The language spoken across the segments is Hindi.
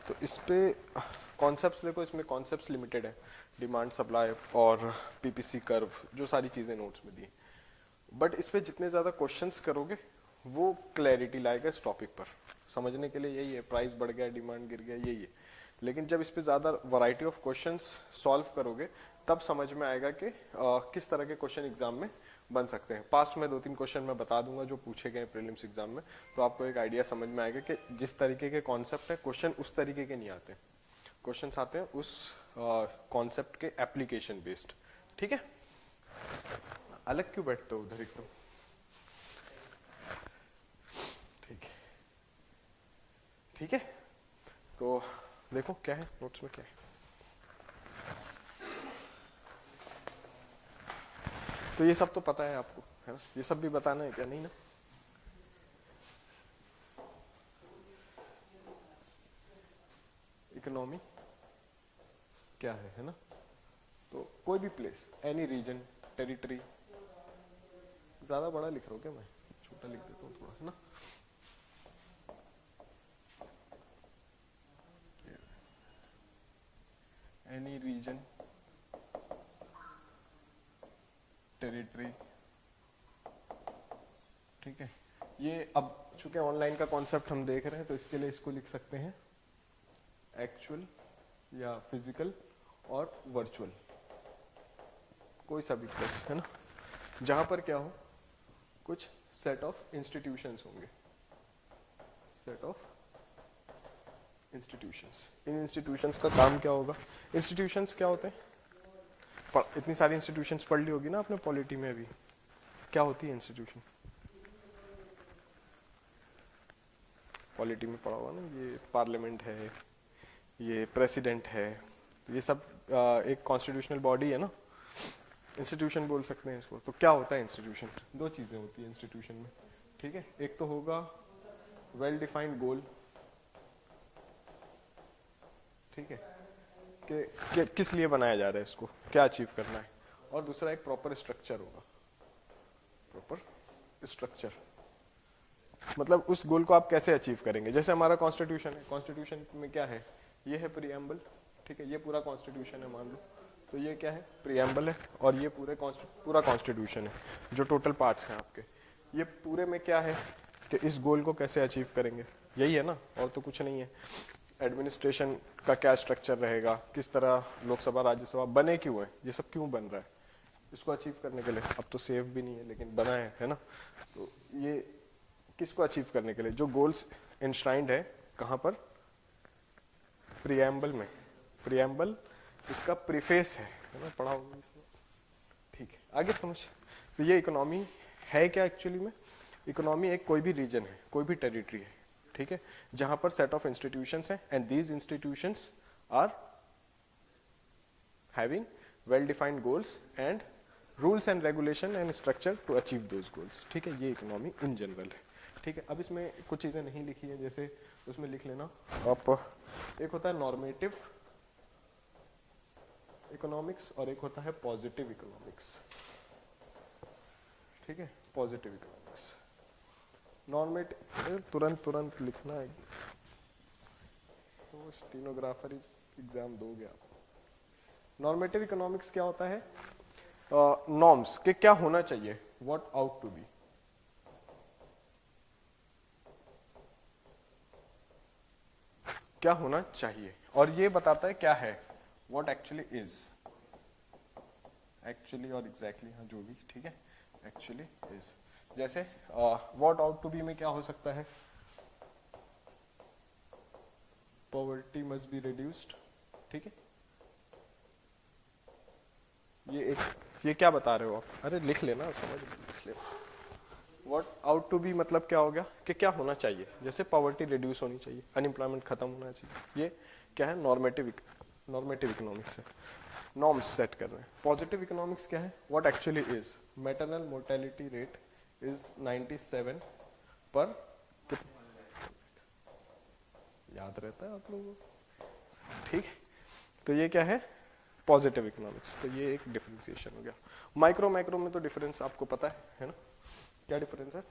तो इस पे कॉन्सेप्ट्स देखो, इसमें कॉन्सेप्ट्स लिमिटेड है, डिमांड सप्लाई और पीपीसी कर्व, जो सारी चीजें नोट्स में दी। बट इस पे जितने ज्यादा क्वेश्चंस करोगे वो क्लैरिटी लाएगा इस टॉपिक पर। समझने के लिए यही है, प्राइस बढ़ गया, डिमांड गिर गया, यही है। लेकिन जब इस पे ज्यादा वैरायटी ऑफ क्वेश्चंस सॉल्व करोगे तब समझ में आएगा कि किस तरह के क्वेश्चन एग्जाम में बन सकते हैं। पास्ट में 2-3 क्वेश्चन मैं बता दूंगा जो पूछे गए प्रीलिम्स एग्जाम में, तो आपको एक आइडिया समझ में आएगा कि जिस तरीके के कॉन्सेप्ट है, क्वेश्चन उस तरीके के नहीं आते, क्वेश्चंस आते हैं उस कॉन्सेप्ट के एप्लीकेशन बेस्ड। ठीक है, अलग क्यों बैठते हो उधर एकदम? ठीक है, ठीक है। तो देखो क्या है नोट्स में, क्या है। तो ये सब तो पता है आपको, है ना? ये सब भी बताना है क्या? नहीं ना? इकोनॉमी क्या है ना? तो कोई भी प्लेस, एनी रीजन, टेरिटरी। ज्यादा बड़ा लिख रहा हूँ क्या मैं? छोटा लिख देता हूँ थोड़ा, है ना? Any region, territory. ठीक है, ये अब चूंकि ऑनलाइन का कॉन्सेप्ट हम देख रहे हैं तो इसके लिए इसको लिख सकते हैं एक्चुअल या फिजिकल और वर्चुअल, कोई सा भी प्लेस, है ना? जहां पर क्या हो, कुछ सेट ऑफ इंस्टीट्यूशंस होंगे, set of institutions. In institutions का काम क्या होगा? इंस्टीट्यूशंस क्या होते हैं? इतनी सारी इंस्टीट्यूशंस पढ़ ली होगी ना आपने पॉलिटी में भी। क्या होती है इंस्टीट्यूशन? पॉलिटी में पढ़ा हुआ ना, ये पार्लियामेंट है, ये प्रेसिडेंट है, तो ये सब एक कॉन्स्टिट्यूशनल बॉडी है ना, इंस्टीट्यूशन बोल सकते हैं इसको। तो क्या होता है इंस्टीट्यूशन? दो चीजें होती है इंस्टीट्यूशन में, ठीक है। एक तो होगा वेल डिफाइंड गोल, ठीक है, कि किस लिए बनाया जा रहा है इसको, क्या अचीव करना है। और दूसरा एक प्रॉपर स्ट्रक्चर होगा, प्रॉपर स्ट्रक्चर, मतलब उस गोल को आप कैसे अचीव करेंगे। जैसे हमारा कॉन्स्टिट्यूशन है, कॉन्स्टिट्यूशन में क्या है, ये है प्रीएम्बल, ठीक है, ये पूरा कॉन्स्टिट्यूशन है मान लो, तो ये क्या है, प्रीएम्बल है, और ये पूरा कॉन्स्टिट्यूशन है, जो टोटल पार्ट्स हैं आपके। ये पूरे में क्या है कि इस गोल को कैसे अचीव करेंगे, यही है ना, और तो कुछ नहीं है। एडमिनिस्ट्रेशन का क्या स्ट्रक्चर रहेगा, किस तरह लोकसभा राज्यसभा बने क्यों है, ये सब क्यों बन रहा है, इसको अचीव करने के लिए। अब तो सेफ भी नहीं है लेकिन बना है ना। तो ये किसको अचीव करने के लिए, जो गोल्स इंश्राइंड है कहां पर, प्रीएम्बल में। प्रीएम्बल इसका प्रीफेस है ना, पढ़ा होगा इसमें, ठीक है, आगे समझ। तो ये इकोनॉमी है क्या एक्चुअली में? इकोनॉमी एक कोई भी रीजन है, कोई भी टेरिटरी है, ठीक है, जहां पर सेट ऑफ इंस्टीट्यूशंस हैं, and these institutions are having well defined goals and rules and regulation and structure to achieve those goals, ठीक है। ये इकोनॉमी इन जनरल है, ठीक है। अब इसमें कुछ चीजें नहीं लिखी है, जैसे उसमें लिख लेना आप, एक होता है नॉर्मेटिव इकोनॉमिक्स और एक होता है पॉजिटिव इकोनॉमिक्स, ठीक है। पॉजिटिव इकोनॉमिक्स, नॉर्मेटिव तुरंत लिखना है, तो स्टेनोग्राफर एग्जाम दोगे आप। नॉर्मेटिव इकोनॉमिक्स क्या होता है, नॉर्म्स के क्या होना चाहिए, व्हाट आउट टू बी, क्या होना चाहिए, और ये बताता है क्या है, व्हाट एक्चुअली इज, एक्चुअली और एग्जैक्टली, हाँ जो भी, ठीक है, एक्चुअली इज। जैसे व्हाट आउट टू बी में क्या हो सकता है, पॉवर्टी मस्ट बी रिड्यूस्ड, ठीक है। ये क्या बता रहे हो आप, अरे लिख लेना, समझ लिख लेना। व्हाट आउट टू बी मतलब क्या हो गया कि क्या होना चाहिए, जैसे पॉवर्टी रिड्यूस होनी चाहिए, अनएम्प्लॉयमेंट खत्म होना चाहिए, ये क्या है, नॉर्मेटिव इकोनॉमिक्स है, नॉर्म्स सेट कर रहे हैं। पॉजिटिव इकोनॉमिक्स क्या है, what actually is, maternal mortality rate is 97 पर, याद रहता है आप लोगों को, ठीक। तो ये क्या है, पॉजिटिव इकोनॉमिक्स। तो ये एक डिफरेंशिएशन हो गया। माइक्रो मैक्रो में तो डिफरेंस आपको पता है ना, क्या डिफरेंस है,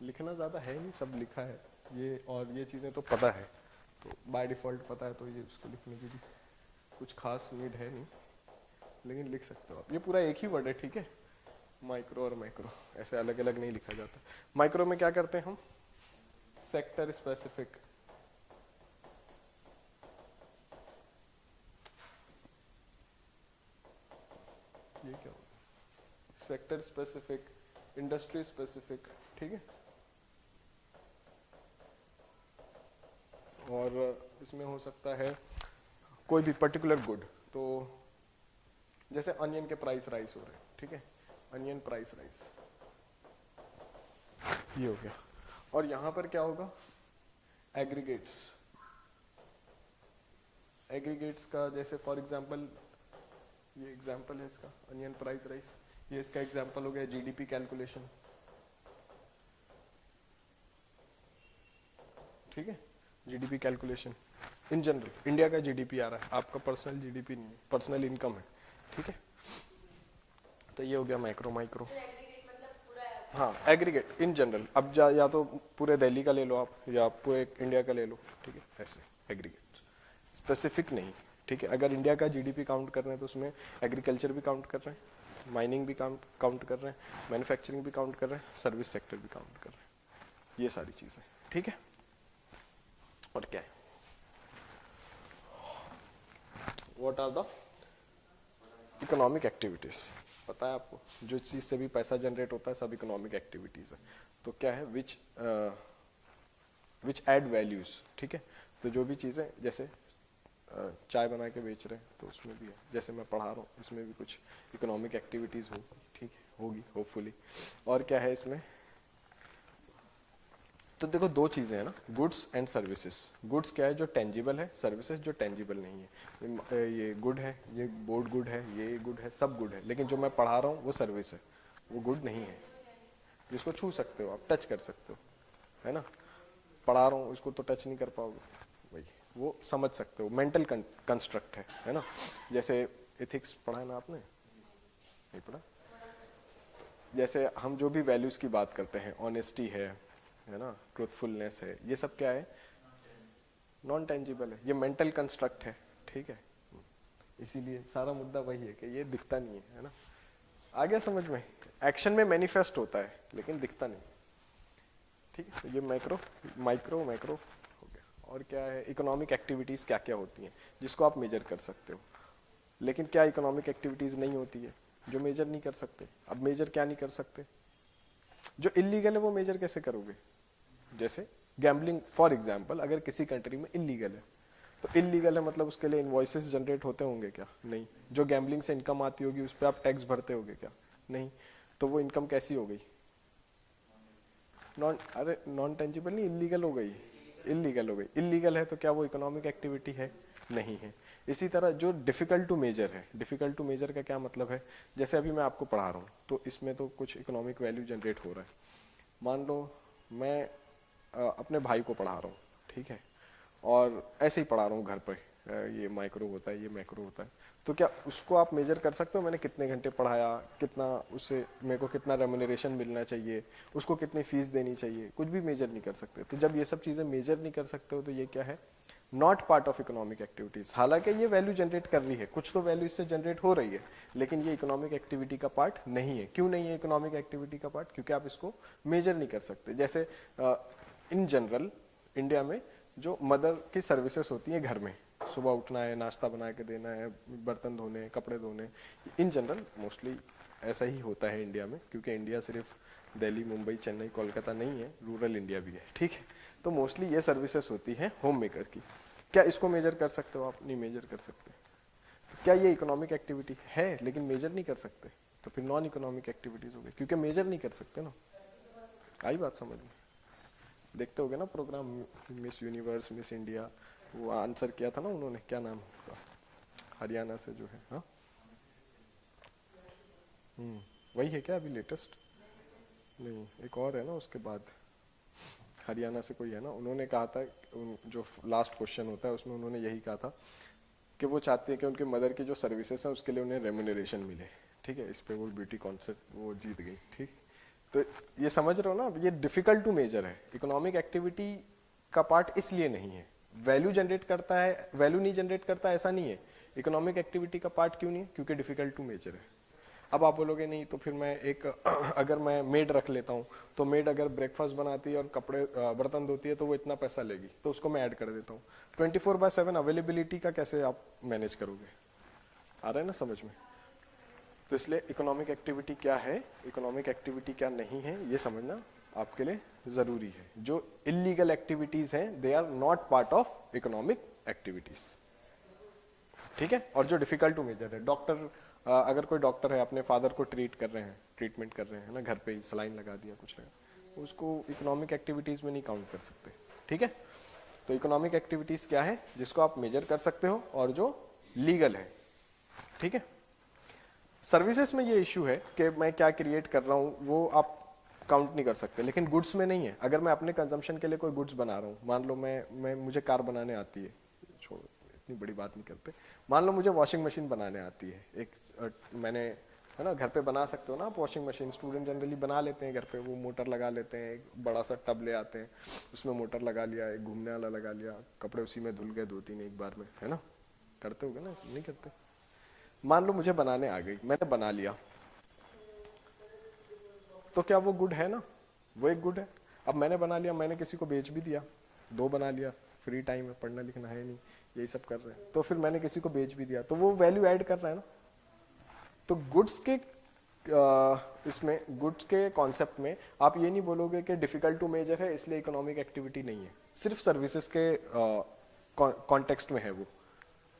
लिखना ज़्यादा है नहीं, सब लिखा है ये, और ये चीज़ें तो पता है, तो बाय डिफ़ॉल्ट पता है, तो ये उसको लिखने की भी कुछ खास नीड है नहीं, लेकिन लिख सकते हो आप। ये पूरा एक ही वर्ड है, ठीक है, माइक्रो और मैक्रो, ऐसे अलग अलग नहीं लिखा जाता। माइक्रो में क्या करते हैं हम, सेक्टर स्पेसिफिक, ये क्या होता है, सेक्टर स्पेसिफिक, इंडस्ट्री स्पेसिफिक, ठीक है। और इसमें हो सकता है कोई भी पर्टिकुलर गुड, तो जैसे अनियन के प्राइस राइस हो रहे हैं, ठीक है, अनियन प्राइस राइस, ये हो गया। और यहां पर क्या होगा, एग्रीगेट्स, एग्रीगेट्स का जैसे फॉर एग्जांपल, ये एग्जांपल है इसका, अनियन प्राइस राइस, ये इसका एग्जांपल हो गया जीडीपी कैलकुलेशन, ठीक है, GDP calculation in general, India का जीडीपी आ रहा है, आपका पर्सनल जीडीपी नहीं है, पर्सनल इनकम है, ठीक है। तो ये हो गया माइक्रो, माइक्रो, हाँ एग्रीगेट इन जनरल। अब या तो पूरे दिल्ली का ले लो आप, या पूरे इंडिया का ले लो, ठीक है, ऐसे एग्रीगेट, स्पेसिफिक नहीं, ठीक है। अगर इंडिया का जीडीपी काउंट कर रहे हैं तो उसमें एग्रीकल्चर भी काउंट कर रहे हैं, माइनिंग भी काउंट कर रहे हैं, मैन्युफैक्चरिंग भी काउंट कर रहे हैं, सर्विस सेक्टर भी काउंट कर रहे हैं, ये सारी चीजें, ठीक है। और क्या है, what are the economic activities, पता है आपको, जो चीज से भी पैसा जनरेट होता है सब इकोनॉमिक एक्टिविटीज है। तो क्या है, विच एड वैल्यूज, ठीक है। तो जो भी चीजें, जैसे चाय बना के बेच रहे हैं तो उसमें भी है, जैसे मैं पढ़ा रहा हूँ इसमें भी कुछ इकोनॉमिक एक्टिविटीज हो, ठीक है, होगी होपफुली। और क्या है इसमें, तो देखो दो चीजें हैं ना, गुड्स एंड सर्विसेज। गुड्स क्या है, जो टेंजिबल है, सर्विसेज जो टेंजिबल नहीं है। ये गुड है, ये बोर्ड गुड है, ये गुड है, सब गुड है, लेकिन जो मैं पढ़ा रहा हूँ वो सर्विस है, वो गुड नहीं है, जिसको छू सकते हो आप, टच कर सकते हो, है ना। पढ़ा रहा हूँ उसको तो टच नहीं कर पाओगे, वही वो समझ सकते हो, मेंटल कंस्ट्रक्ट है ना। जैसे एथिक्स पढ़ा है ना आपने, नहीं पढ़ा, जैसे हम जो भी वैल्यूज की बात करते हैं, ऑनेस्टी है ना, ट्रूथफुलनेस है, ये सब क्या है, नॉन टेंजिबल है, ये मेंटल कंस्ट्रक्ट है, ठीक है। इसीलिए सारा मुद्दा वही है कि ये दिखता नहीं है ना। आ गया समझ में, एक्शन में मैनिफेस्ट होता है लेकिन दिखता नहीं, ठीक है। तो ये मैक्रो, माइक्रो, मैक्रो हो गया। और क्या है, इकोनॉमिक एक्टिविटीज क्या क्या होती हैं जिसको आप मेजर कर सकते हो, लेकिन क्या इकोनॉमिक एक्टिविटीज नहीं होती है जो मेजर नहीं कर सकते। अब मेजर क्या नहीं कर सकते, जो इलीगल है वो मेजर कैसे करोगे। जैसे गैम्बलिंग फॉर एग्जांपल, अगर किसी कंट्री में इलीगल है तो इलीगल है मतलब उसके लिए इनवॉइसेस जनरेट होते होंगे क्या, नहीं। जो गैम्बलिंग से इनकम आती होगी उस पर आप टैक्स भरते होगे क्या, नहीं। तो वो इनकम कैसी हो गई, नॉन टेंजिबल नहीं, इलीगल हो गई, इलीगल हो गई। इलीगल है तो क्या वो इकोनॉमिक एक्टिविटी है, नहीं है। इसी तरह जो डिफिकल्ट टू मेजर है, डिफिकल्ट टू मेजर का क्या मतलब है, जैसे अभी मैं आपको पढ़ा रहा हूँ तो इसमें तो कुछ इकोनॉमिक वैल्यू जनरेट हो रहा है। मान लो मैं अपने भाई को पढ़ा रहा हूँ, ठीक है, और ऐसे ही पढ़ा रहा हूँ घर पर, ये माइक्रो होता है, ये मैक्रो होता है, तो क्या उसको आप मेजर कर सकते हो, मैंने कितने घंटे पढ़ाया, कितना उससे मेरे को कितना रेम्यूनरेशन मिलना चाहिए, उसको कितनी फीस देनी चाहिए, कुछ भी मेजर नहीं कर सकते। तो जब ये सब चीज़ें मेजर नहीं कर सकते हो तो ये क्या है, not part of economic activities. हालांकि ये वैल्यू जनरेट कर रही है, कुछ तो वैल्यू इससे जनरेट हो रही है, लेकिन ये इकोनॉमिक एक्टिविटी का पार्ट नहीं है। क्यों नहीं है इकोनॉमिक एक्टिविटी का पार्ट, क्योंकि आप इसको मेजर नहीं कर सकते। जैसे इन जनरल इंडिया में जो मदर की सर्विसेज होती हैं घर में, सुबह उठना है, नाश्ता बना के देना है, बर्तन धोने, कपड़े धोने, इन जनरल मोस्टली ऐसा ही होता है इंडिया में, क्योंकि इंडिया सिर्फ दिल्ली, मुंबई, चेन्नई, कोलकाता नहीं है, रूरल इंडिया भी है, ठीक है। तो मोस्टली ये सर्विसेज होती हैं होम मेकर की। क्या इसको मेजर कर सकते हो आप, नहीं मेजर कर सकते। तो क्या ये इकोनॉमिक एक्टिविटी है लेकिन मेजर नहीं कर सकते, तो फिर नॉन इकोनॉमिक एक्टिविटीज हो गई, क्योंकि मेजर नहीं कर सकते ना। आई बात समझ में, देखते होगे ना programme Miss Universe, Miss India, वो आंसर किया था ना उन्होंने, क्या नाम उसका, हरियाणा से जो है, हाँ वही है क्या अभी लेटेस्ट, नहीं एक और है ना उसके बाद, हरियाणा से कोई है ना, उन्होंने कहा था, जो लास्ट क्वेश्चन होता है उसमें उन्होंने यही कहा था कि वो चाहते हैं कि उनके मदर की जो सर्विसेज है उसके लिए उन्हें रेम्यूनरेशन मिले, ठीक है। इस पे वो ब्यूटी कॉन्सेप्ट वो जीत गई, ठीक। तो ये समझ रहे हो ना, ये डिफिकल्ट टू मेजर है। इकोनॉमिक एक्टिविटी का पार्ट इसलिए नहीं है, वैल्यू जनरेट करता है, वैल्यू नहीं जनरेट करता ऐसा नहीं है। इकोनॉमिक एक्टिविटी का पार्ट क्यों नहीं है? क्योंकि डिफिकल्ट टू मेजर है। अब आप बोलोगे नहीं तो फिर मैं एक अगर मैं मेड रख लेता हूँ, तो मेड अगर ब्रेकफास्ट बनाती है और कपड़े बर्तन धोती है तो वो इतना पैसा लेगी, तो उसको मैं ऐड कर देता हूँ। 24/7 अवेलेबिलिटी का कैसे आप मैनेज करोगे? आ रहा है ना समझ में? तो इसलिए इकोनॉमिक एक्टिविटी क्या है, इकोनॉमिक एक्टिविटी क्या नहीं है, ये समझना आपके लिए जरूरी है। जो इलीगल एक्टिविटीज हैं they are not part of economic activities, ठीक है। और जो डिफिकल्ट टू मेजर है, डॉक्टर अगर कोई डॉक्टर है अपने फादर को ट्रीट कर रहे हैं, ट्रीटमेंट कर रहे हैं ना, घर पे ही सलाइन लगा दिया कुछ लगा, उसको इकोनॉमिक एक्टिविटीज में नहीं काउंट कर सकते, ठीक है। तो इकोनॉमिक एक्टिविटीज क्या है? जिसको आप मेजर कर सकते हो और जो लीगल है, ठीक है। सर्विसेज में ये इशू है कि मैं क्या क्रिएट कर रहा हूँ वो आप काउंट नहीं कर सकते, लेकिन गुड्स में नहीं है। अगर मैं अपने कंजम्पशन के लिए कोई गुड्स बना रहा हूँ, मान लो मैं मुझे कार बनाने आती है, छोड़ो इतनी बड़ी बात नहीं करते, मान लो मुझे वॉशिंग मशीन बनाने आती है, एक मैंने, है ना, घर पे बना सकते हो ना आप वॉशिंग मशीन, स्टूडेंट जनरली बना लेते हैं घर पे, वो मोटर लगा लेते हैं, एक बड़ा सा टब ले आते हैं, उसमें मोटर लगा लिया, एक घूमने वाला लगा लिया, कपड़े उसी में धुल गए 2-3 एक बार में, है ना, करते होगे ना, नहीं करते। मान लो मुझे बनाने आ गई, मैंने बना लिया, तो क्या वो गुड है ना? वो एक गुड है। अब मैंने बना लिया, मैंने किसी को बेच भी दिया, 2 बना लिया, फ्री टाइम है, पढ़ना लिखना है नहीं, यही सब कर रहे हैं, तो फिर मैंने किसी को बेच भी दिया, तो वो वैल्यू ऐड कर रहा है ना। तो गुड्स के इसमें, गुड्स के कॉन्सेप्ट में आप ये नहीं बोलोगे कि डिफिकल्ट टू मेजर है इसलिए इकोनॉमिक एक्टिविटी नहीं है। सिर्फ सर्विसेज के कॉन्टेक्स्ट में है वो,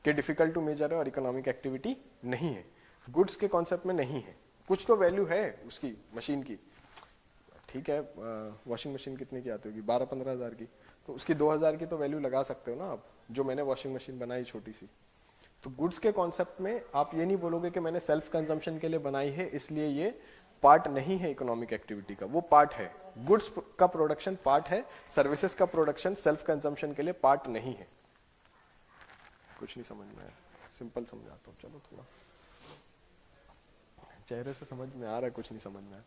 कि डिफिकल्ट टू मेजर है और इकोनॉमिक एक्टिविटी नहीं है। गुड्स के कॉन्सेप्ट में नहीं है। कुछ तो वैल्यू है उसकी, मशीन की, ठीक है, वॉशिंग मशीन कितने की आती होगी? 12-15 हज़ार की, तो उसकी 2,000 की तो वैल्यू लगा सकते हो ना आप, जो मैंने वॉशिंग मशीन बनाई छोटी सी। तो गुड्स के कॉन्सेप्ट में आप ये नहीं बोलोगे कि मैंने सेल्फ कंजम्पशन के लिए बनाई है इसलिए ये पार्ट नहीं है इकोनॉमिक एक्टिविटी का, वो पार्ट है। गुड्स का प्रोडक्शन पार्ट है, सर्विसेज का प्रोडक्शन सेल्फ कंजम्पशन के लिए पार्ट नहीं है। कुछ नहीं समझ में आया, सिंपल समझाता हूँ, चलो थोड़ा चेहरे से समझ में आ रहा है, कुछ नहीं समझ में आया।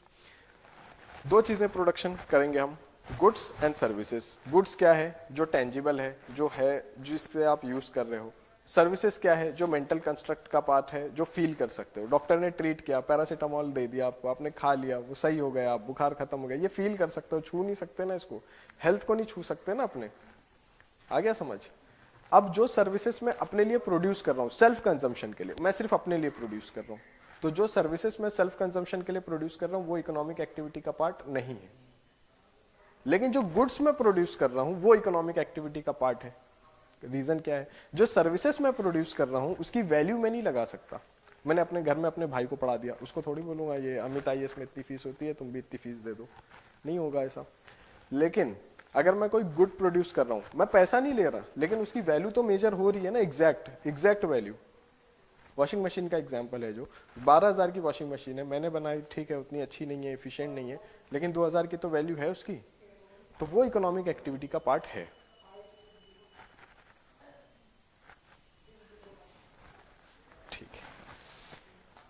2 चीजें प्रोडक्शन करेंगे हम, गुड्स एंड सर्विसेज। गुड्स क्या है? जो टेंजिबल है, जो है, जिससे आप यूज कर रहे हो। सर्विसेज क्या है? जो मेंटल कंस्ट्रक्ट का पार्ट है, जो फील कर सकते हो। डॉक्टर ने ट्रीट किया, पैरासीटामोल दे दिया आपको, आपने खा लिया, वो सही हो गया, बुखार खत्म हो गया, ये फील कर सकते हो, छू नहीं सकते ना इसको, हेल्थ को नहीं छू सकते ना अपने। आ गया समझ? अब जो सर्विसेज मैं अपने लिए प्रोड्यूस कर रहा हूँ सेल्फ कंजम्पशन के लिए, मैं सिर्फ अपने लिए प्रोड्यूस कर रहा हूँ, तो जो सर्विसेज मैं सेल्फ कंजम्पशन के लिए प्रोड्यूस कर रहा हूँ वो इकोनॉमिक एक्टिविटी का पार्ट नहीं है। लेकिन जो गुड्स मैं प्रोड्यूस कर रहा हूँ वो इकोनॉमिक एक्टिविटी का पार्ट है। रीजन क्या है? जो सर्विसेज मैं प्रोड्यूस कर रहा हूँ उसकी वैल्यू मैं नहीं लगा सकता। मैंने अपने घर में अपने भाई को पढ़ा दिया, उसको थोड़ी बोलूंगा ये अमित IAS में इतनी फीस होती है, तुम भी इतनी फीस दे दो, नहीं होगा ऐसा। लेकिन अगर मैं कोई गुड प्रोड्यूस कर रहा हूँ, मैं पैसा नहीं ले रहा, लेकिन उसकी वैल्यू तो मेजर हो रही है ना, एग्जैक्ट वैल्यू। वॉशिंग मशीन का एग्जांपल है, जो 12,000 की वॉशिंग मशीन है, मैंने बनाई, ठीक है, उतनी अच्छी नहीं है, एफिशिएंट नहीं है, लेकिन 2,000 की तो वैल्यू है उसकी, तो वो इकोनॉमिक एक्टिविटी का पार्ट है। ठीक है,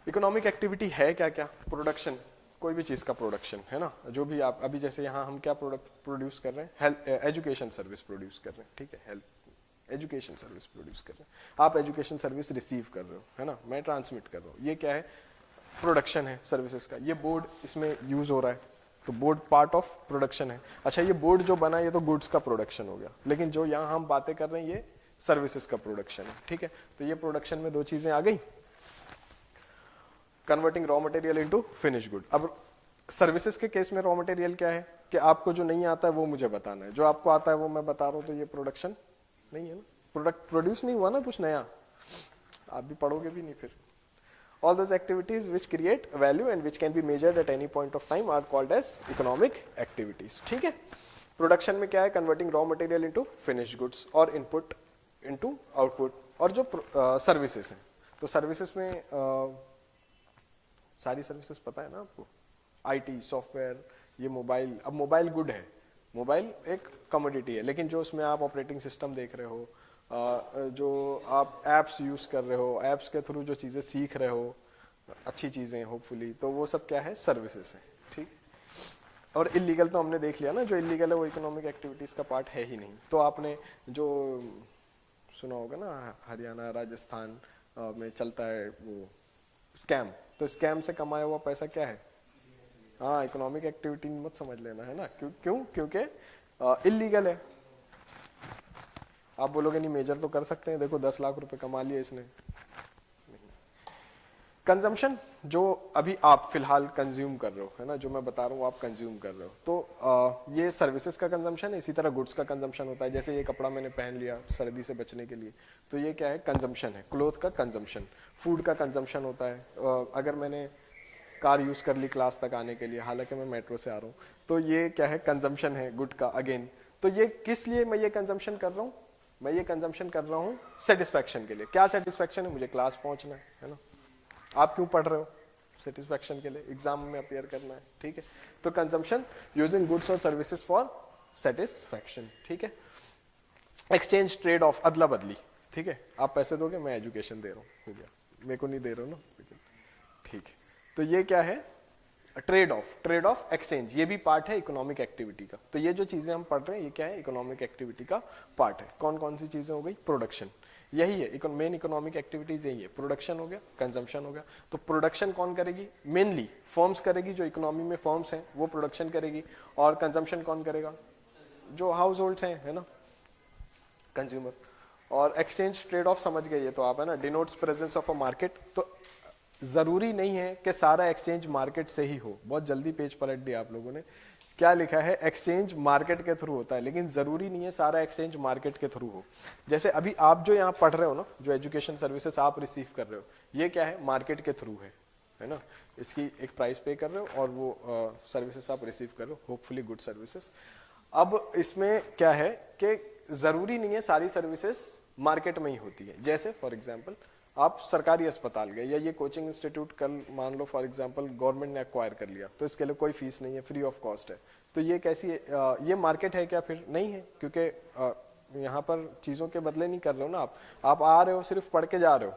इकोनॉमिक एक्टिविटी है क्या क्या? प्रोडक्शन, कोई भी चीज का प्रोडक्शन, है ना, जो भी आप अभी जैसे यहाँ हम क्या प्रोडक्ट प्रोड्यूस कर रहे हैं, हेल्थ एजुकेशन सर्विस प्रोड्यूस कर रहे हैं, ठीक है, हेल्थ एजुकेशन सर्विस प्रोड्यूस कर रहे हैं, आप एजुकेशन सर्विस रिसीव कर रहे हो, है ना, मैं ट्रांसमिट कर रहा हूँ, ये क्या है? प्रोडक्शन है सर्विसेज का। ये बोर्ड इसमें यूज हो रहा है, तो बोर्ड पार्ट ऑफ प्रोडक्शन है। अच्छा, ये बोर्ड जो बना ये तो गुड्स का प्रोडक्शन हो गया, लेकिन जो यहाँ हम बातें कर रहे हैं ये सर्विसेज का प्रोडक्शन है, ठीक है। तो ये प्रोडक्शन में 2 चीजें आ गई, converting raw material into finish good. अब सर्विसेज के केस में रॉ मटेरियल क्या है कि आपको जो नहीं आता है वो मुझे बताना है, जो आपको आता है वो मैं बता रहा हूँ, तो ये प्रोडक्शन नहीं है ना, प्रोडक्ट प्रोड्यूस नहीं हुआ ना कुछ नया, आप भी पढ़ोगे भी नहीं फिर। All those activities which create value and which can be measured at any point of time are called as economic activities, ठीक है। प्रोडक्शन में क्या है? Converting raw material into finished goods और इनपुट इनटू आउटपुट। और जो सर्विसेज हैं, तो सर्विसेज में सारी सर्विसेज पता है ना आपको, IT, सॉफ्टवेयर, ये मोबाइल। अब मोबाइल गुड है, मोबाइल एक कमोडिटी है, लेकिन जो उसमें आप ऑपरेटिंग सिस्टम देख रहे हो, जो आप एप्स यूज कर रहे हो, एप्स के थ्रू जो चीजें सीख रहे हो, अच्छी चीजें होपफुली, तो वो सब क्या है? सर्विसेज है, ठीक। और इलीगल तो हमने देख लिया ना, जो इलीगल है वो इकोनॉमिक एक्टिविटीज का पार्ट है ही नहीं। तो आपने जो सुना होगा ना, हरियाणा राजस्थान में चलता है वो स्कैम, तो स्कैम से कमाया हुआ पैसा क्या है? हाँ, इकोनॉमिक एक्टिविटी मत समझ लेना, है ना। क्यों? क्योंकि इलीगल है। आप बोलोगे नहीं मेजर तो कर सकते हैं, देखो 10 लाख रुपए कमा लिए इसने। कंजम्पशन जो अभी आप फिलहाल कंज्यूम कर रहे हो, है ना, जो मैं बता रहा हूँ आप कंज्यूम कर रहे हो, तो ये सर्विसेज का कंजम्पशन है। इसी तरह गुड्स का कंजम्पशन होता है, जैसे ये कपड़ा मैंने पहन लिया सर्दी से बचने के लिए, तो ये क्या है? कंजम्पशन है। क्लोथ का कंजम्पशन, फूड का कंजम्पशन होता है। अगर मैंने कार यूज कर ली क्लास तक आने के लिए, हालांकि मैं मेट्रो से आ रहा हूँ, तो ये क्या है? कंजम्पशन है गुड का अगेन। तो ये किस लिए मैं ये कंजम्पशन कर रहा हूँ? मैं ये कंजम्पशन कर रहा हूँ सेटिस्फैक्शन के लिए। क्या सेटिस्फैक्शन है? मुझे क्लास पहुंचना है ना। आप क्यों पढ़ रहे हो? सेटिस्फैक्शन के लिए, एग्जाम में अपियर करना है, ठीक है। तो कंजम्पशन यूजिंग गुड्स और सर्विसेज फॉर सेटिस्फैक्शन, ठीक है। एक्सचेंज, ट्रेड ऑफ, अदला बदली, ठीक है। आप पैसे दोगे, मैं एजुकेशन दे रहा हूँ, मेरे को नहीं दे रहे हो ना, ठीक है। तो ये क्या है? ट्रेड ऑफ, एक्सचेंज, ये भी पार्ट है इकोनॉमिक एक्टिविटी का। तो ये जो चीजें हम पढ़ रहे हैं ये क्या है? इकोनॉमिक एक्टिविटी का पार्ट है। कौन कौन सी चीजें हो गई? प्रोडक्शन, यही है मेन इकोनॉमिक एक्टिविटीज, यही है। प्रोडक्शन हो गया, कंजम्पशन हो गया। तो प्रोडक्शन कौन करेगी? मेनली फर्म्स करेगी, जो इकोनॉमी में फर्म्स हैं वो प्रोडक्शन करेगी। और कंजम्पशन कौन करेगा? जो हाउस होल्ड्स हैं, है ना, कंज्यूमर। और एक्सचेंज, ट्रेड ऑफ समझ गए ये तो आप, है ना। Denotes presence of a market. तो जरूरी नहीं है कि सारा एक्सचेंज मार्केट से ही हो। बहुत जल्दी पेज पलट दिया आप लोगों ने। क्या लिखा है? एक्सचेंज मार्केट के थ्रू होता है, लेकिन जरूरी नहीं है सारा एक्सचेंज मार्केट के थ्रू हो। जैसे अभी आप जो यहाँ पढ़ रहे हो ना, जो एजुकेशन सर्विसेज आप रिसीव कर रहे हो, ये क्या है? मार्केट के थ्रू है ना। इसकी एक प्राइस पे कर रहे हो और वो सर्विसेज आप रिसीव कर रहे हो, होपफुली गुड सर्विसेज। अब इसमें क्या है कि जरूरी नहीं है सारी सर्विसेज मार्केट में ही होती है। जैसे फॉर एग्जाम्पल आप सरकारी अस्पताल गए, या ये कोचिंग इंस्टीट्यूट कल मान लो फॉर एग्जांपल गवर्नमेंट ने एक्वायर कर लिया, तो इसके लिए कोई फीस नहीं है, फ्री ऑफ कॉस्ट है। तो ये कैसी है? ये मार्केट है क्या? फिर नहीं है, क्योंकि यहाँ पर चीजों के बदले नहीं कर रहे हो ना आप आ रहे हो सिर्फ पढ़ के जा रहे हो,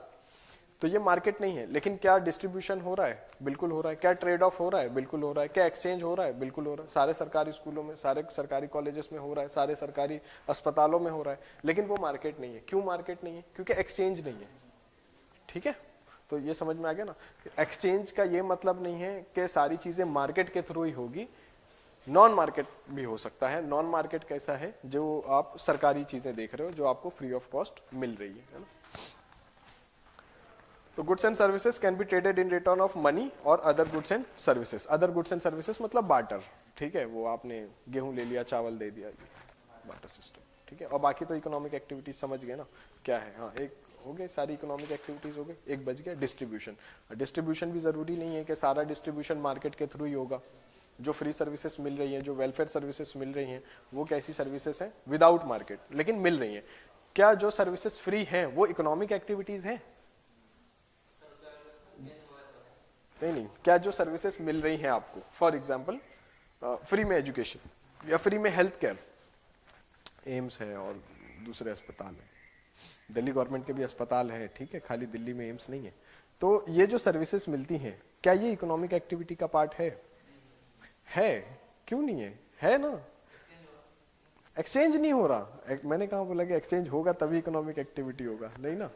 तो ये मार्केट नहीं है। लेकिन क्या डिस्ट्रीब्यूशन हो रहा है? बिल्कुल हो रहा है। क्या ट्रेड ऑफ हो रहा है? बिल्कुल हो रहा है। क्या एक्सचेंज हो रहा है? बिल्कुल हो रहा है। सारे सरकारी स्कूलों में, सारे सरकारी कॉलेजेस में हो रहा है, सारे सरकारी अस्पतालों में हो रहा है। लेकिन वो मार्केट नहीं है। क्यों मार्केट नहीं है? क्योंकि एक्सचेंज नहीं है, ठीक है। तो ये समझ में आ गया ना। एक्सचेंज का ये मतलब नहीं है कि सारी चीजें मार्केट के थ्रू ही होगी, नॉन मार्केट भी हो सकता है। नॉन मार्केट कैसा है? जो आप सरकारी चीजें देख रहे हो जो आपको फ्री ऑफ कॉस्ट मिल रही है ना। तो goods and services can be traded in return of money और other goods and services. Other goods and services मतलब बार्टर, ठीक है। वो आपने गेहूं ले लिया, चावल दे दिया, बार्टर सिस्टम, ठीक है। और बाकी तो इकोनॉमिक एक्टिविटीज समझ गए ना क्या है। हाँ, एक हो गए सारी इकोनॉमिक एक्टिविटीज हो गई। एक बच गया डिस्ट्रीब्यूशन। डिस्ट्रीब्यूशन भी जरूरी नहीं है कि सारा डिस्ट्रीब्यूशन मार्केट के थ्रू ही होगा। जो फ्री सर्विसेज मिल रही हैं, जो वेलफेयर सर्विसेज मिल रही हैं, वो कैसी सर्विसेज हैं? विदाउट मार्केट, लेकिन मिल रही हैं। क्या जो सर्विसेज फ्री हैं वो इकोनॉमिक एक्टिविटीज हैं? नहीं। क्या जो सर्विसेज मिल रही हैं आपको, फॉर एग्जाम्पल फ्री में एजुकेशन या फ्री में हेल्थ केयर, एम्स है और दूसरे अस्पताल है, दिल्ली गवर्नमेंट के भी अस्पताल है, ठीक है, खाली दिल्ली में एम्स नहीं है। तो ये जो सर्विसेज मिलती हैं, क्या ये इकोनॉमिक एक्टिविटी का पार्ट है? क्यों नहीं है? है ना। एक्सचेंज नहीं हो रहा। मैंने कहा बोला कि एक्सचेंज होगा तभी इकोनॉमिक एक्टिविटी होगा, नहीं ना।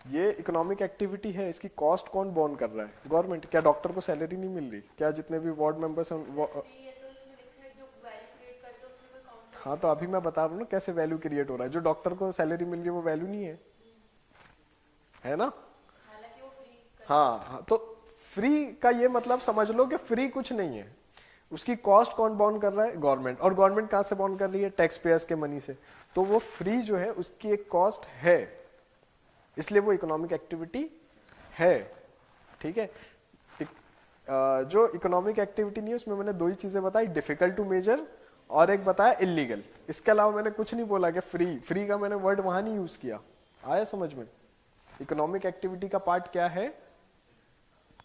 ये इकोनॉमिक एक्टिविटी है, इसकी कॉस्ट कौन बॉर्न कर रहा है? गवर्नमेंट। क्या डॉक्टर को सैलरी नहीं मिल रही? क्या जितने भी वार्ड मेंबर्स हैं हाँ, तो अभी मैं बता रहा हूँ ना कैसे वैल्यू क्रिएट हो रहा है। जो डॉक्टर को सैलरी मिल रही है वो वैल्यू नहीं है ना। हाँ, तो फ्री का ये मतलब समझ लो कि फ्री कुछ नहीं है। उसकी कॉस्ट कौन बॉर्न कर रहा है? गवर्नमेंट। और गवर्नमेंट कहां से बॉर्न कर रही है? टैक्स पेयर्स के मनी से। तो वो फ्री जो है उसकी एक कॉस्ट है, इसलिए वो इकोनॉमिक एक्टिविटी है, ठीक है। जो इकोनॉमिक एक्टिविटी नहीं है उसमें मैंने दो ही चीजें बताई, डिफिकल्ट टू मेजर और एक बताया इलीगल। इसके अलावा मैंने कुछ नहीं बोला कि फ्री का मैंने वर्ड वहां नहीं यूज किया। आया समझ में? इकोनॉमिक एक्टिविटी का पार्ट क्या है?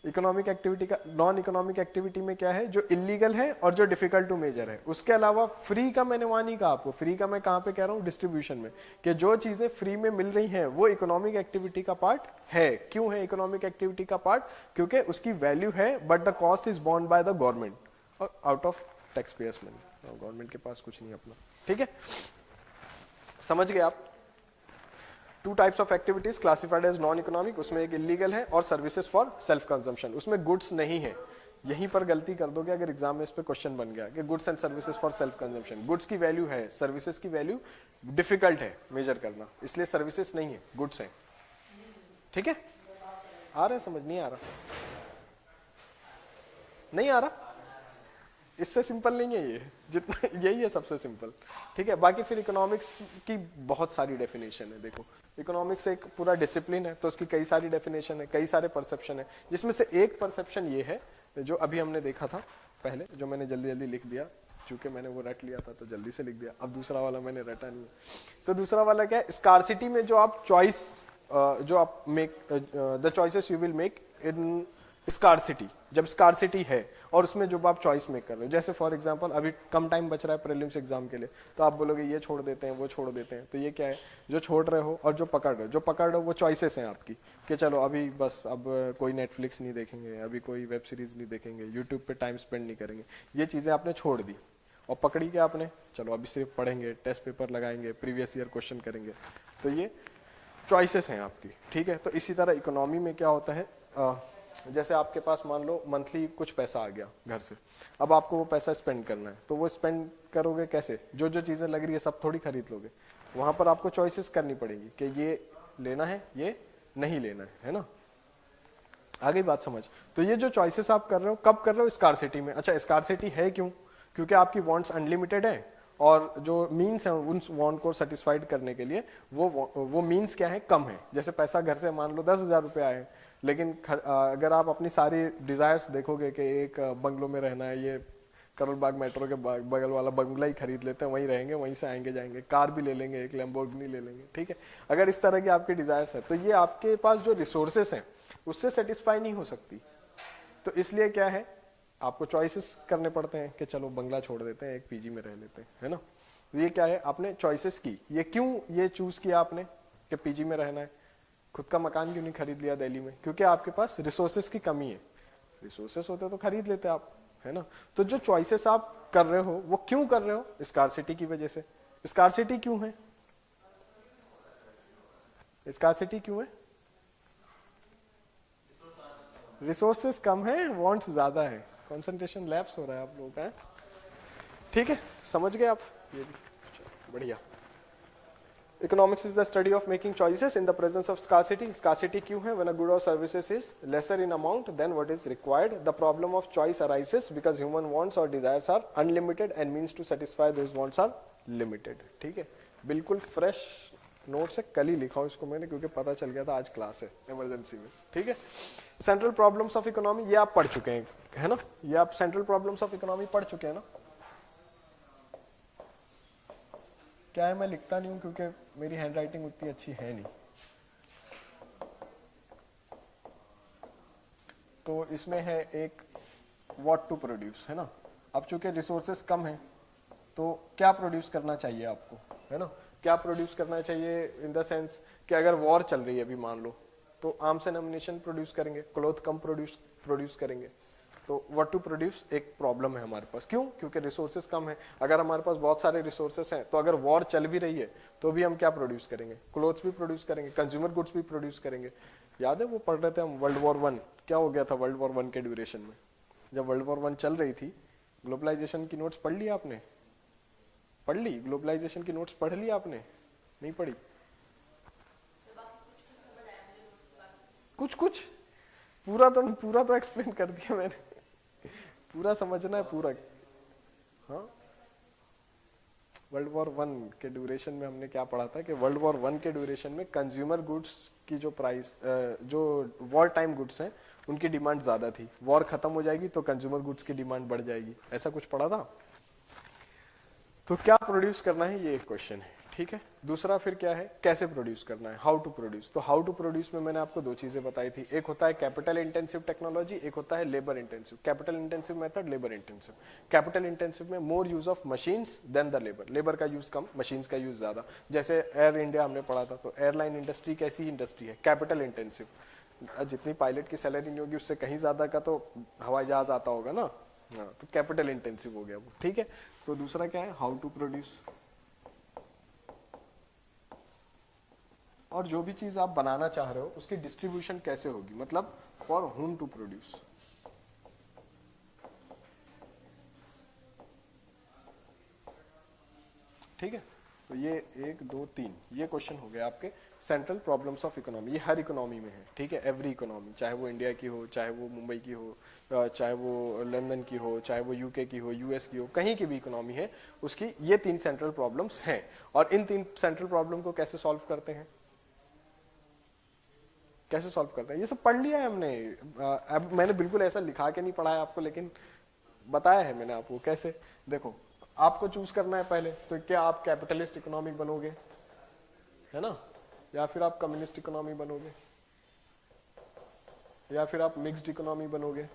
इकोनॉमिक एक्टिविटी का नॉन इकोनॉमिक एक्टिविटी में क्या है? जो इलीगल है और जो डिफिकल्ट टू मेजर है। उसके अलावा फ्री का मैंने वहां नहीं कहा आपको। फ्री का मैं कहां पे कह रहा हूं? डिस्ट्रीब्यूशन में, कि जो चीजें फ्री में मिल रही हैं वो इकोनॉमिक एक्टिविटी का पार्ट है। क्यों है इकोनॉमिक एक्टिविटी का पार्ट? क्योंकि उसकी वैल्यू है but the cost is borne by the government. और out of tax payers money, government के पास कुछ नहीं अपना। ठीक है, समझ गए आप। Two types of activities classified as non economic, उसमें एक इलीगल है और सर्विसेज फॉर सेल्फ कंजम्पशन, उसमें गुड्स नहीं है। यहीं पर गलती कर दोगे अगर एग्जाम में इस पे क्वेश्चन बन गया कि goods and services for self consumption, goods की वैल्यू है, सर्विसेज की वैल्यू डिफिकल्ट है मेजर करना, इसलिए सर्विसेज नहीं है, गुड्स है। ठीक है, आ रहा है समझ, नहीं आ रहा? नहीं आ रहा? इससे सिंपल नहीं है ये, जितना यही है सबसे सिंपल। ठीक है, बाकी फिर इकोनॉमिक्स की बहुत सारी डेफिनेशन है। देखो इकोनॉमिक्स एक पूरा डिसिप्लिन है, तो उसकी कई सारी डेफिनेशन है, कई सारे परसेप्शन है, जिसमें से एक परसेप्शन ये है जो अभी हमने देखा था पहले, जो मैंने जल्दी जल्दी लिख दिया, चूंकि मैंने वो रट लिया था तो जल्दी से लिख दिया। अब दूसरा वाला मैंने रटा नहीं। तो दूसरा वाला क्या है, स्कार्सिटी में जो आप चॉइस जो आप make the choices you will make in scarcity, जब स्कार्सिटी है और उसमें जो आप चॉइस मेक कर रहे हो, जैसे फॉर एग्जांपल अभी कम टाइम बच रहा है प्रीलिम्स एग्जाम के लिए, तो आप बोलोगे ये छोड़ देते हैं वो छोड़ देते हैं, तो ये क्या है, जो छोड़ रहे हो और जो पकड़ रहे हो, जो पकड़ रहे हो वो चॉइसेस हैं आपकी कि चलो अभी बस अब कोई नेटफ्लिक्स नहीं देखेंगे, अभी कोई वेब सीरीज नहीं देखेंगे, यूट्यूब पे टाइम स्पेंड नहीं करेंगे, ये चीजें आपने छोड़ दी। और पकड़ी क्या आपने, चलो अभी सिर्फ पढ़ेंगे, टेस्ट पेपर लगाएंगे, प्रीवियस ईयर क्वेश्चन करेंगे, तो ये चॉइसेस हैं आपकी। ठीक है, तो इसी तरह इकोनॉमी में क्या होता है, जैसे आपके पास मान लो मंथली कुछ पैसा आ गया घर से, अब आपको वो पैसा स्पेंड करना है, तो वो स्पेंड करोगे कैसे, जो जो चीजें लग रही है सब थोड़ी खरीद लोगे, वहां पर आपको चॉइसेस करनी पड़ेगी कि ये लेना है ये नहीं लेना है ना। आगे बात समझ। तो ये जो चॉइसेस आप कर रहे हो कब कर रहे हो, स्कार्सिटी में। अच्छा स्कार्सिटी है क्यों, क्योंकि आपकी वांट्स अनलिमिटेड है और जो मीन्स है उन वांट को सेटिस्फाइड करने के लिए वो मीन्स क्या है, कम है। जैसे पैसा घर से मान लो 10,000 रुपये आए, लेकिन अगर आप अपनी सारी डिजायर्स देखोगे कि एक बंगलो में रहना है, ये करोल बाग मेट्रो के बगल वाला बंगला ही खरीद लेते हैं, वहीं रहेंगे, वहीं से आएंगे जाएंगे, कार भी ले लेंगे, एक लैम्बोर्गिनी ले लेंगे। ठीक है, अगर इस तरह की आपकी डिजायर्स है तो ये आपके पास जो रिसोर्सेस हैं उससे सेटिस्फाई नहीं हो सकती। तो इसलिए क्या है, आपको चॉइसेस करने पड़ते हैं कि चलो बंगला छोड़ देते हैं, एक पीजी में रह लेते हैं, है ना। ये क्या है, आपने चॉइसेस की। ये क्यों ये चूज किया आपने कि पीजी में रहना है, खुद का मकान क्यों नहीं खरीद लिया दिल्ली में, क्योंकि आपके पास रिसोर्सेस की कमी है। रिसोर्सेस होते तो खरीद लेते आप, है ना। तो जो चॉइसेस आप कर रहे हो वो क्यों कर रहे हो, स्कार्सिटी की वजह से। स्कार्सिटी क्यों है, स्कार्सिटी क्यों है, रिसोर्सेस कम है, वांट्स ज्यादा है, कंसंट्रेशन लैप्स हो रहा है आप लोगों का। ठीक है, समझ गए आप, ये भी बढ़िया। Economics is the study of making choices in the presence of scarcity. Scarcity क्यों है? When a good or services is lesser in amount than what is required, the problem of choice arises because human wants or desires are unlimited and means to satisfy those wants are limited. ठीक है, बिल्कुल फ्रेश नोट से कल ही लिखा हूँ इसको मैंने, क्योंकि पता चल गया था आज क्लास है इमरजेंसी में। ठीक है, सेंट्रल प्रॉब्लम्स ऑफ इकोनॉमी ये आप पढ़ चुके हैं, है ना। ये आप सेंट्रल प्रॉब्लम्स ऑफ इकोनॉमी पढ़ चुके हैं ना। क्या है, मैं लिखता नहीं हूं क्योंकि मेरी हैंड राइटिंग उतनी अच्छी है नहीं। तो इसमें है एक व्हाट टू प्रोड्यूस, है ना। अब चूंकि रिसोर्सेस कम है तो क्या प्रोड्यूस करना चाहिए आपको, है ना। क्या प्रोड्यूस करना चाहिए इन द सेंस कि अगर वॉर चल रही है अभी मान लो, तो आर्म्स एंड एम्युनिशन प्रोड्यूस करेंगे, क्लॉथ कम प्रोड्यूस करेंगे। तो व्हाट टू प्रोड्यूस एक प्रॉब्लम है हमारे पास, क्यों, क्योंकि रिसोर्सेज कम है। अगर हमारे पास बहुत सारे रिसोर्सेज हैं तो अगर वॉर चल भी रही है तो भी हम क्या प्रोड्यूस करेंगे, क्लोथ्स भी प्रोड्यूस करेंगे, कंज्यूमर गुड्स भी प्रोड्यूस करेंगे। याद है वो पढ़ रहे थे हम वर्ल्ड वॉर 1, क्या हो गया था वर्ल्ड वॉर 1 के ड्यूरेशन में, जब वर्ल्ड वॉर 1 चल रही थी। ग्लोबलाइजेशन की नोट्स पढ़ ली आपने, पढ़ ली ग्लोबलाइजेशन की नोट्स पढ़ ली आपने, नहीं पढ़ी, कुछ कुछ पूरा तो एक्सप्लेन कर दिया मैंने, पूरा समझना है पूरा। हाँ, वर्ल्ड वॉर 1 के ड्यूरेशन में हमने क्या पढ़ा था कि वर्ल्ड वॉर 1 के ड्यूरेशन में कंज्यूमर गुड्स की जो प्राइस, जो वॉर टाइम गुड्स हैं उनकी डिमांड ज्यादा थी। वॉर खत्म हो जाएगी तो कंज्यूमर गुड्स की डिमांड बढ़ जाएगी, ऐसा कुछ पढ़ा था। तो क्या प्रोड्यूस करना है ये एक क्वेश्चन है। ठीक है, दूसरा फिर क्या है, कैसे प्रोड्यूस करना है, हाउ टू प्रोड्यूस। तो हाउ टू प्रोड्यूस में मैंने आपको दो चीजें बताई थी, एक होता है कैपिटल इंटेंसिव टेक्नोलॉजी, एक होता है labour intensive. Capital intensive method, labour intensive. Capital intensive में more use of machines than the labour, labour का यूज कम, मशीन्स का यूज ज्यादा। जैसे एयर इंडिया हमने पढ़ा था, तो एयरलाइन इंडस्ट्री कैसी इंडस्ट्री है, कैपिटल इंटेंसिव। जितनी पायलट की सैलरी नहीं होगी उससे कहीं ज्यादा का तो हवाई जहाज आता होगा ना, हाँ, तो कैपिटल इंटेंसिव हो गया वो, ठीक है। तो दूसरा क्या है, हाउ टू प्रोड्यूस। और जो भी चीज आप बनाना चाह रहे हो उसकी डिस्ट्रीब्यूशन कैसे होगी, मतलब फॉर होम टू प्रोड्यूस। ठीक है, तो ये 1 2 3 ये क्वेश्चन हो गए आपके सेंट्रल प्रॉब्लम्स ऑफ इकोनॉमी। ये हर इकोनॉमी में है, ठीक है, एवरी इकोनॉमी, चाहे वो इंडिया की हो, चाहे वो मुंबई की हो, चाहे वो लंदन की हो, चाहे वो यूके की हो, यूएस की हो, कहीं की भी इकोनॉमी है उसकी ये 3 सेंट्रल प्रॉब्लम्स हैं। और इन 3 सेंट्रल प्रॉब्लम को कैसे सॉल्व करते हैं, कैसे सॉल्व करते हैं, ये सब पढ़ लिया है हमने। अब मैंने बिल्कुल ऐसा लिखा के नहीं पढ़ाया आपको, लेकिन बताया है मैंने आपको कैसे। देखो, आपको चूज करना है पहले, तो क्या आप कैपिटलिस्ट इकोनॉमी बनोगे, है ना, या फिर आप कम्युनिस्ट इकोनॉमी बनोगे, या फिर आप मिक्स्ड इकोनॉमी बनोगे,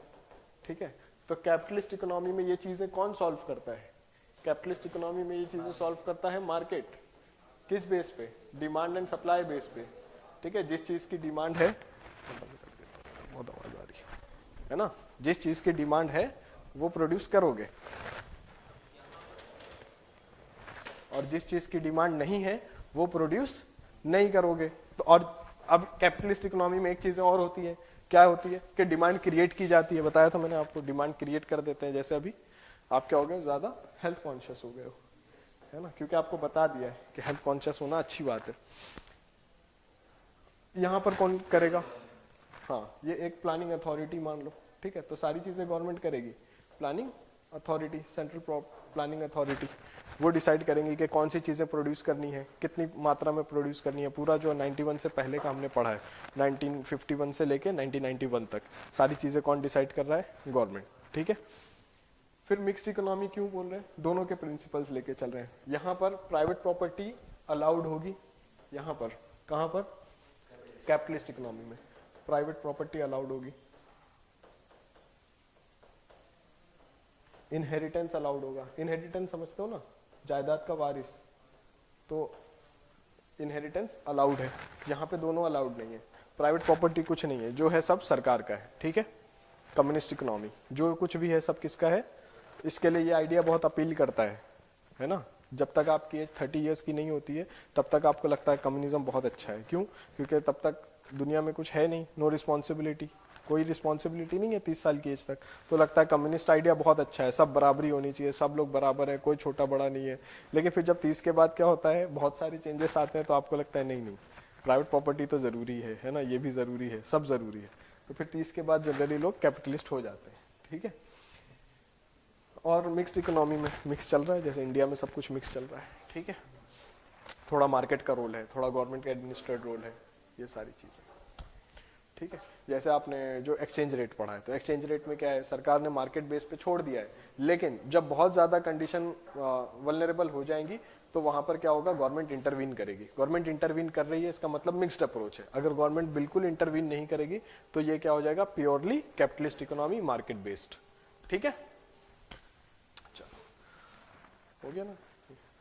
ठीक है। तो कैपिटलिस्ट इकोनॉमी में ये चीजें कौन सॉल्व करता है, कैपिटलिस्ट इकोनॉमी में ये चीजें सॉल्व करता है मार्केट। किस बेस पे, डिमांड एंड सप्लाई बेस पे, ठीक है। जिस चीज की डिमांड है, बहुत आवाज आ रही है ना, जिस चीज की डिमांड है वो प्रोड्यूस करोगे, और जिस चीज की डिमांड नहीं है वो प्रोड्यूस नहीं करोगे। तो और अब कैपिटलिस्ट इकोनॉमी में एक चीज और होती है, क्या होती है कि डिमांड क्रिएट की जाती है। बताया था मैंने आपको, डिमांड क्रिएट कर देते हैं। जैसे अभी आप क्या हो गए, ज्यादा हेल्थ कॉन्शियस हो गए हो, है ना, क्योंकि आपको बता दिया है कि हेल्थ कॉन्शियस होना अच्छी बात है। यहाँ पर कौन करेगा, हाँ, ये एक प्लानिंग अथॉरिटी मान लो, ठीक है। तो सारी चीजें गवर्नमेंट करेगी, planning authority, central planning authority, वो डिसाइड करेंगे कि कौन सी चीजें प्रोड्यूस करनी है, कितनी मात्रा में प्रोड्यूस करनी है। पूरा जो 91 से पहले का हमने पढ़ा है, 1951 से लेके 1991 तक सारी चीजें कौन डिसाइड कर रहा है, गवर्नमेंट, ठीक है। फिर मिक्स्ड इकोनॉमी क्यों बोल रहे हैं, दोनों के प्रिंसिपल्स लेके चल रहे हैं। यहाँ पर प्राइवेट प्रॉपर्टी अलाउड होगी, यहाँ पर, कहाँ पर, कैपिटलिस्ट इकोनॉमी में प्राइवेट प्रॉपर्टी अलाउड होगी, इनहेरिटेंस अलाउड होगा। इनहेरिटेंस समझते हो ना, जायदाद का वारिस, तो इनहेरिटेंस अलाउड है। यहाँ पे दोनों अलाउड नहीं है, प्राइवेट प्रॉपर्टी कुछ नहीं है, जो है सब सरकार का है, ठीक है। कम्युनिस्ट इकोनॉमी, जो कुछ भी है सब किसका है। इसके लिए ये आइडिया बहुत अपील करता है ना। जब तक आपकी एज 30 इयर्स की नहीं होती है तब तक आपको लगता है कम्युनिज्म बहुत अच्छा है। क्यों, क्योंकि तब तक दुनिया में कुछ है नहीं, नो रिस्पॉन्सिबिलिटी, कोई रिस्पॉन्सिबिलिटी नहीं है 30 साल की एज तक। तो लगता है कम्युनिस्ट आइडिया बहुत अच्छा है, सब बराबरी होनी चाहिए, सब लोग बराबर है, कोई छोटा बड़ा नहीं है। लेकिन फिर जब 30 के बाद क्या होता है, बहुत सारी चेंजेस आते हैं, तो आपको लगता है नहीं नहीं, प्राइवेट प्रॉपर्टी तो जरूरी है ना, ये भी जरूरी है, सब जरूरी है। तो फिर 30 के बाद जनरली लोग कैपिटलिस्ट हो जाते हैं, ठीक है। और मिक्स्ड इकोनॉमी में मिक्स चल रहा है, जैसे इंडिया में सब कुछ मिक्स चल रहा है, ठीक है। थोड़ा मार्केट का रोल है, थोड़ा गवर्नमेंट का एडमिनिस्ट्रेट रोल है, ये सारी चीजें, ठीक है। जैसे आपने जो एक्सचेंज रेट पढ़ा है, तो एक्सचेंज रेट में क्या है, सरकार ने मार्केट बेस पे छोड़ दिया है, लेकिन जब बहुत ज्यादा कंडीशन वल्नरेबल हो जाएंगी तो वहां पर क्या होगा, गवर्नमेंट इंटरवीन करेगी। गवर्नमेंट इंटरवीन कर रही है, इसका मतलब मिक्स्ड अप्रोच है। अगर गवर्नमेंट बिल्कुल इंटरवीन नहीं करेगी तो ये क्या हो जाएगा, purely capitalist economy, market based, ठीक है। चलो, हो गया ना,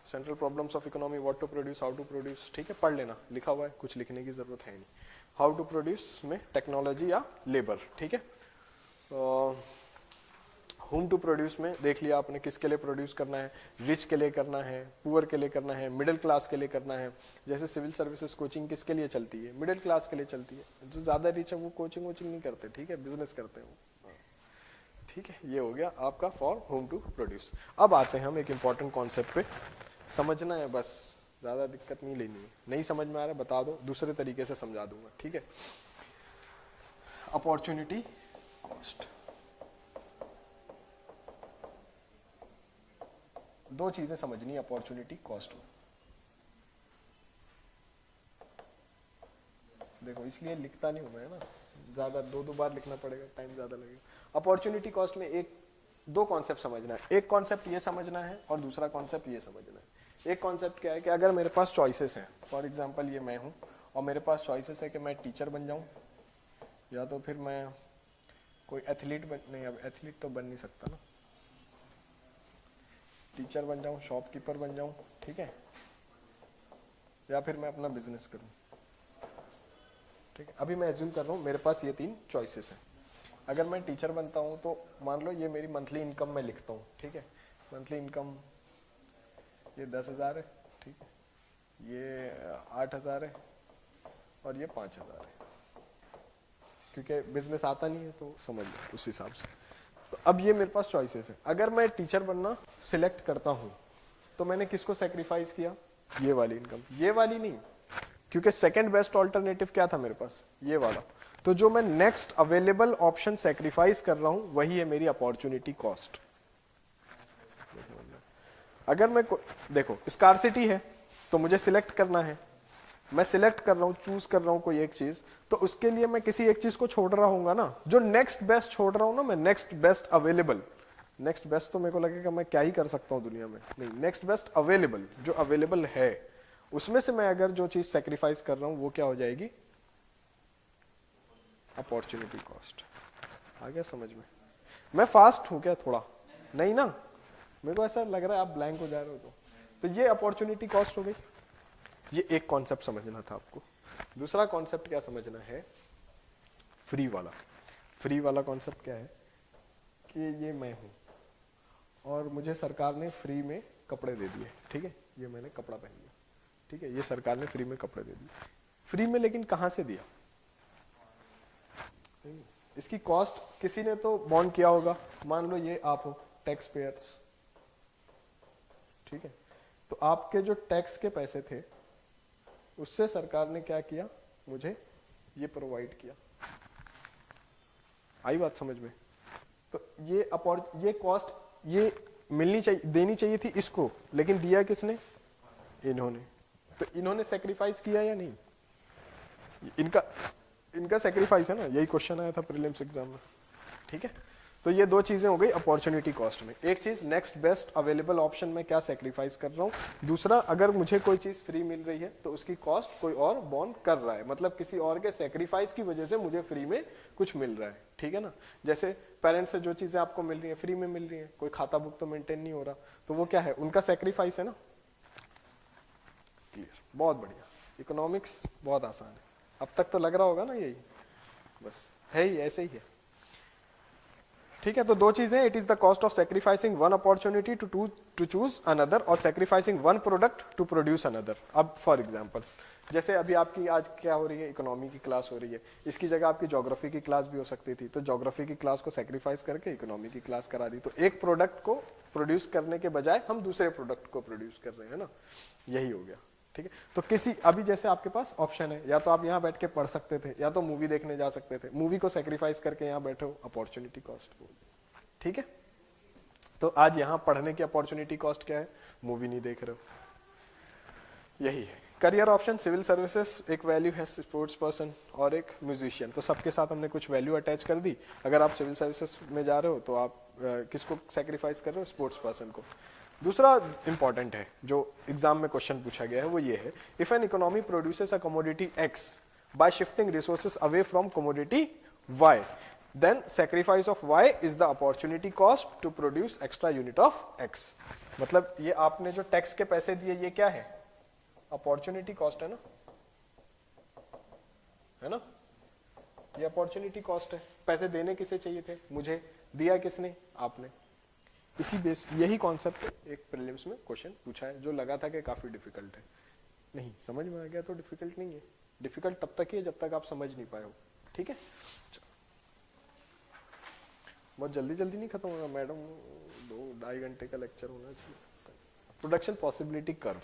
central problems of economy, what to produce, how to produce, ठीक है, पढ़ लेना, लिखा हुआ है, कुछ लिखने की जरूरत है नहीं। हाउ टू प्रोड्यूस में टेक्नोलॉजी या लेबर, ठीक है। होम टू प्रोड्यूस में देख लिया आपने, किसके लिए प्रोड्यूस करना है, रिच के लिए करना है, पुअर के लिए करना है, मिडिल क्लास के लिए करना है। जैसे सिविल सर्विसेज कोचिंग किसके लिए चलती है, मिडिल क्लास के लिए चलती है। जो ज्यादा रिच है वो कोचिंग वोचिंग नहीं करते, ठीक है, बिजनेस करते हैं वो, ठीक है। ये हो गया आपका फॉर होम टू प्रोड्यूस। अब आते हैं हम एक इंपॉर्टेंट कॉन्सेप्ट पे, समझना है बस, ज्यादा दिक्कत नहीं लेनी है। नहीं समझ में आ रहा है बता दो, दूसरे तरीके से समझा दूंगा, ठीक है। अपॉर्चुनिटी कॉस्ट, दो चीजें समझनी है अपॉर्चुनिटी कॉस्ट में। देखो, इसलिए लिखता नहीं हूं मैं, ना ज्यादा, दो बार लिखना पड़ेगा, टाइम ज्यादा लगेगा। अपॉर्चुनिटी कॉस्ट में एक दो कॉन्सेप्ट समझना है। एक कॉन्सेप्ट ये समझना है और दूसरा कॉन्सेप्ट ये समझना है। एक कॉन्सेप्ट क्या है कि अगर मेरे पास चॉइसेस हैं, फॉर एग्जांपल ये मैं हूं और मेरे पास चॉइसेस है कि मैं टीचर बन जाऊं, या तो फिर मैं कोई एथलीट बन, नहीं अब एथलीट तो बन नहीं सकता ना, टीचर बन जाऊं, शॉपकीपर बन जाऊं, ठीक है, या फिर मैं अपना बिजनेस करूं, ठीक है। अभी मैं एज्यूम कर रहा हूं मेरे पास ये तीन चॉइसेस हैं। अगर मैं टीचर बनता हूँ तो मान लो ये मेरी मंथली इनकम मैं लिखता हूँ, ठीक है, मंथली इनकम ये 10,000 है, ठीक है, ये 8,000 है और ये 5,000 है, क्योंकि बिजनेस आता नहीं है तो समझ लो उस हिसाब से। तो अब ये मेरे पास चॉइसेस है। अगर मैं टीचर बनना सिलेक्ट करता हूँ तो मैंने किसको सेक्रीफाइस किया, ये वाली इनकम, ये वाली नहीं, क्योंकि सेकंड बेस्ट ऑल्टरनेटिव क्या था मेरे पास, ये वाला। तो जो मैं नेक्स्ट अवेलेबल ऑप्शन सेक्रीफाइस कर रहा हूं वही है मेरी अपॉर्चुनिटी कॉस्ट। अगर मैं देखो स्कार्सिटी है तो मुझे सिलेक्ट करना है, मैं सिलेक्ट कर रहा हूं, चूज कर रहा हूं कोई एक चीज, तो उसके लिए मैं किसी एक चीज को छोड़ रहा हूंगा ना, जो नेक्स्ट बेस्ट छोड़ रहा हूं ना मैं, next best available, next best तो मेरे को लगेगा मैं क्या ही कर सकता हूं दुनिया में, नहीं, नेक्स्ट बेस्ट अवेलेबल जो अवेलेबल है उसमें से मैं अगर जो चीज सेक्रीफाइस कर रहा हूं वो क्या हो जाएगी, अपॉर्चुनिटी कॉस्ट। आ गया समझ में? मैं फास्ट हूं क्या थोड़ा? नहीं ना, मेरे को ऐसा लग रहा है आप ब्लैंक हो जा रहे हो। तो ये अपॉर्चुनिटी कॉस्ट हो गई। ये एक कॉन्सेप्ट समझना था आपको। दूसरा कॉन्सेप्ट क्या समझना है, फ्री वाला। फ्री वाला कॉन्सेप्ट क्या है कि ये मैं हूं और मुझे सरकार ने फ्री में कपड़े दे दिए, ठीक है, ये मैंने कपड़ा पहन लिया, ठीक है, ये सरकार ने फ्री में कपड़े दे दिए, फ्री में, लेकिन कहां से दिया, इसकी कॉस्ट किसी ने तो बॉन्ड किया होगा, मान लो ये आप हो टैक्स पेयर्स, ठीक है, तो आपके जो टैक्स के पैसे थे उससे सरकार ने क्या किया, मुझे ये प्रोवाइड किया। आई बात समझ में? तो ये कॉस्ट ये मिलनी चाहिए, देनी चाहिए थी इसको, लेकिन दिया किसने, इन्होंने। तो इन्होंने सेक्रीफाइस किया या नहीं, इनका सेक्रीफाइस है ना, यही क्वेश्चन आया था प्रीलिम्स एग्जाम में, ठीक है। तो ये दो चीजें हो गई अपॉर्चुनिटी कॉस्ट में। एक चीज नेक्स्ट बेस्ट अवेलेबल ऑप्शन में क्या सेक्रीफाइस कर रहा हूं, दूसरा अगर मुझे कोई चीज फ्री मिल रही है तो उसकी कॉस्ट कोई और बॉन्ड कर रहा है, मतलब किसी और के सेक्रीफाइस की वजह से मुझे फ्री में कुछ मिल रहा है, ठीक है ना। जैसे पेरेंट्स से जो चीजें आपको मिल रही है फ्री में मिल रही है, कोई खाता बुक तो मेंटेन नहीं हो रहा, तो वो क्या है, उनका सेक्रीफाइस है ना। क्लियर, बहुत बढ़िया। इकोनॉमिक्स बहुत आसान है, अब तक तो लग रहा होगा ना यही, बस है ही, ऐसे ही है, ठीक है। तो दो चीजें, it is the cost of sacrificing one opportunity to choose another और sacrificing one product to produce another. अब फॉर एग्जांपल जैसे अभी आपकी आज क्या हो रही है, इकोनॉमी की क्लास हो रही है, इसकी जगह आपकी ज्योग्राफी की क्लास भी हो सकती थी, तो ज्योग्राफी की क्लास को सेक्रीफाइस करके इकोनॉमी की क्लास करा दी, तो एक प्रोडक्ट को प्रोड्यूस करने के बजाय हम दूसरे प्रोडक्ट को प्रोड्यूस कर रहे हैं ना, यही हो गया, ठीक है। तो किसी अभी जैसे आपके पास ऑप्शन है, या तो आप यहाँ बैठ के पढ़ सकते थे या तो मूवी देखने जा सकते थे, मूवी को सेक्रीफाइस करके यहाँ बैठे हो, अपॉर्चुनिटी कॉस्ट, ठीक है। तो आज यहाँ पढ़ने की अपॉर्चुनिटी कॉस्ट क्या है, मूवी नहीं देख रहे हो, यही है। करियर ऑप्शन, सिविल सर्विसेज एक वैल्यू है, स्पोर्ट्स पर्सन और एक म्यूजिशियन, तो सबके साथ हमने कुछ वैल्यू अटैच कर दी। अगर आप सिविल सर्विसेज में जा रहे हो तो आप किसको सेक्रीफाइस कर रहे हो, स्पोर्ट्स पर्सन को। दूसरा इंपॉर्टेंट है जो एग्जाम में क्वेश्चन पूछा गया है वो ये है, if an economy produces a commodity X by shifting resources away from commodity Y, then sacrifice of y is the opportunity cost to produce extra unit of x। मतलब ये आपने जो टैक्स के पैसे दिए ये क्या है, अपॉर्चुनिटी कॉस्ट है ना, है ना, ये अपॉर्चुनिटी कॉस्ट है। पैसे देने किसे चाहिए थे, मुझे, दिया किसने, आपने। इसी बेस, यही कॉन्सेप्ट एक प्रीलिम्स में क्वेश्चन पूछा है जो लगा था कि काफी डिफिकल्ट है, नहीं समझ में आ गया तो डिफिकल्ट नहीं है, डिफिकल्ट तब तक ही है जब तक आप समझ नहीं पाए हो, ठीक है। बहुत जल्दी जल्दी नहीं खत्म होगा मैडम, 2-2.5 घंटे का लेक्चर होना चाहिए। प्रोडक्शन पॉसिबिलिटी कर्व,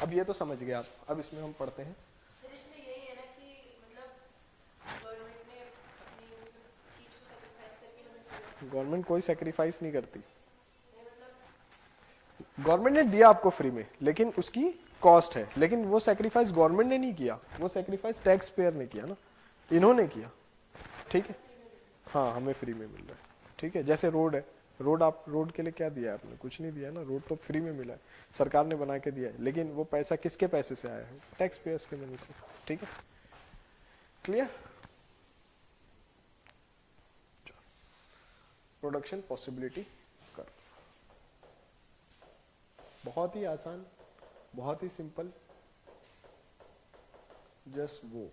अब ये तो समझ गए आप, अब इसमें हम पढ़ते हैं। इसमें यही है ना कि मतलब गवर्नमेंट ने अपनी चीज को सैक्रिफाइस करके हमें, गवर्नमेंट कोई सैक्रिफाइस नहीं करती, गवर्नमेंट ने दिया आपको फ्री में लेकिन उसकी कॉस्ट है, लेकिन वो सैक्रिफाइस गवर्नमेंट ने नहीं किया, वो सैक्रिफाइस टैक्स पेयर ने किया ना, इन्होंने किया, ठीक है। हाँ हमें फ्री में मिल रहा है, ठीक है। जैसे रोड है, रोड आप रोड के लिए क्या दिया आपने, कुछ नहीं दिया ना, रोड तो फ्री में मिला है, सरकार ने बना के दिया है, लेकिन वो पैसा किसके पैसे से आया है, टैक्स पेयर्स के मनी से, ठीक है। क्लियर। प्रोडक्शन पॉसिबिलिटी कर्व, बहुत ही आसान, बहुत ही सिंपल, जस्ट वो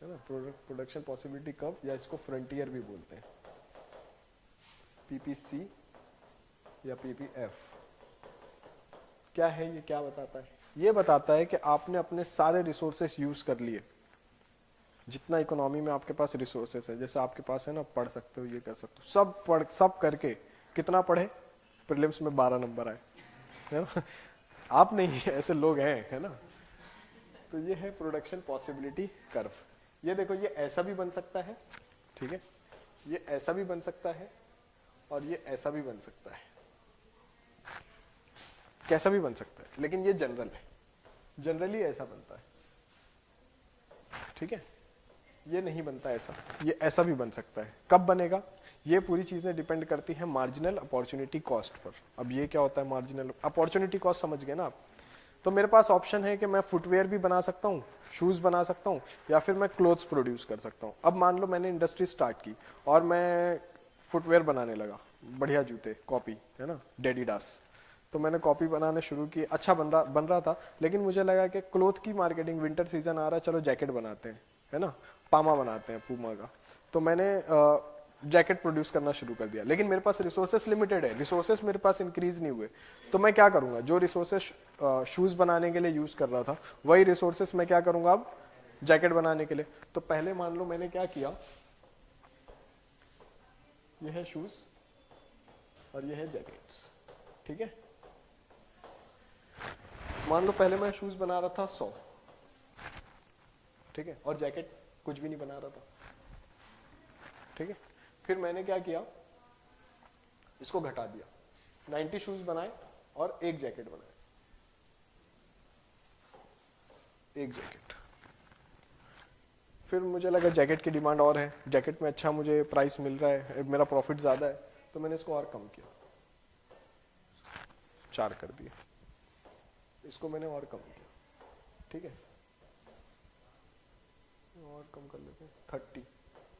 है ना, प्रोडक्शन पॉसिबिलिटी कर्व, या इसको फ्रंटियर भी बोलते हैं, पीपीसी या पीपीएफ। क्या है ये, क्या बताता है? ये बताता है कि आपने अपने सारे रिसोर्सेस यूज कर लिए, जितना इकोनॉमी में आपके पास रिसोर्सेस है, जैसे आपके पास है ना, पढ़ सकते हो, ये कर सकते हो, सब करके कितना पढ़े, प्रीलिम्स में 12 नंबर आए, है ना। आप नहीं, ऐसे लोग हैं, है ना। तो ये है प्रोडक्शन पॉसिबिलिटी कर्व। ये देखो, ये ऐसा भी बन सकता है, ठीक है, ये ऐसा भी बन सकता है, और ये ऐसा भी बन सकता है, कैसा भी बन सकता है, लेकिन ये जनरल है, जनरली ऐसा बनता है, ठीक है। ये नहीं बनता ऐसा, ये ऐसा भी बन सकता है। कब बनेगा? ये पूरी चीजें डिपेंड करती हैं मार्जिनल अपॉर्चुनिटी कॉस्ट पर। अब ये क्या होता है मार्जिनल अपॉर्चुनिटी कॉस्ट, समझ गए ना आप? तो मेरे पास ऑप्शन है कि मैं फुटवेयर भी बना सकता हूँ, शूज बना सकता हूँ, या फिर मैं क्लोथ्स प्रोड्यूस कर सकता हूँ। अब मान लो मैंने इंडस्ट्री स्टार्ट की और मैं फुटवेयर बनाने लगा, बढ़िया जूते, कॉपी, है ना, डेडिडास। तो मैंने कॉपी बनाने शुरू की, अच्छा बन रहा था, लेकिन मुझे लगा कि क्लोथ की मार्केटिंग, विंटर सीजन आ रहा है, चलो जैकेट बनाते हैं, है ना, पामा बनाते हैं, पूमा का। तो मैंने जैकेट प्रोड्यूस करना शुरू कर दिया, लेकिन मेरे पास रिसोर्सेस लिमिटेड है, रिसोर्सेस मेरे पास इंक्रीज नहीं हुए। तो मैं क्या करूंगा, जो रिसोर्सेस शूज बनाने के लिए यूज कर रहा था, वही रिसोर्सेस मैं क्या करूंगा अब जैकेट बनाने के लिए। तो पहले मान लो मैंने क्या किया, ये है शूज और ये है जैकेट्स, ठीक है। मान लो पहले मैं शूज बना रहा था 100, ठीक है, और जैकेट कुछ भी नहीं बना रहा था, ठीक है। फिर मैंने क्या किया, इसको घटा दिया, 90 शूज बनाए और एक जैकेट बनाए, एक जैकेट। फिर मुझे लगा जैकेट की डिमांड और है, जैकेट में अच्छा मुझे प्राइस मिल रहा है, मेरा प्रॉफिट ज्यादा है, तो मैंने इसको और कम किया, 4 कर दिया, इसको मैंने और कम किया, ठीक है, और कम कर लेते हैं 30,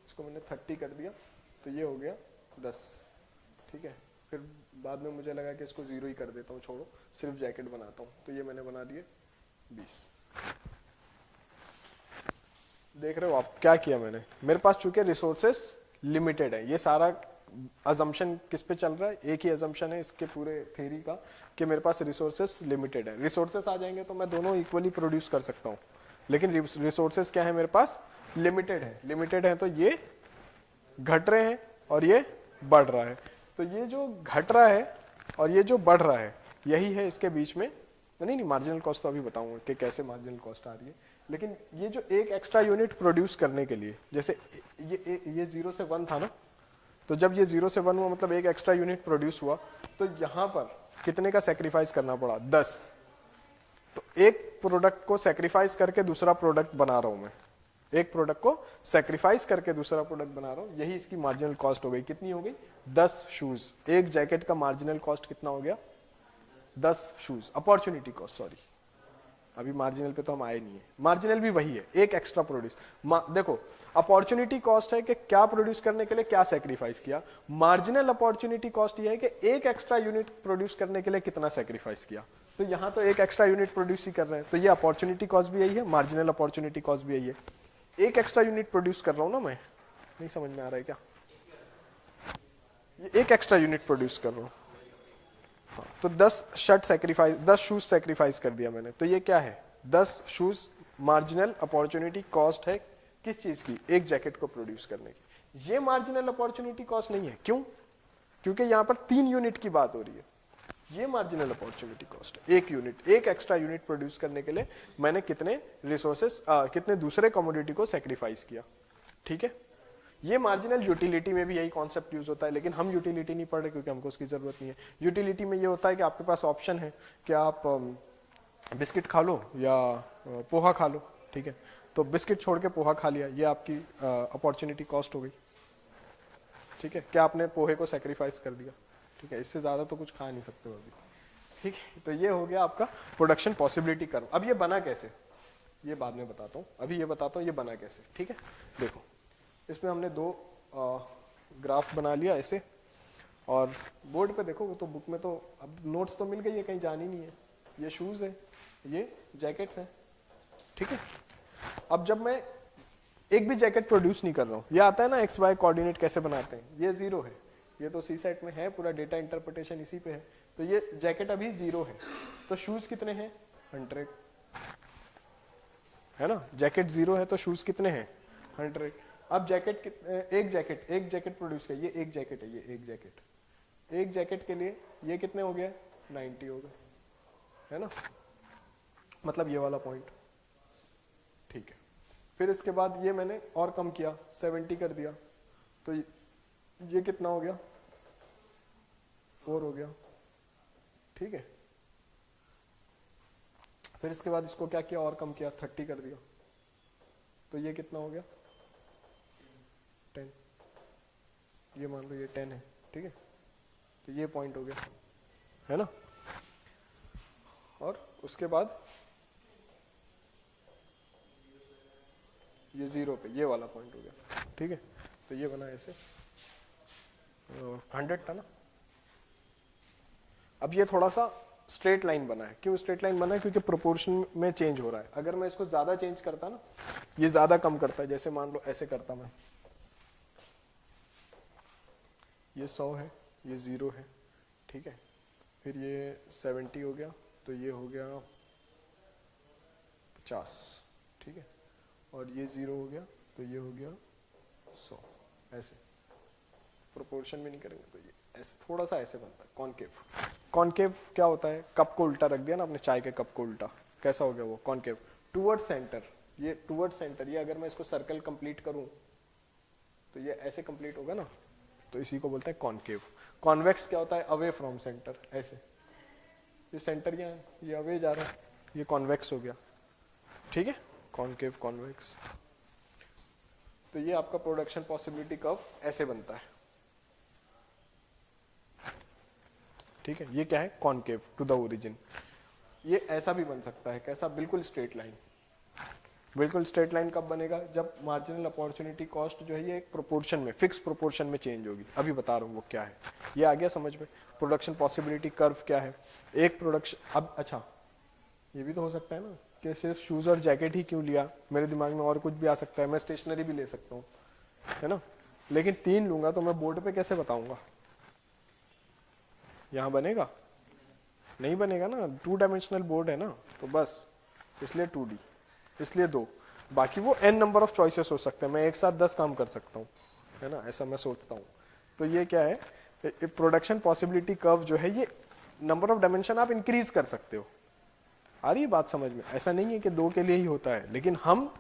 इसको मैंने 30 कर दिया, तो ये हो गया 10, ठीक है। फिर बाद में मुझे लगा कि इसको 0 ही कर देता हूँ, छोड़ो, सिर्फ जैकेट बनाता हूँ, तो ये मैंने बना दिए 20। देख रहे हो आप क्या किया मैंने? मेरे पास चूंकि रिसोर्सेस लिमिटेड है, ये सारा अजम्पशन किस पे चल रहा है, एक ही अजम्पशन है इसके पूरे थ्योरी का, कि मेरे पास रिसोर्सेस लिमिटेड है। रिसोर्सेस आ जाएंगे तो मैं दोनों इक्वली प्रोड्यूस कर सकता हूँ, लेकिन रिसोर्सेस क्या है मेरे पास, लिमिटेड है। लिमिटेड है तो ये घट रहे हैं और ये बढ़ रहा है। तो ये जो घट रहा है और ये जो बढ़ रहा है, यही है इसके बीच में, नहीं मार्जिनल कॉस्ट तो अभी बताऊंगा कि कैसे मार्जिनल कॉस्ट आ रही है। लेकिन ये जो एक एक्स्ट्रा यूनिट प्रोड्यूस करने के लिए, जैसे ये 0 से 1 था ना, तो जब ये 0 से 1 हुआ, मतलब एक एक्स्ट्रा यूनिट प्रोड्यूस हुआ, तो यहां पर कितने का सेक्रीफाइस करना पड़ा, 10। तो एक प्रोडक्ट को सेक्रीफाइस करके दूसरा प्रोडक्ट बना रहा हूं मैं, एक प्रोडक्ट को सेक्रीफाइस करके दूसरा प्रोडक्ट बना रहा हूं, यही इसकी मार्जिनल कॉस्ट हो गई। कितनी हो गई, 10 शूज। एक जैकेट का मार्जिनल कॉस्ट कितना हो गया, 10 शूज। अपॉर्चुनिटी कॉस्ट, सॉरी, अभी मार्जिनल पे तो हम आए नहीं है, मार्जिनल भी वही है, एक एक्स्ट्रा प्रोड्यूस। देखो, अपॉर्चुनिटी कॉस्ट है कि क्या प्रोड्यूस करने के लिए क्या सेक्रीफाइस किया, मार्जिनल अपॉर्चुनिटी कॉस्ट ये है कि एक एक्स्ट्रा यूनिट प्रोड्यूस करने के लिए कितना सेक्रीफाइस किया। तो यहां तो एक एक्स्ट्रा यूनिट प्रोड्यूस ही कर रहे हैं, तो ये अपॉर्चुनिटी कॉस्ट भी यही है, मार्जिनल अपॉर्चुनिटी कॉस्ट भी यही है। एक एक्स्ट्रा यूनिट प्रोड्यूस कर रहा हूं ना मैं, नहीं समझ में आ रहा है क्या, ये एक एक्स्ट्रा यूनिट प्रोड्यूस कर रहा हूं, तो 10 शर्ट सेक्रीफाइस, 10 शूज सेक्रीफाइस कर दिया मैंने, तो ये क्या है, 10 शूज मार्जिनल अपॉर्चुनिटी कॉस्ट है किस चीज की, एक जैकेट को प्रोड्यूस करने की। ये मार्जिनल अपॉर्चुनिटी कॉस्ट नहीं है, क्यों, क्योंकि यहां पर 3 यूनिट की बात हो रही है। ये मार्जिनल अपॉर्चुनिटी कॉस्ट है, एक यूनिट, एक एक्स्ट्रा यूनिट प्रोड्यूस करने के लिए मैंने कितने रिसोर्सेस, कितने दूसरे कमोडिटी को सेक्रीफाइस किया, ठीक है। ये मार्जिनल यूटिलिटी में भी यही कॉन्सेप्ट यूज होता है, लेकिन हम यूटिलिटी नहीं पढ़ रहे क्योंकि हमको उसकी जरूरत नहीं है। यूटिलिटी में ये होता है कि आपके पास ऑप्शन है कि आप बिस्किट खा लो या पोहा खा लो, ठीक है, तो बिस्किट छोड़ के पोहा खा लिया, ये आपकी अपॉर्चुनिटी कॉस्ट हो गई, ठीक है, क्या आपने पोहे को सेक्रीफाइस कर दिया, ठीक है, इससे ज्यादा तो कुछ खा नहीं सकते हो अभी, ठीक है। तो ये हो गया आपका प्रोडक्शन पॉसिबिलिटी कर्व। अब ये बना कैसे, ये बाद में बताता हूँ, अभी ये बताता हूँ ये बना कैसे, ठीक है। देखो, इसमें हमने 2 ग्राफ बना लिया ऐसे, और बोर्ड पे देखो, वो तो बुक में तो अब नोट्स तो मिल गई है, कहीं जानी नहीं है। ये शूज है, ये जैकेट्स हैं, ठीक है। अब जब मैं एक भी जैकेट प्रोड्यूस नहीं कर रहा हूँ। ये आता है ना एक्स वाई कोऑर्डिनेट कैसे बनाते हैं, ये 0 है, ये तो सी सेट में है, पूरा डेटा इंटरप्रिटेशन इसी पे है, तो ये जैकेट अभी 0 है। तो शूज कितने हैं 100 है ना, जैकेट 0 है तो शूज कितने हैं 100। अब जैकेट एक जैकेट प्रोड्यूस कर, ये एक जैकेट है, ये एक जैकेट के लिए ये कितने हो गया 90 हो गए, है ना, मतलब ये वाला पॉइंट, ठीक है। फिर इसके बाद ये मैंने और कम किया 70 कर दिया, तो ये कितना हो गया 4 हो गया, ठीक है। फिर इसके बाद इसको क्या किया और कम किया 30 कर दिया, तो ये कितना हो गया 10, ये मान लो ये 10 है, ठीक है, तो ये पॉइंट हो गया, है ना। और उसके बाद ये 0 पे ये वाला पॉइंट हो गया, ठीक है, तो ये बना ऐसे 100 था ना। अब ये थोड़ा सा स्ट्रेट लाइन बना है, क्यों स्ट्रेट लाइन बना है, क्योंकि प्रोपोर्शन में चेंज हो रहा है। अगर मैं इसको ज्यादा चेंज करता ना, ये ज्यादा कम करता है, जैसे मान लो ऐसे करता मैं, ये 100 है, ये 0 है, ठीक है, फिर ये 70 हो गया, तो ये हो गया 50, ठीक है, और ये 0 हो गया, तो ये हो गया 100, ऐसे प्रोपोर्शन में नहीं करेंगे तो ये ऐसे थोड़ा सा ऐसे बनता है कॉनकेव। कॉनकेव क्या होता है, कप को उल्टा रख दिया ना आपने, चाय के कप को उल्टा, कैसा हो गया वो कॉनकेव, टूवर्ड सेंटर, ये टूवर्ड सेंटर, ये अगर मैं इसको सर्कल कंप्लीट करूं तो ये ऐसे कंप्लीट होगा ना, तो इसी को बोलते हैं कॉनकेव। कॉन्वेक्स क्या होता है, अवे फ्रॉम सेंटर, ऐसे, ये सेंटर यहाँ है, ये अवे जा रहा है, ये कॉन्वेक्स हो गया, ठीक है, कॉनकेव कॉन्वेक्स। तो ये आपका प्रोडक्शन पॉसिबिलिटी कर्व ऐसे बनता है, ठीक है, ये क्या है कॉनकेव टू द ओरिजिन। ये ऐसा भी बन सकता है, कैसा, बिल्कुल स्ट्रेट लाइन। बिल्कुल स्ट्रेट लाइन कब बनेगा, जब मार्जिनल अपॉर्चुनिटी कॉस्ट जो है ये एक प्रोपोर्शन में, फिक्स प्रोपोर्शन में चेंज होगी। अभी बता रहा हूँ वो क्या है, ये आ गया समझ में। प्रोडक्शन पॉसिबिलिटी कर्व क्या है, एक प्रोडक्शन, अब अच्छा ये भी तो हो सकता है ना कि सिर्फ शूज और जैकेट ही क्यों लिया, मेरे दिमाग में और कुछ भी आ सकता है, मैं स्टेशनरी भी ले सकता हूँ, है ना, लेकिन 3 लूंगा तो मैं बोर्ड पे कैसे बताऊंगा, यहाँ बनेगा नहीं बनेगा ना, 2 डायमेंशनल बोर्ड है ना, तो बस इसलिए 2D, इसलिए 2, बाकी वो n नंबर ऑफ चॉइसेस हो सकते हैं, मैं एक साथ 10 काम कर सकता हूँ, है ना, ऐसा मैं सोचता हूँ। तो ये क्या है, प्रोडक्शन पॉसिबिलिटी कर्व जो है ये नंबर ऑफ डायमेंशन आप इंक्रीज कर सकते हो। आ रही है बात समझ में, ऐसा नहीं है कि 2 के लिए ही होता है, लेकिन हम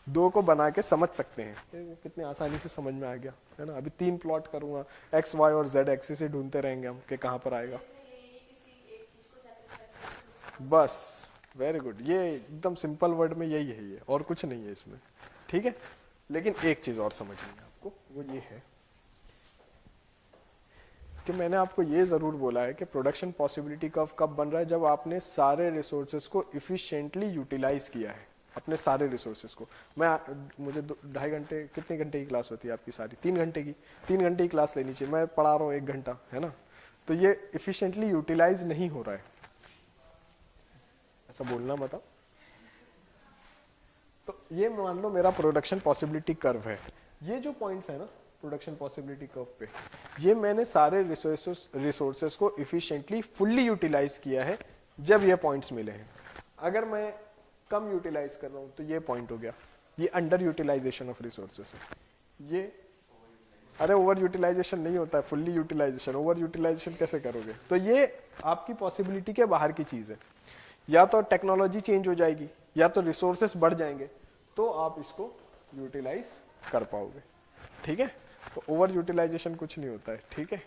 2 को बना के समझ सकते हैं, कितने आसानी से समझ में आ गया, है ना। अभी 3 प्लॉट करूंगा, x y और z एक्सिस से ढूंढते रहेंगे हम कि कहाँ पर आएगा, बस वेरी गुड, ये एकदम सिंपल वर्ड में यही है, ये और कुछ नहीं है इसमें, ठीक है। लेकिन एक चीज और समझनी है आपको, वो ये है कि मैंने आपको ये जरूर बोला है कि प्रोडक्शन पॉसिबिलिटी कर्व कब बन रहा है, जब आपने सारे रिसोर्सेज को इफिशिएंटली यूटिलाइज किया है, अपने सारे रिसोर्सेज को। मुझे 2.5 घंटे, कितने घंटे की क्लास होती है आपकी सारी, 3 घंटे की, 3 घंटे की क्लास लेनी चाहिए, मैं पढ़ा रहा हूँ 1 घंटा, है ना, तो ये इफिशिएंटली यूटिलाइज नहीं हो रहा है, ऐसा बोलना मतलब। तो ये मान लो मेरा प्रोडक्शन पॉसिबिलिटी कर्व है, ये जो पॉइंट्स है ना प्रोडक्शन पॉसिबिलिटी कर्व पे, ये मैंने सारे रिसोर्सेस को इफिशिएंटली फुल्ली यूटिलाइज किया है जब ये पॉइंट्स मिले हैं। अगर मैं कम यूटिलाइज कर रहा हूं तो ये पॉइंट हो गया, ये अंडर यूटिलाइजेशन ऑफ रिसोर्सेस है। ये अरे ओवर यूटिलाइजेशन नहीं होता है, फुल्ली यूटिलाइजेशन। ओवर यूटिलाइजेशन कैसे करोगे, तो ये आपकी पॉसिबिलिटी के बाहर की चीज है। या तो टेक्नोलॉजी चेंज हो जाएगी या तो रिसोर्सेस बढ़ जाएंगे, तो आप इसको यूटिलाइज कर पाओगे, ठीक है। तो ओवर यूटिलाइजेशन कुछ नहीं होता है, ठीक है।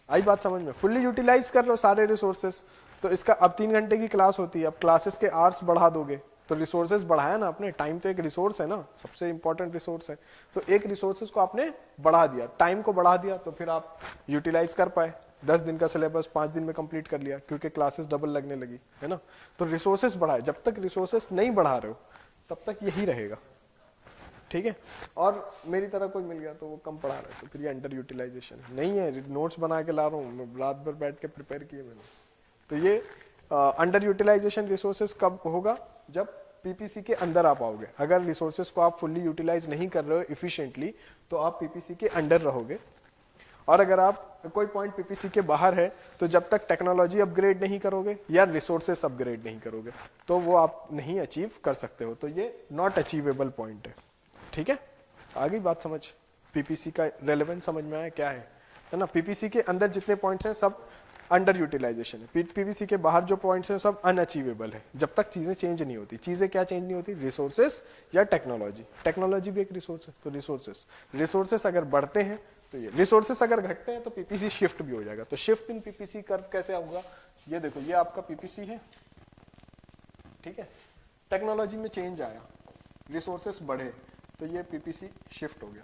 आई बात समझ में, फुल्ली यूटिलाइज कर लो सारे रिसोर्सेस। तो इसका अब 3 घंटे की क्लास होती है, अब क्लासेस के आवर्स बढ़ा दोगे तो रिसोर्सेस बढ़ाया ना आपने, टाइम तो एक रिसोर्स है ना, सबसे इंपॉर्टेंट रिसोर्स है, तो एक रिसोर्सेस को आपने बढ़ा दिया, टाइम को बढ़ा दिया, तो फिर आप यूटिलाइज कर पाए। 10 दिन का सिलेबस 5 दिन में कंप्लीट कर लिया क्योंकि क्लासेस डबल लगने लगी, है ना। तो रिसोर्सेस बढ़ाए, जब तक रिसोर्सेस नहीं बढ़ा रहे हो तब तक यही रहेगा, ठीक है। और मेरी तरह कोई मिल गया तो वो कम पढ़ा रहा है तो फिर ये अंडर यूटिलाइजेशन नहीं है, नोट्स बना के ला रहा हूँ, रात भर बैठ के प्रिपेयर किए मैंने। तो ये अंडर यूटिलाइजेशन रिसोर्सेस कब होगा, जब पीपीसी के अंदर आ पाओगे। अगर रिसोर्सेज को आप फुल्ली यूटिलाइज नहीं कर रहे हो इफिशिएंटली तो आप पीपीसी के अंडर रहोगे। और अगर आप कोई पॉइंट पीपीसी के बाहर है तो जब तक टेक्नोलॉजी अपग्रेड नहीं करोगे या रिसोर्सेस अपग्रेड नहीं करोगे तो वो आप नहीं अचीव कर सकते हो। तो ये नॉट अचीवेबल पॉइंट है। ठीक है, आ गई बात समझ? पीपीसी का रेलेवेंस समझ में आया क्या है ना? पीपीसी के अंदर जितने पॉइंट्स हैं सब अंडर यूटिलाइजेशन है, पीपीसी के बाहर जो पॉइंट्स हैं सब अनअचीवेबल है जब तक चीजें चेंज नहीं होती। चीजें क्या चेंज नहीं होती? रिसोर्सेस या टेक्नोलॉजी। टेक्नोलॉजी भी एक रिसोर्स है, तो रिसोर्सेस अगर बढ़ते हैं तो ये, रिसोर्सेस अगर घटते हैं तो पीपीसी शिफ्ट भी हो जाएगा। तो शिफ्ट इन पीपीसी कर्व कैसे होगा? ये देखो, ये आपका पीपीसी है, ठीक है, टेक्नोलॉजी में चेंज आया, रिसोर्सेस बढ़े तो ये पीपीसी शिफ्ट हो गया।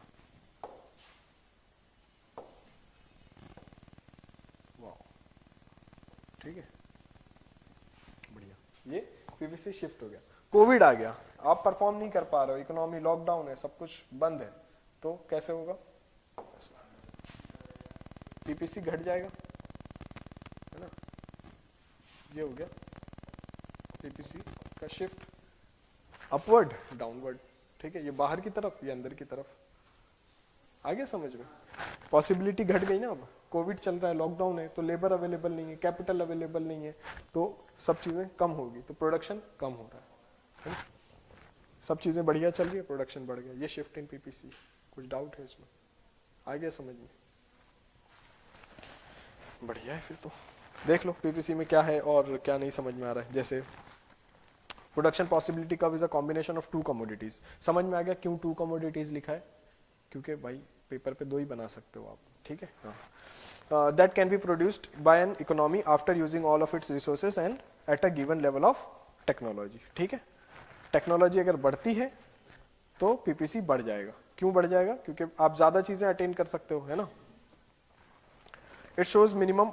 ठीक है, बढ़िया, ये पीपीसी शिफ्ट हो गया। कोविड आ गया, आप परफॉर्म नहीं कर पा रहे हो, इकोनॉमी लॉकडाउन है, सब कुछ बंद है, तो कैसे होगा? पीपीसी घट जाएगा, है ना? ये हो गया पीपीसी का शिफ्ट अपवर्ड डाउनवर्ड। ठीक है, ये बाहर की तरफ, ये अंदर की तरफ। आ गया समझ में? पॉसिबिलिटी घट गई ना। अब कोविड चल रहा है, लॉकडाउन है, तो लेबर अवेलेबल नहीं है, कैपिटल अवेलेबल नहीं है, तो सब चीजें कम होगी, तो प्रोडक्शन कम हो रहा है। सब चीजें बढ़िया चल रही है, प्रोडक्शन बढ़ गया। ये शिफ्ट इन पीपीसी। कुछ डाउट है इसमें? आ गया समझ में? बढ़िया है, फिर तो देख लो पीपीसी में क्या है और क्या नहीं समझ में आ रहा है। जैसे production possibility curve is a combination of to commodities. समझ में आ गया क्यों टू कमोडिटीज लिखा है? क्योंकि भाई पेपर पे दो ही बना सकते हो आप। ठीक है, हाँ। That can be produced by an economy after using all of its resources and at a given level of technology. ठीक है, टेक्नोलॉजी अगर बढ़ती है तो पीपीसी बढ़ जाएगा। क्यों बढ़ जाएगा? क्योंकि आप ज्यादा चीजें अटेन कर सकते हो, है ना? It shows minimum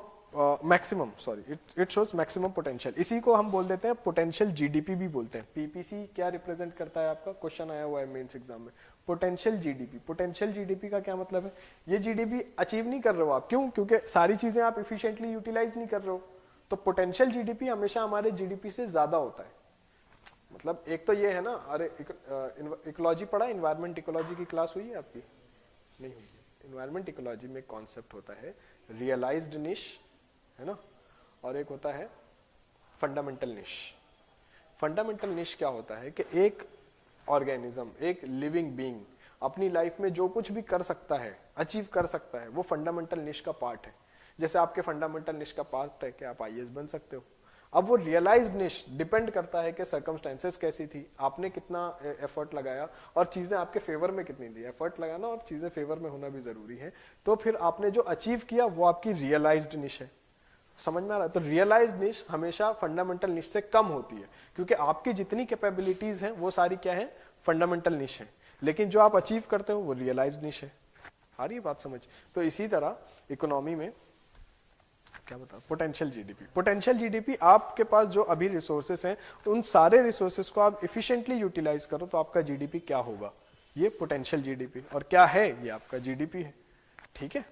maximum, sorry, it shows maximum potential. इसी को हम बोल देते हैं पोटेंशियल जीडीपी भी बोलते हैं। पीपीसी क्या रिप्रेजेंट करता है? आपका क्वेश्चन आया हुआ है मेंस एग्जाम में, पोटेंशियल जीडीपी। पोटेंशियल जीडीपी का क्या मतलब है? ये जीडीपी अचीव नहीं कर रहे हो आप। क्यों? क्योंकि सारी चीजें आप इफिशिएंटली यूटिलाइज नहीं कर रहे हो। तो पोटेंशियल जीडीपी हमेशा हमारे जीडीपी से ज्यादा होता है। मतलब एक तो ये है ना, अरे इकोलॉजी पढ़ा, इन्वायरमेंट इकोलॉजी की क्लास हुई है आपकी? नहीं हुई है। इन्वायरमेंट इकोलॉजी में कॉन्सेप्ट होता है रियलाइज्ड निश, है ना, और एक होता है फंडामेंटल निश। फंडामेंटल निश क्या होता है कि एक ऑर्गेनिज्म, एक लिविंग बीइंग अपनी लाइफ में जो कुछ भी कर सकता है, अचीव कर सकता है, वो फंडामेंटल निश का पार्ट है। जैसे आपके फंडामेंटल निश का पार्ट है कि आप आईएएस बन सकते हो। अब वो रियलाइज्ड निश डिपेंड करता है कि सर्कमस्टेंसेस कैसी थी, आपने कितना एफर्ट लगाया और चीजें आपके फेवर में कितनी थी। एफर्ट लगाना और चीजें फेवर में होना भी जरूरी है। तो फिर आपने जो अचीव किया वो आपकी रियलाइज्ड निश है। समझ में आ रहा है? तो रियलाइज्ड निश हमेशा फंडामेंटल निश से कम होती है, क्योंकि आपकी जितनी कैपेबिलिटीज हैं वो सारी क्या है? फंडामेंटल निश है। लेकिन जो आप अचीव करते हो वो रियलाइज्ड निश है। आ रही है बात समझ? तो इसी तरह इकोनॉमी में क्या बता, पोटेंशियल जीडीपी। पोटेंशियल जीडीपी आपके पास जो अभी रिसोर्सेस हैं तो उन सारे रिसोर्सेस को आप इफिशिएंटली यूटिलाइज करो तो आपका जीडीपी क्या होगा? ये पोटेंशियल जीडीपी। और क्या है? ये आपका जीडीपी है। ठीक है,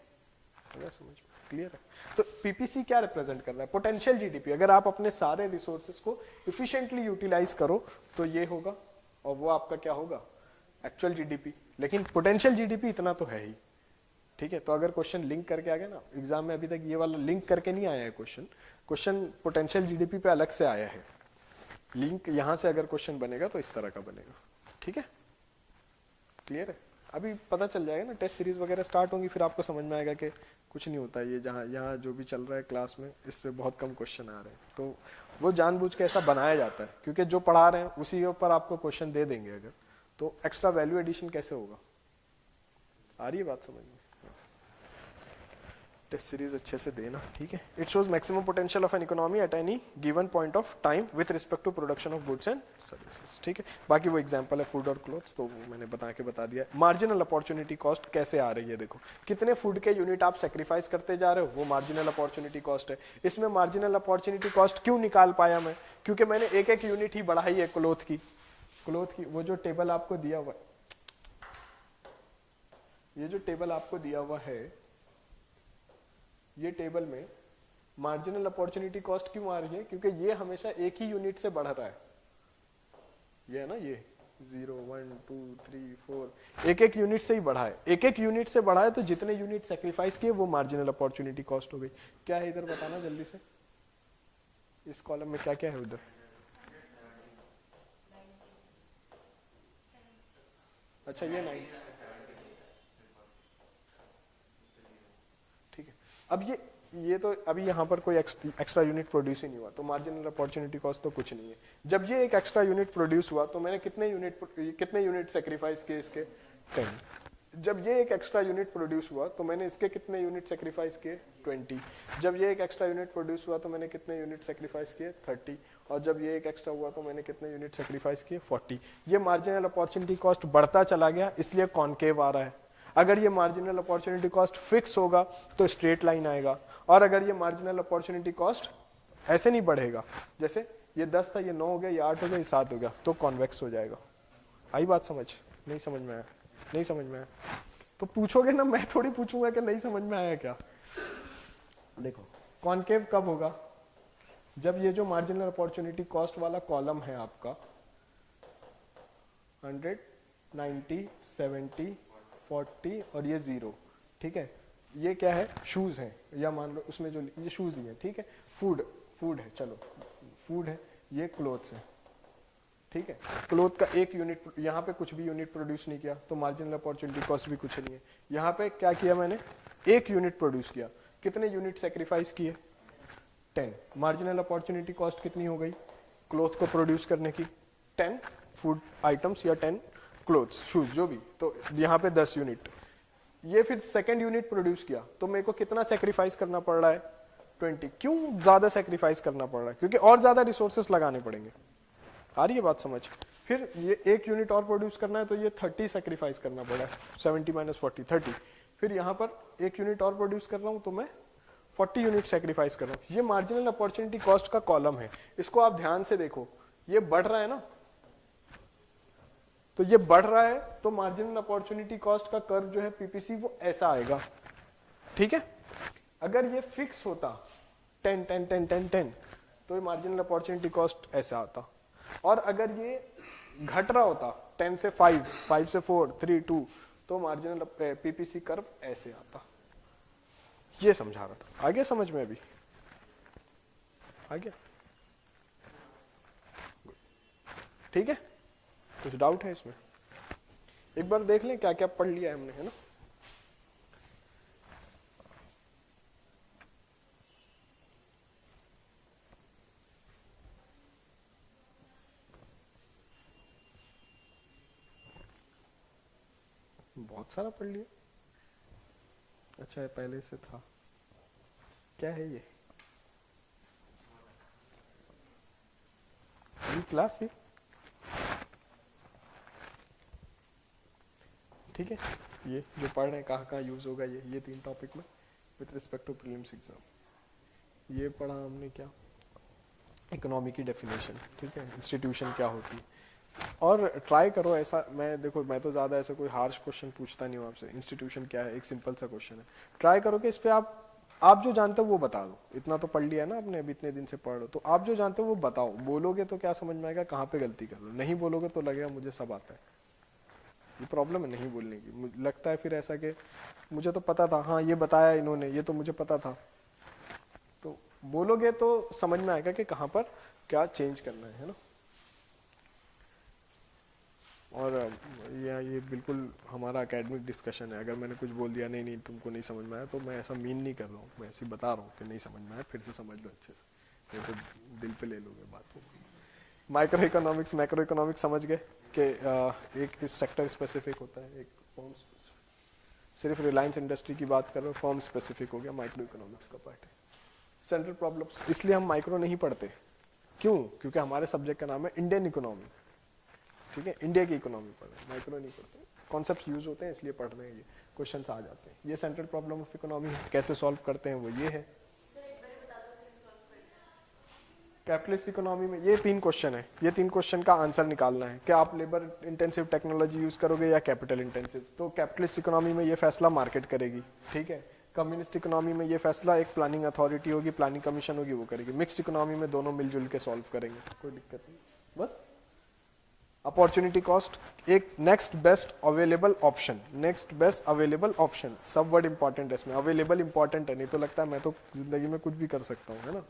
समझ क्लियर है? तो पीपीसी क्या रिप्रेजेंट कर रहा है? Potential GDP. अगर आप अपने सारे रिसोर्सेस को इफिशिएंटली यूटिलाइज करो तो ये होगा, और वो आपका क्या होगा? Actual GDP. लेकिन पोटेंशियल जीडीपी इतना तो है ही। ठीक है, तो अगर क्वेश्चन लिंक करके आ गया ना, एग्जाम में अभी तक ये वाला लिंक करके नहीं आया है क्वेश्चन पोटेंशियल जीडीपी पे अलग से आया है। लिंक यहां से अगर क्वेश्चन बनेगा तो इस तरह का बनेगा। ठीक है, क्लियर है? अभी पता चल जाएगा ना, टेस्ट सीरीज वगैरह स्टार्ट होंगी, फिर आपको समझ में आएगा कि कुछ नहीं होता है। ये जहाँ यहाँ जो भी चल रहा है क्लास में, इस पे बहुत कम क्वेश्चन आ रहे हैं। तो वो जानबूझ के ऐसा बनाया जाता है, क्योंकि जो पढ़ा रहे हैं उसी के ऊपर आपको क्वेश्चन दे देंगे। अगर तो एक्स्ट्रा वैल्यू एडिशन कैसे होगा? आ रही है बात समझ में? टेस्ट सीरीज अच्छे से देना। ठीक है, it shows maximum potential of an economy at any given point of time with respect to production of goods and services. ठीक है, बाकी वो एग्जांपल है फूड और क्लोथ्स, तो वो मैंने बता दिया। मार्जिनल अपॉर्चुनिटी कॉस्ट कैसे आ रही है? देखो, कितने फूड के यूनिट आप सेक्रीफाइस करते जा रहे हो, वो मार्जिनल अपॉर्चुनिटी कॉस्ट है। इसमें मार्जिनल अपॉर्चुनिटी कॉस्ट क्यों निकाल पाया मैं? क्योंकि मैंने एक एक यूनिट ही बढ़ाई है क्लोथ की। वो जो टेबल आपको दिया हुआ, ये जो टेबल आपको दिया हुआ है, ये टेबल में मार्जिनल अपॉर्चुनिटी कॉस्ट क्यों आ रही है? क्योंकि ये हमेशा एक ही यूनिट से बढ़ रहा है। ये है ना, ये 0 1 2 3 4 एक एक यूनिट से ही बढ़ा है, एक एक यूनिट से बढ़ा है, तो जितने यूनिट सेक्रीफाइस किए वो मार्जिनल अपॉर्चुनिटी कॉस्ट हो गई। क्या है इधर बताना जल्दी से, इस कॉलम में क्या क्या है उधर? अच्छा ये 9, ठीक है। अब ये तो अभी यहाँ पर कोई एक्स्ट्रा यूनिट प्रोड्यूस ही नहीं हुआ, तो मार्जिनल अपॉर्चुनिटी कॉस्ट तो कुछ नहीं है। जब ये एक एक्स्ट्रा यूनिट प्रोड्यूस हुआ तो मैंने कितने यूनिट सेक्रीफाइस किए इसके? 10। जब ये एक एक्स्ट्रा यूनिट प्रोड्यूस हुआ तो मैंने इसके कितने यूनिट सेक्रीफाइस किए? 20। जब ये एक एक्स्ट्रा यूनिट प्रोड्यूस हुआ तो मैंने कितने यूनिट सेक्रीफाइस किए? 30। और जब ये एक एक्स्ट्रा हुआ तो मैंने कितने यूनिट सेक्रीफाइस किए? 40। ये मार्जिनल अपॉर्चुनिटी कॉस्ट बढ़ता चला गया, इसलिए कॉनकेव आ रहा है। अगर ये मार्जिनल अपॉर्चुनिटी कॉस्ट फिक्स होगा तो स्ट्रेट लाइन आएगा, और अगर ये मार्जिनल अपॉर्चुनिटी कॉस्ट ऐसे नहीं बढ़ेगा, जैसे ये 10 था, ये 9 हो गया, ये 8 हो गया, ये 7 हो गया, तो कॉन्वेक्स हो जाएगा। आई बात समझ? नहीं समझ में आया? नहीं समझ में आया तो पूछोगे ना, मैं थोड़ी पूछूंगा कि नहीं समझ में आया क्या। देखो कॉनकेव कब होगा? जब ये जो मार्जिनल अपॉर्चुनिटी कॉस्ट वाला कॉलम है आपका 100, 90, 70, 40 और ये 0, ठीक है। ये क्या है? शूज है, या मान लो उसमें जो ये शूज ही है, ठीक है। फूड है, चलो फूड है, ये क्लोथ्स है, ठीक है। क्लोथ का एक यूनिट, यहाँ पे कुछ भी यूनिट प्रोड्यूस नहीं किया तो मार्जिनल अपॉर्चुनिटी कॉस्ट भी कुछ नहीं है। यहाँ पे क्या किया मैंने? एक यूनिट प्रोड्यूस किया, कितने यूनिट सेक्रीफाइस किए? 10। मार्जिनल अपॉर्चुनिटी कॉस्ट कितनी हो गई क्लोथ को प्रोड्यूस करने की? 10 फूड आइटम्स या 10 क्लोथ्स, शूज, जो भी, तो यहाँ पे 10 यूनिट। ये फिर सेकेंड यूनिट प्रोड्यूस किया तो मेरे को कितना सेक्रीफाइस करना पड़ रहा है? 20। क्यों ज्यादा सेक्रीफाइस करना पड़ रहा है? क्योंकि और ज्यादा रिसोर्सेस लगाने पड़ेंगे। आ रही है बात समझ? फिर ये एक यूनिट और प्रोड्यूस करना है तो ये 30 सेक्रीफाइस करना पड़ा, 70 - 40 30। फिर यहाँ पर एक यूनिट और प्रोड्यूस कर रहा हूँ तो मैं 40 यूनिट सेक्रीफाइस कर रहा हूँ। ये मार्जिनल अपॉर्चुनिटी कॉस्ट का कॉलम है, इसको आप ध्यान से देखो, ये बढ़ रहा है ना, तो ये बढ़ रहा है तो मार्जिनल अपॉर्चुनिटी कॉस्ट का कर्व जो है पीपीसी वो ऐसा आएगा, ठीक है। अगर ये फिक्स होता 10 10 10 10 10 तो ये मार्जिनल अपॉर्चुनिटी कॉस्ट ऐसा आता, और अगर ये घट रहा होता 10 से 5, 5 से 4, 3 2 तो मार्जिनल पीपीसी कर्व ऐसे आता। ये समझा रहा था, आगे समझ में? अभी आ गया? ठीक है, कुछ डाउट है इसमें? एक बार देख लें क्या क्या पढ़ लिया है हमने, है ना। बहुत सारा पढ़ लिया। अच्छा है, पहले से था। क्या है ये? क्लास थी, ठीक है। ये जो पढ़ रहे हैं कहाँ यूज होगा, ये 3 टॉपिक में with respect to prelims exam. ये पढ़ा हमने क्या? इकोनॉमी की डेफिनेशन, ठीक है, इंस्टीट्यूशन क्या होती है। और ट्राई करो ऐसा, मैं देखो मैं तो ज्यादा ऐसा कोई हार्श क्वेश्चन पूछता नहीं हूँ आपसे। इंस्टीट्यूशन क्या है, एक सिंपल सा क्वेश्चन है, ट्राई करो कि इस पे आप जो जानते हो वो बता दो। इतना तो पढ़ लिया है ना आपने, अभी इतने दिन से पढ़ लो, तो आप जो जानते हो वो बताओ। बोलोगे तो क्या समझ में आएगा कहाँ पे गलती कर लो, नहीं बोलोगे तो लगेगा मुझे सब आता है। ये प्रॉब्लम है नहीं बोलने की। मुझे लगता है फिर ऐसा कि मुझे तो पता था, हाँ ये बताया इन्होंने, ये तो मुझे पता था। तो बोलोगे तो समझ में आएगा कि कहाँ पर क्या चेंज करना है ना। और ये बिल्कुल हमारा एकेडमिक डिस्कशन है। अगर मैंने कुछ बोल दिया नहीं तुमको नहीं समझ में आया, तो मैं ऐसा मीन नहीं कर रहा हूँ, मैं ऐसे ही बता रहा हूँ कि नहीं समझ में आया, फिर से समझ लो अच्छे से, नहीं तो दिल पे ले लोगे बात को। माइक्रो इकोनॉमिक्स मैक्रो इकोनॉमिक्स समझ गए कि एक इस सेक्टर स्पेसिफिक होता है, एक फॉर्म स्पेसिफिक। सिर्फ रिलायंस इंडस्ट्री की बात कर रहे हो, फॉर्म स्पेसिफिक हो गया, माइक्रो इकोनॉमिक्स का पार्ट है। सेंट्रल प्रॉब्लम्स, इसलिए हम माइक्रो नहीं पढ़ते। क्यों? क्योंकि हमारे सब्जेक्ट का नाम है इंडियन इकोनॉमी, ठीक है, इंडिया की इकोनॉमी पढ़ रहे हैं, माइक्रो नहीं पढ़ते। कॉन्सेप्ट यूज होते हैं इसलिए पढ़ रहे हैं, ये क्वेश्चंस आ जाते हैं। ये सेंट्रल प्रॉब्लम ऑफ इकोनॉमी है, कैसे सॉल्व करते हैं वो ये है। कैपिटलिस्ट इकोनॉमी में ये 3 क्वेश्चन है, ये 3 क्वेश्चन का आंसर निकालना है कि आप लेबर इंटेंसिव टेक्नोलॉजी यूज करोगे या कैपिटल इंटेंसिव। तो कैपिटलिस्ट इकोनॉमी में ये फैसला मार्केट करेगी, ठीक है। कम्युनिस्ट इकोनॉमी में ये फैसला एक प्लानिंग अथॉरिटी होगी, प्लानिंग कमीशन होगी, वो करेगी। मिक्स्ड इकोनॉमी में दोनों मिलजुल के सॉल्व करेंगे, कोई दिक्कत नहीं। बस अपॉर्चुनिटी कॉस्ट एक next best available option, next best available option, सब वर्ड इंपॉर्टेंट है इसमें, अवेलेबल इंपॉर्टेंट है, नहीं तो लगता है मैं तो जिंदगी में कुछ भी कर सकता हूँ, है ना।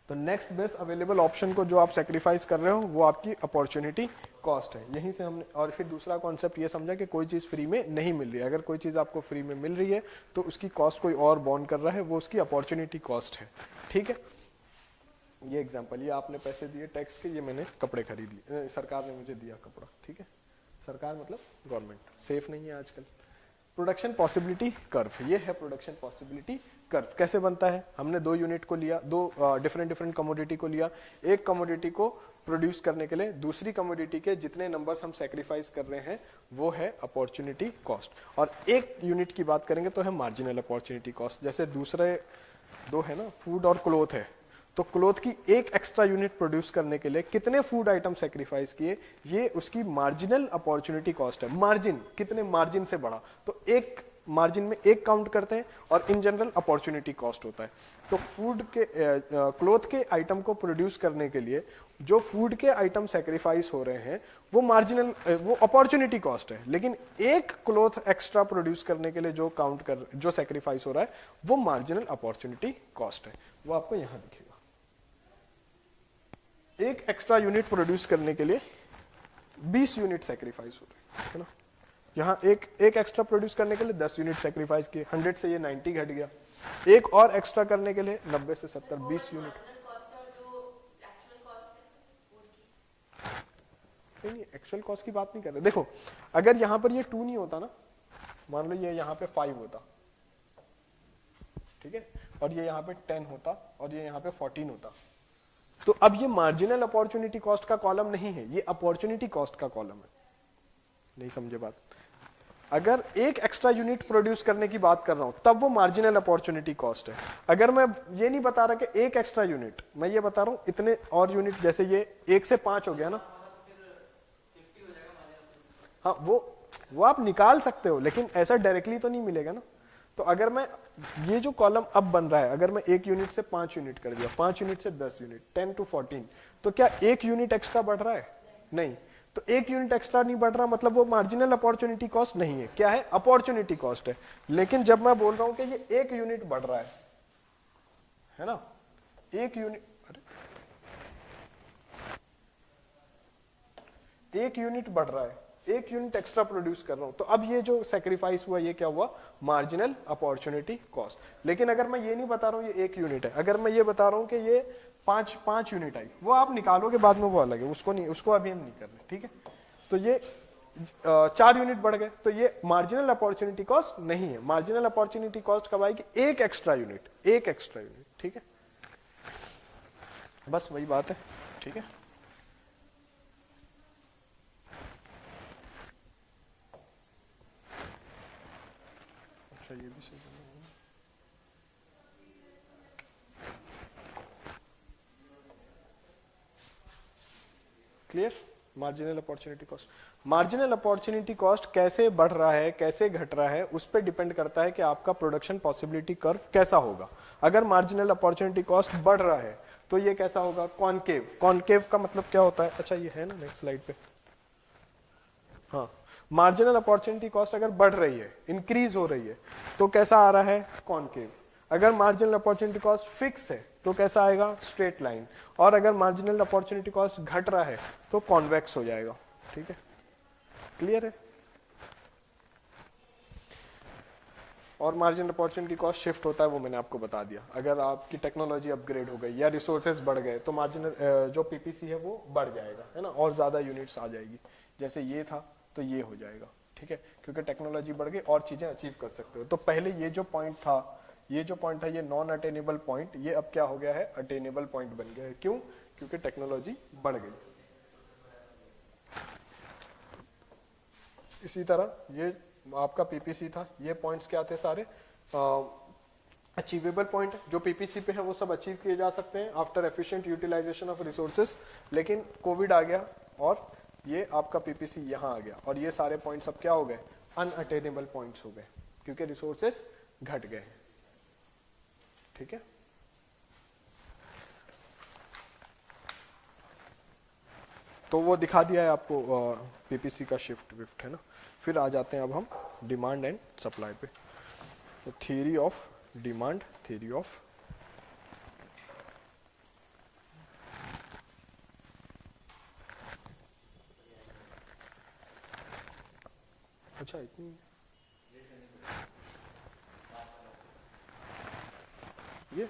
तो नेक्स्ट बेस्ट अवेलेबल ऑप्शन को जो आप सेक्रीफाइस कर रहे हो वो आपकी अपॉर्चुनिटी कॉस्ट है। यहीं से हमने, और फिर दूसरा कॉन्सेप्ट ये समझा कि कोई चीज फ्री में नहीं मिल रही है, अगर कोई चीज आपको फ्री में मिल रही है तो उसकी कॉस्ट कोई और बॉर्न कर रहा है, वो उसकी अपॉर्चुनिटी कॉस्ट है, ठीक है। ये एग्जांपल, ये आपने पैसे दिए टैक्स के, ये मैंने कपड़े खरीद लिए, सरकार ने मुझे दिया कपड़ा, ठीक है। सरकार मतलब गवर्नमेंट, सेफ नहीं है आजकल। प्रोडक्शन पॉसिबिलिटी कर्व, ये है प्रोडक्शन पॉसिबिलिटी कर्व। कैसे बनता है, हमने दो यूनिट को लिया, दो डिफरेंट कमोडिटी को लिया, एक कमोडिटी को प्रोड्यूस करने के लिए दूसरी कमोडिटी के जितने नंबर्स हम सेक्रीफाइस कर रहे हैं वो है अपॉर्चुनिटी कॉस्ट, और एक यूनिट की बात करेंगे तो है मार्जिनल अपॉर्चुनिटी कॉस्ट। जैसे दूसरे दो है ना, फूड और क्लोथ है, तो क्लोथ की एक एक्स्ट्रा यूनिट प्रोड्यूस करने के लिए कितने फूड आइटम सेक्रीफाइस किए, ये उसकी मार्जिनल अपॉर्चुनिटी कॉस्ट है। मार्जिन, कितने मार्जिन से बढ़ा, तो एक मार्जिन में एक काउंट करते हैं, और इन जनरल अपॉर्चुनिटी कॉस्ट होता है। तो फूड के क्लोथ के आइटम को प्रोड्यूस करने के लिए जो फूड के आइटम सेक्रीफाइस हो रहे हैं वो मार्जिनल, वो अपॉर्चुनिटी कॉस्ट है। लेकिन एक क्लोथ एक्स्ट्रा प्रोड्यूस करने के लिए जो जो सेक्रीफाइस हो रहा है वो मार्जिनल अपॉर्चुनिटी कॉस्ट है, वो आपको यहां दिखेगा। एक एक्स्ट्रा यूनिट प्रोड्यूस करने के लिए 20 यूनिट सेक्रीफाइस हो रहे है ना, यहाँ एक एक्स्ट्रा प्रोड्यूस करने के लिए 10 यूनिट सेक्रीफाइस किए, 100 से ये 90 घट गया, एक और एक्स्ट्रा करने के लिए 90 से 70, 20 यूनिट। नहीं, एक्चुअल कॉस्ट की बात नहीं कर रहे। देखो अगर यहाँ पर ये 2 नहीं होता ना, मान लो ये यहाँ पे 5 होता, ठीक है, और ये यहाँ पे 10 होता, और ये यहाँ पे 14 होता, तो अब ये मार्जिनल अपॉर्चुनिटी कॉस्ट का कॉलम नहीं है, ये अपॉर्चुनिटी कॉस्ट का कॉलम है। नहीं समझे बात? अगर एक एक्स्ट्रा यूनिट प्रोड्यूस करने की बात कर रहा हूं तब वो मार्जिनल अपॉर्चुनिटी कॉस्ट है। अगर मैं ये नहीं बता रहा कि एक एक्स्ट्रा यूनिट, मैं ये बता रहा हूं इतने और यूनिट, जैसे ये 1 से 5 हो गया ना, हाँ वो आप निकाल सकते हो, लेकिन ऐसा डायरेक्टली तो नहीं मिलेगा ना। तो अगर मैं ये जो कॉलम अब बन रहा है, अगर मैं 1 यूनिट से 5 यूनिट कर दिया, 5 यूनिट से 10 यूनिट, 10 to 14, तो क्या 1 यूनिट एक्स्ट्रा बढ़ रहा है? नहीं। तो 1 यूनिट एक्स्ट्रा नहीं बढ़ रहा, मतलब वो मार्जिनल अपॉर्चुनिटी कॉस्ट नहीं है, क्या है? अपॉर्चुनिटी कॉस्ट है। लेकिन जब मैं बोल रहा हूं कि ये 1 यूनिट बढ़ रहा है ना, 1 यूनिट, 1 यूनिट बढ़ रहा है, 1 यूनिट एक्स्ट्रा प्रोड्यूस कर रहा हूं, तो अब ये जो सेक्रीफाइस हुआ ये क्या हुआ? Marginal opportunity cost. लेकिन अगर मैं ये नहीं बता रहा हूं ये 1 यूनिट है, अगर मैं ये बता रहा हूं कि ये 5 यूनिट आई, वो आप निकालोगे बाद में, वो अलग है, उसको नहीं, उसको अभी हम नहीं कर रहे, ठीक है। तो ये 4 यूनिट बढ़ गए, तो ये मार्जिनल अपॉर्चुनिटी कॉस्ट नहीं है। मार्जिनल अपॉर्चुनिटी कॉस्ट कब आएगी? 1 एक्स्ट्रा यूनिट, 1 एक्स्ट्रा यूनिट, ठीक है। बस वही बात है, ठीक है। अच्छा ये भी सही है। Clear? Marginal opportunity cost, marginal opportunity cost कैसे बढ़ रहा है, कैसे घट रहा है, उस पर डिपेंड करता है कि आपका प्रोडक्शन पॉसिबिलिटी कर्व कैसा होगा। अगर मार्जिनल अपॉर्चुनिटी कॉस्ट बढ़ रहा है तो ये कैसा होगा? कॉनकेव। कॉनकेव का मतलब क्या होता है? अच्छा ये है ना नेक्स्ट स्लाइड पे, हाँ। मार्जिनल अपॉर्चुनिटी कॉस्ट अगर बढ़ रही है, इंक्रीज हो रही है, तो कैसा आ रहा है? कॉनकेव। अगर मार्जिनल अपॉर्चुनिटी कॉस्ट फिक्स है तो कैसा आएगा? Straight line. और अगर मार्जिनल अपॉर्चुनिटी कॉस्ट घट रहा है तो कॉन्वेक्स हो जाएगा, ठीक है। क्लियर है? और मार्जिनल अपॉर्चुनिटी कॉस्ट शिफ्ट होता है, वो मैंने आपको बता दिया। अगर आपकी टेक्नोलॉजी अपग्रेड हो गई या रिसोर्सेज बढ़ गए तो मार्जिनल जो पीपीसी है वो बढ़ जाएगा, है ना, और ज्यादा यूनिट्स आ जाएगी। जैसे ये था तो ये हो जाएगा, ठीक है, क्योंकि टेक्नोलॉजी बढ़ गई और चीजें अचीव कर सकते हो। तो पहले ये जो पॉइंट था, ये नॉन अटेनेबल पॉइंट, ये अब क्या हो गया है? अटेनेबल पॉइंट बन गया है। क्यों? क्योंकि टेक्नोलॉजी बढ़ गई। इसी तरह ये आपका पीपीसी था, ये पॉइंट्स क्या थे? सारे अचीवेबल पॉइंट जो पीपीसी पे है वो सब अचीव किए जा सकते हैं after efficient utilisation of resources. लेकिन कोविड आ गया और ये आपका पीपीसी यहां आ गया, और ये सारे पॉइंट्स अब क्या हो गए? अनअटेनेबल पॉइंट्स हो गए, क्योंकि रिसोर्सेस घट गए, ठीक है। तो वो दिखा दिया है आपको पीपीसी का शिफ्ट विफ्ट, है ना। फिर आ जाते हैं अब हम डिमांड एंड सप्लाई पे। तो theory of demand, theory of अच्छा इतनी ये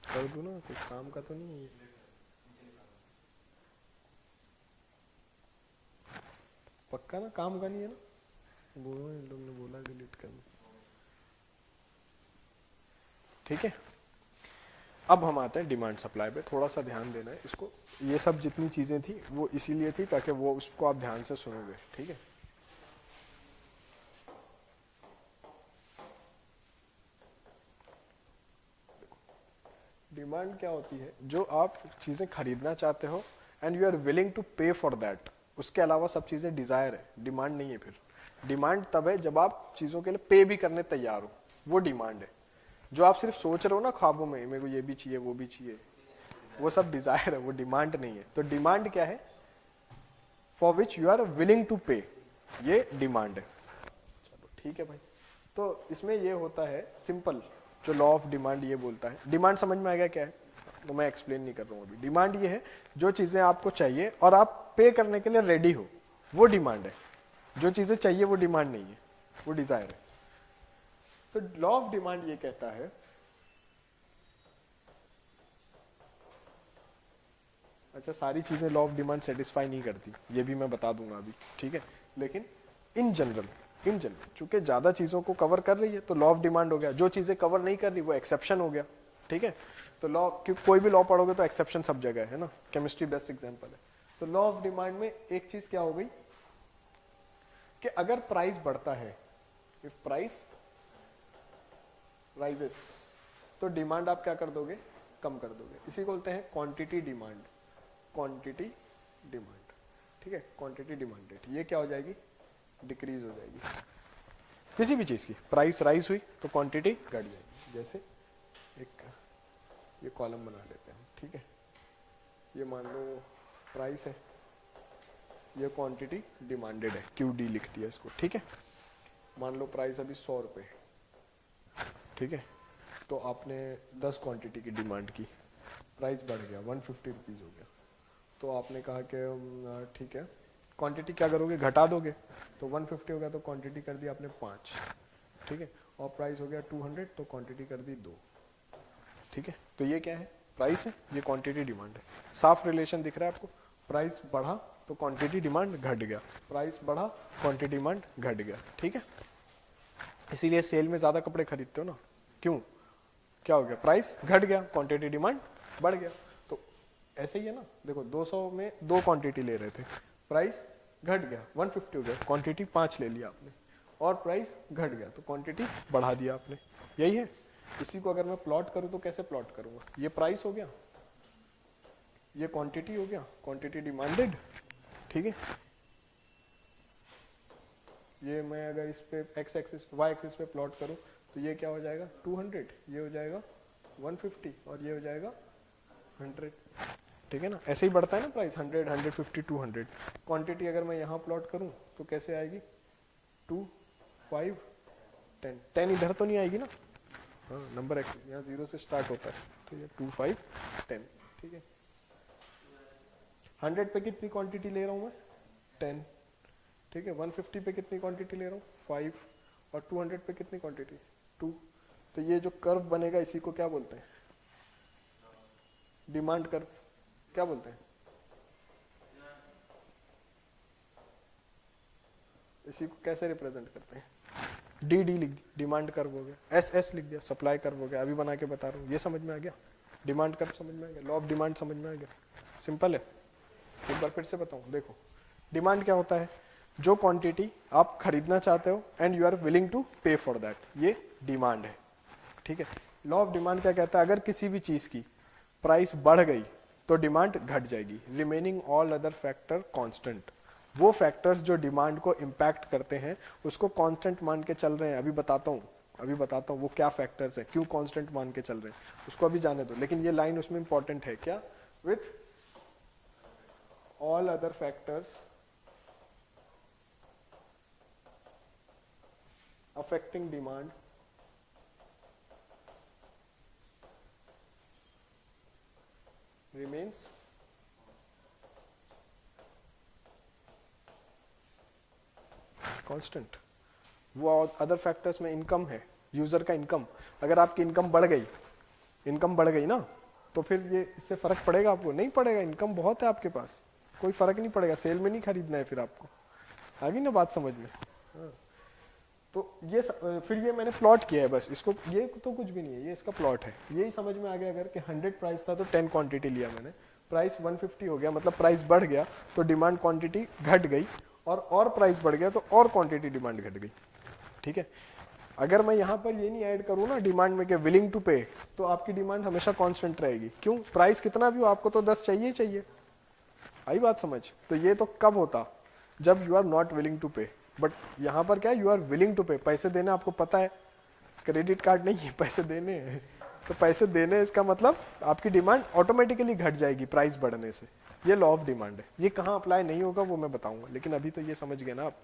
कर दूं ना, कुछ काम का तो नहीं है ये। पक्का ना काम का नहीं है ना, बोलो इन लोग ने बोला डिलीट करना। ठीक है, अब हम आते हैं डिमांड सप्लाई पे। थोड़ा सा ध्यान देना है इसको, ये सब जितनी चीजें थी वो इसीलिए थी ताकि वो उसको आप ध्यान से सुनोगे। ठीक है, डिमांड क्या होती है, जो आप चीजें खरीदना चाहते हो and you are willing to pay for that. उसके अलावा सब चीजें डिजायर है, डिमांड नहीं है। फिर डिमांड तब है जब आप चीजों के लिए पे भी करने तैयार हो, वो डिमांड है। जो आप सिर्फ सोच रहे हो ना ख्वाबों में, मेरे को ये भी चाहिए वो भी चाहिए, वो सब डिजायर है, वो डिमांड नहीं है। तो डिमांड क्या है, for which you are willing to pay, ये डिमांड है। चलो ठीक है भाई, तो इसमें ये होता है सिंपल, जो लॉ ऑफ डिमांड ये बोलता है। डिमांड समझ में आ गया क्या है, तो मैं एक्सप्लेन नहीं कर रहा हूँ अभी। डिमांड ये है जो चीजें आपको चाहिए और आप पे करने के लिए रेडी हो, वो डिमांड है। जो चीजें चाहिए वो डिमांड नहीं है, वो डिजायर है। तो लॉ ऑफ डिमांड ये कहता है, अच्छा सारी चीजें लॉ ऑफ डिमांड सेटिस्फाई नहीं करती, ये भी मैं बता दूंगा अभी, ठीक है। लेकिन इन जनरल चूंकि ज्यादा चीजों को कवर कर रही है तो लॉ ऑफ डिमांड हो गया। जो चीजें कवर नहीं कर रही वो एक्सेप्शन हो गया। ठीक है, तो लॉ, कोई भी लॉ पढ़ोगे तो एक्सेप्शन सब जगह है ना, केमिस्ट्री बेस्ट एग्जांपल है। तो लॉ ऑफ डिमांड में एक चीज क्या हो गई कि अगर प्राइस बढ़ता है, इफ प्राइस राइजेस, तो डिमांड आप क्या कर दोगे, कम कर दोगे। इसी को बोलते हैं क्वांटिटी डिमांड, क्वांटिटी डिमांड। ठीक है, क्वांटिटी डिमांड रेट ये क्या हो जाएगी, डिक्रीज हो जाएगी। किसी भी चीज की प्राइस राइज हुई तो क्वांटिटी घट जाएगी। जैसे एक ये कॉलम बना लेते हैं, ठीक है, ये मान लो प्राइस है, ये क्वांटिटी डिमांडेड है, QD लिखती है इसको। ठीक है, मान लो प्राइस अभी 100 रुपए, ठीक है, तो आपने 10 क्वांटिटी की डिमांड की, प्राइस बढ़ गया 150 रुपीज हो गया, तो आपने कहा कि ठीक है क्वांटिटी क्या करोगे, घटा दोगे, तो 150 हो गया तो क्वांटिटी कर दी आपने 5, ठीक है, और प्राइस हो गया 200 तो क्वांटिटी कर दी 2। ठीक है, तो ये क्या है, प्राइस है, ये क्वांटिटी डिमांड है। साफ रिलेशन दिख रहा है आपको, प्राइस बढ़ा तो क्वांटिटी डिमांड घट गया, प्राइस बढ़ा क्वांटिटी डिमांड घट गया। ठीक है, इसीलिए सेल में ज्यादा कपड़े खरीदते हो ना, क्यों, क्या हो गया, प्राइस घट गया, क्वांटिटी डिमांड बढ़ गया। तो ऐसे ही है ना, देखो 200 में 2 क्वांटिटी ले रहे थे, प्राइस घट गया 150 हो गया, क्वांटिटी 5 ले लिया आपने, और प्राइस घट गया तो क्वांटिटी बढ़ा दिया आपने। यही है। इसी को अगर मैं प्लॉट करूं तो कैसे प्लॉट करूंगा, ये प्राइस हो गया, ये क्वांटिटी हो गया, क्वांटिटी डिमांडेड। ठीक है, ये मैं अगर इस पे एक्स एक्सिस वाई एक्सिस पे प्लॉट करूं तो ये क्या हो जाएगा 200, ये हो जाएगा 150 और ये हो जाएगा 100। ठीक है ना, ऐसे ही बढ़ता है ना प्राइस, 100, 150, 200। क्वांटिटी अगर मैं यहाँ प्लॉट करूं तो कैसे आएगी 2, 5, 10। 10 इधर तो नहीं आएगी ना, हाँ नंबर एक्सिस यहाँ 0 से स्टार्ट होता है, तो ये 2, 5, 10। ठीक है, 100 पे कितनी क्वांटिटी ले रहा हूँ मैं 10, ठीक है, 150 पे कितनी क्वांटिटी ले रहा हूँ 5, और 200 पे कितनी क्वांटिटी 2। तो ये जो कर्व बनेगा इसी को क्या बोलते हैं, डिमांड कर्व। क्या बोलते हैं, इसी को कैसे रिप्रेजेंट करते हैं, डी लिख दिया, डिमांड कर्व हो गया, एस लिख दिया, सप्लाई कर्व हो गया। अभी बना के बता रहा हूँ, ये समझ में आ गया, डिमांड कर्व समझ में आ गया, लॉ ऑफ डिमांड समझ में आ गया, सिंपल है। एक बार फिर से बताऊं, देखो डिमांड क्या होता है, जो क्वांटिटी आप खरीदना चाहते हो and you are willing to pay for that, ये डिमांड है। ठीक है, लॉ ऑफ डिमांड क्या कहता है, अगर किसी भी चीज की प्राइस बढ़ गई तो डिमांड घट जाएगी, remaining all other factor constant. वो फैक्टर्स जो डिमांड को इम्पैक्ट करते हैं उसको कांस्टेंट मान के चल रहे हैं। अभी बताता हूँ वो क्या फैक्टर्स हैं, क्यों कांस्टेंट मान के चल रहे हैं, उसको अभी जाने दो। लेकिन ये लाइन उसमें इंपॉर्टेंट है, क्या, with all other factors affecting demand remains constant. वो अदर फैक्टर्स में इनकम है, यूजर का इनकम। अगर आपकी इनकम बढ़ गई ना, तो फिर ये इससे फर्क पड़ेगा आपको? नहीं पड़ेगा, इनकम बहुत है आपके पास, कोई फर्क नहीं पड़ेगा, सेल में नहीं खरीदना है फिर आपको। आ गई ना बात समझ में? हाँ। तो ये फिर ये मैंने प्लॉट किया है बस इसको, ये तो कुछ भी नहीं है, ये इसका प्लॉट है। यही समझ में आ गया अगर कि 100 प्राइस था तो 10 क्वांटिटी लिया मैंने, प्राइस 150 हो गया, मतलब प्राइस बढ़ गया तो डिमांड क्वांटिटी घट गई, और प्राइस बढ़ गया तो और क्वांटिटी डिमांड घट गई। ठीक है, अगर मैं यहाँ पर ये नहीं ऐड करूँ ना डिमांड में कि विलिंग टू पे, तो आपकी डिमांड हमेशा कांस्टेंट रहेगी। क्यों? प्राइस कितना भी हो आपको तो 10 चाहिए। आई बात समझ? तो ये तो कब होता, जब you are not willing to pay. But यहाँ पर क्या है, यू आर विलिंग टू पे, पैसे देने आपको पता है, क्रेडिट कार्ड नहीं है, पैसे देने हैं। तो पैसे देने, इसका मतलब आपकी डिमांड ऑटोमेटिकली घट जाएगी प्राइस बढ़ने से। ये लॉ ऑफ डिमांड है। ये कहाँ अप्लाई नहीं होगा वो मैं बताऊंगा, लेकिन अभी तो ये समझ गए ना आप।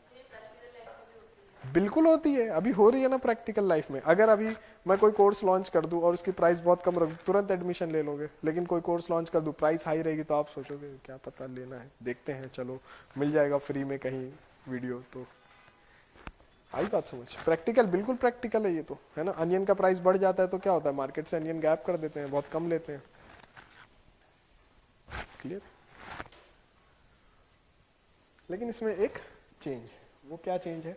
बिल्कुल होती है, अभी हो रही है ना प्रैक्टिकल लाइफ में। अगर अभी मैं कोई कोर्स लॉन्च कर दूं और उसकी प्राइस बहुत कम रख, तुरंत एडमिशन ले लोगे। लेकिन कोई कोर्स लॉन्च कर दूं, प्राइस हाई रहेगी, तो आप सोचोगे क्या पता, लेना है, देखते हैं, चलो मिल जाएगा फ्री में कहीं वीडियो। तो आई बात समझ? प्रैक्टिकल, बिल्कुल प्रैक्टिकल है ये तो, है ना। अनियन का प्राइस बढ़ जाता है तो क्या होता है, मार्केट से अनियन गैप कर देते हैं, बहुत कम लेते हैं। क्लियर? लेकिन इसमें एक चेंज है, वो क्या चेंज है,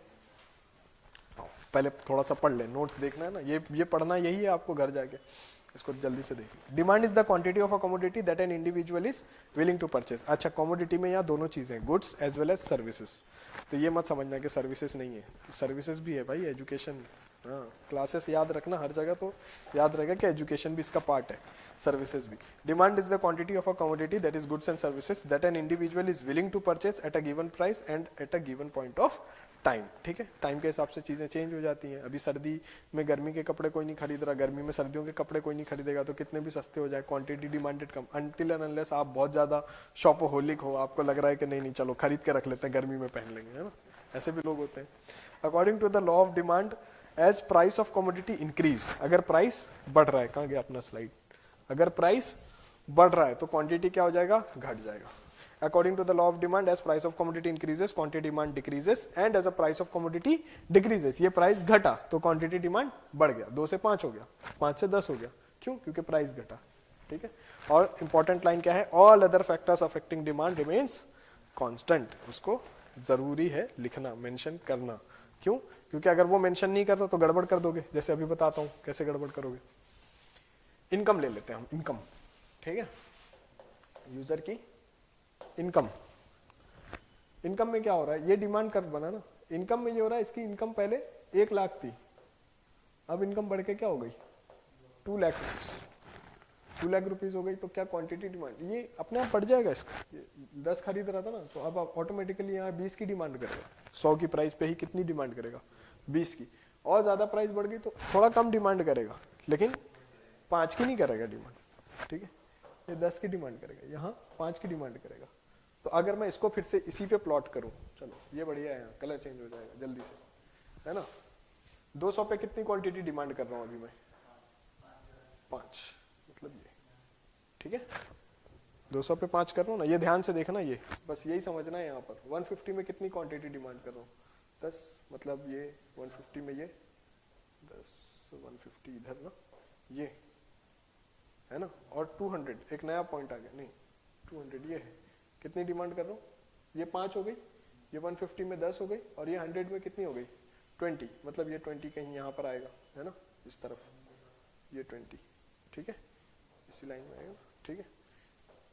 पहले थोड़ा सा पढ़ ले, नोट्स देखना है ना, ये पढ़ना यही है आपको घर जाके, इसको जल्दी से देखिए। Demand is the quantity of a commodity that an individual is willing to purchase. अच्छा, कमोडिटी में यहाँ दोनों चीजें, goods as well as services. तो ये मत समझना कि सर्विसेज नहीं है, तो सर्विसेज भी है भाई, एजुकेशन, हाँ, क्लासेस याद रखना हर जगह, तो याद रहेगा कि एजुकेशन भी इसका पार्ट है, सर्विसेज भी। Demand is the quantity of a commodity that is goods and services that an individual is willing to purchase at a given price and at a given point of time. ठीक है, टाइम के हिसाब से चीजें चेंज हो जाती हैं। अभी सर्दी में गर्मी के कपड़े कोई नहीं खरीद रहा, गर्मी में सर्दियों के कपड़े कोई नहीं खरीदेगा, तो कितने भी सस्ते हो जाए, quantity demanded come, until and unless आप बहुत ज्यादा शॉपोहोलिक हो, आपको लग रहा है कि नहीं चलो खरीद के रख लेते हैं, गर्मी में पहन लेंगे, है ना। ऐसे भी लोग होते हैं। According to the law of demand, as price of commodity increase, अगर प्राइस बढ़ रहा है, कहाँ गया अपना स्लाइड, अगर प्राइस बढ़ रहा है तो क्वांटिटी क्या हो जाएगा, घट जाएगा। According to the law of demand, as price of commodity increases, quantity demand decreases, and as the price of commodity decreases, ये प्राइस घटा तो क्वांटिटी डिमांड बढ़ गया, 2 से 5 हो गया, 5 से 10 हो गया। क्यों? क्योंकि प्राइस घटा। ठीक है, और इंपॉर्टेंट लाइन क्या है, all other factors affecting demand remains constant. उसको जरूरी है लिखना, मेंशन करना। क्यों? क्योंकि अगर वो मेंशन नहीं कर रहे तो गड़बड़ कर दोगे। जैसे अभी बताता हूँ कैसे गड़बड़ करोगे। इनकम ले लेते हैं हम, इनकम, ठीक है, यूजर की इनकम। इनकम में क्या हो रहा है, ये डिमांड कर्व बना ना, इनकम में ये हो रहा है, इसकी इनकम पहले 1 लाख थी, अब इनकम बढ़ के क्या हो गई, 2 लाख रुपीज, 2 लाख रुपीज हो गई। तो क्या क्वांटिटी डिमांड, ये अपने आप बढ़ जाएगा। इसका 10 खरीद रहा था ना, तो अब ऑटोमेटिकली यहाँ 20 की डिमांड करेगा, 100 की प्राइस पे ही कितनी डिमांड करेगा, 20 की। और ज्यादा प्राइस बढ़ गई तो थोड़ा कम डिमांड करेगा, लेकिन 5 की नहीं करेगा डिमांड। ठीक है, ये 10 की डिमांड करेगा, यहाँ 5 की डिमांड करेगा। तो अगर मैं इसको फिर से इसी पे प्लॉट करूं, चलो ये बढ़िया है, कलर चेंज हो जाएगा जल्दी से, है ना। 200 पे कितनी क्वांटिटी डिमांड कर रहा हूं अभी मैं, 5, मतलब ये, ठीक है, 200 पे 5 कर रहा हूं ना, ये ध्यान से देखना, ये बस यही समझना है। यहाँ पर 150 में कितनी क्वांटिटी डिमांड कर रहा हूँ, 10, मतलब ये 150 में ये 10, 150 इधर ना, ये है ना, और 200, एक नया पॉइंट आ गया, नहीं 200 ये है, कितनी डिमांड कर रहा हूँ, ये 5 हो गई, ये 150 में 10 हो गई, और ये 100 में कितनी हो गई, 20, मतलब ये 20 कहीं यहाँ पर आएगा, है ना, इस तरफ, ये 20, ठीक है, इसी लाइन में आएगा, ठीक है।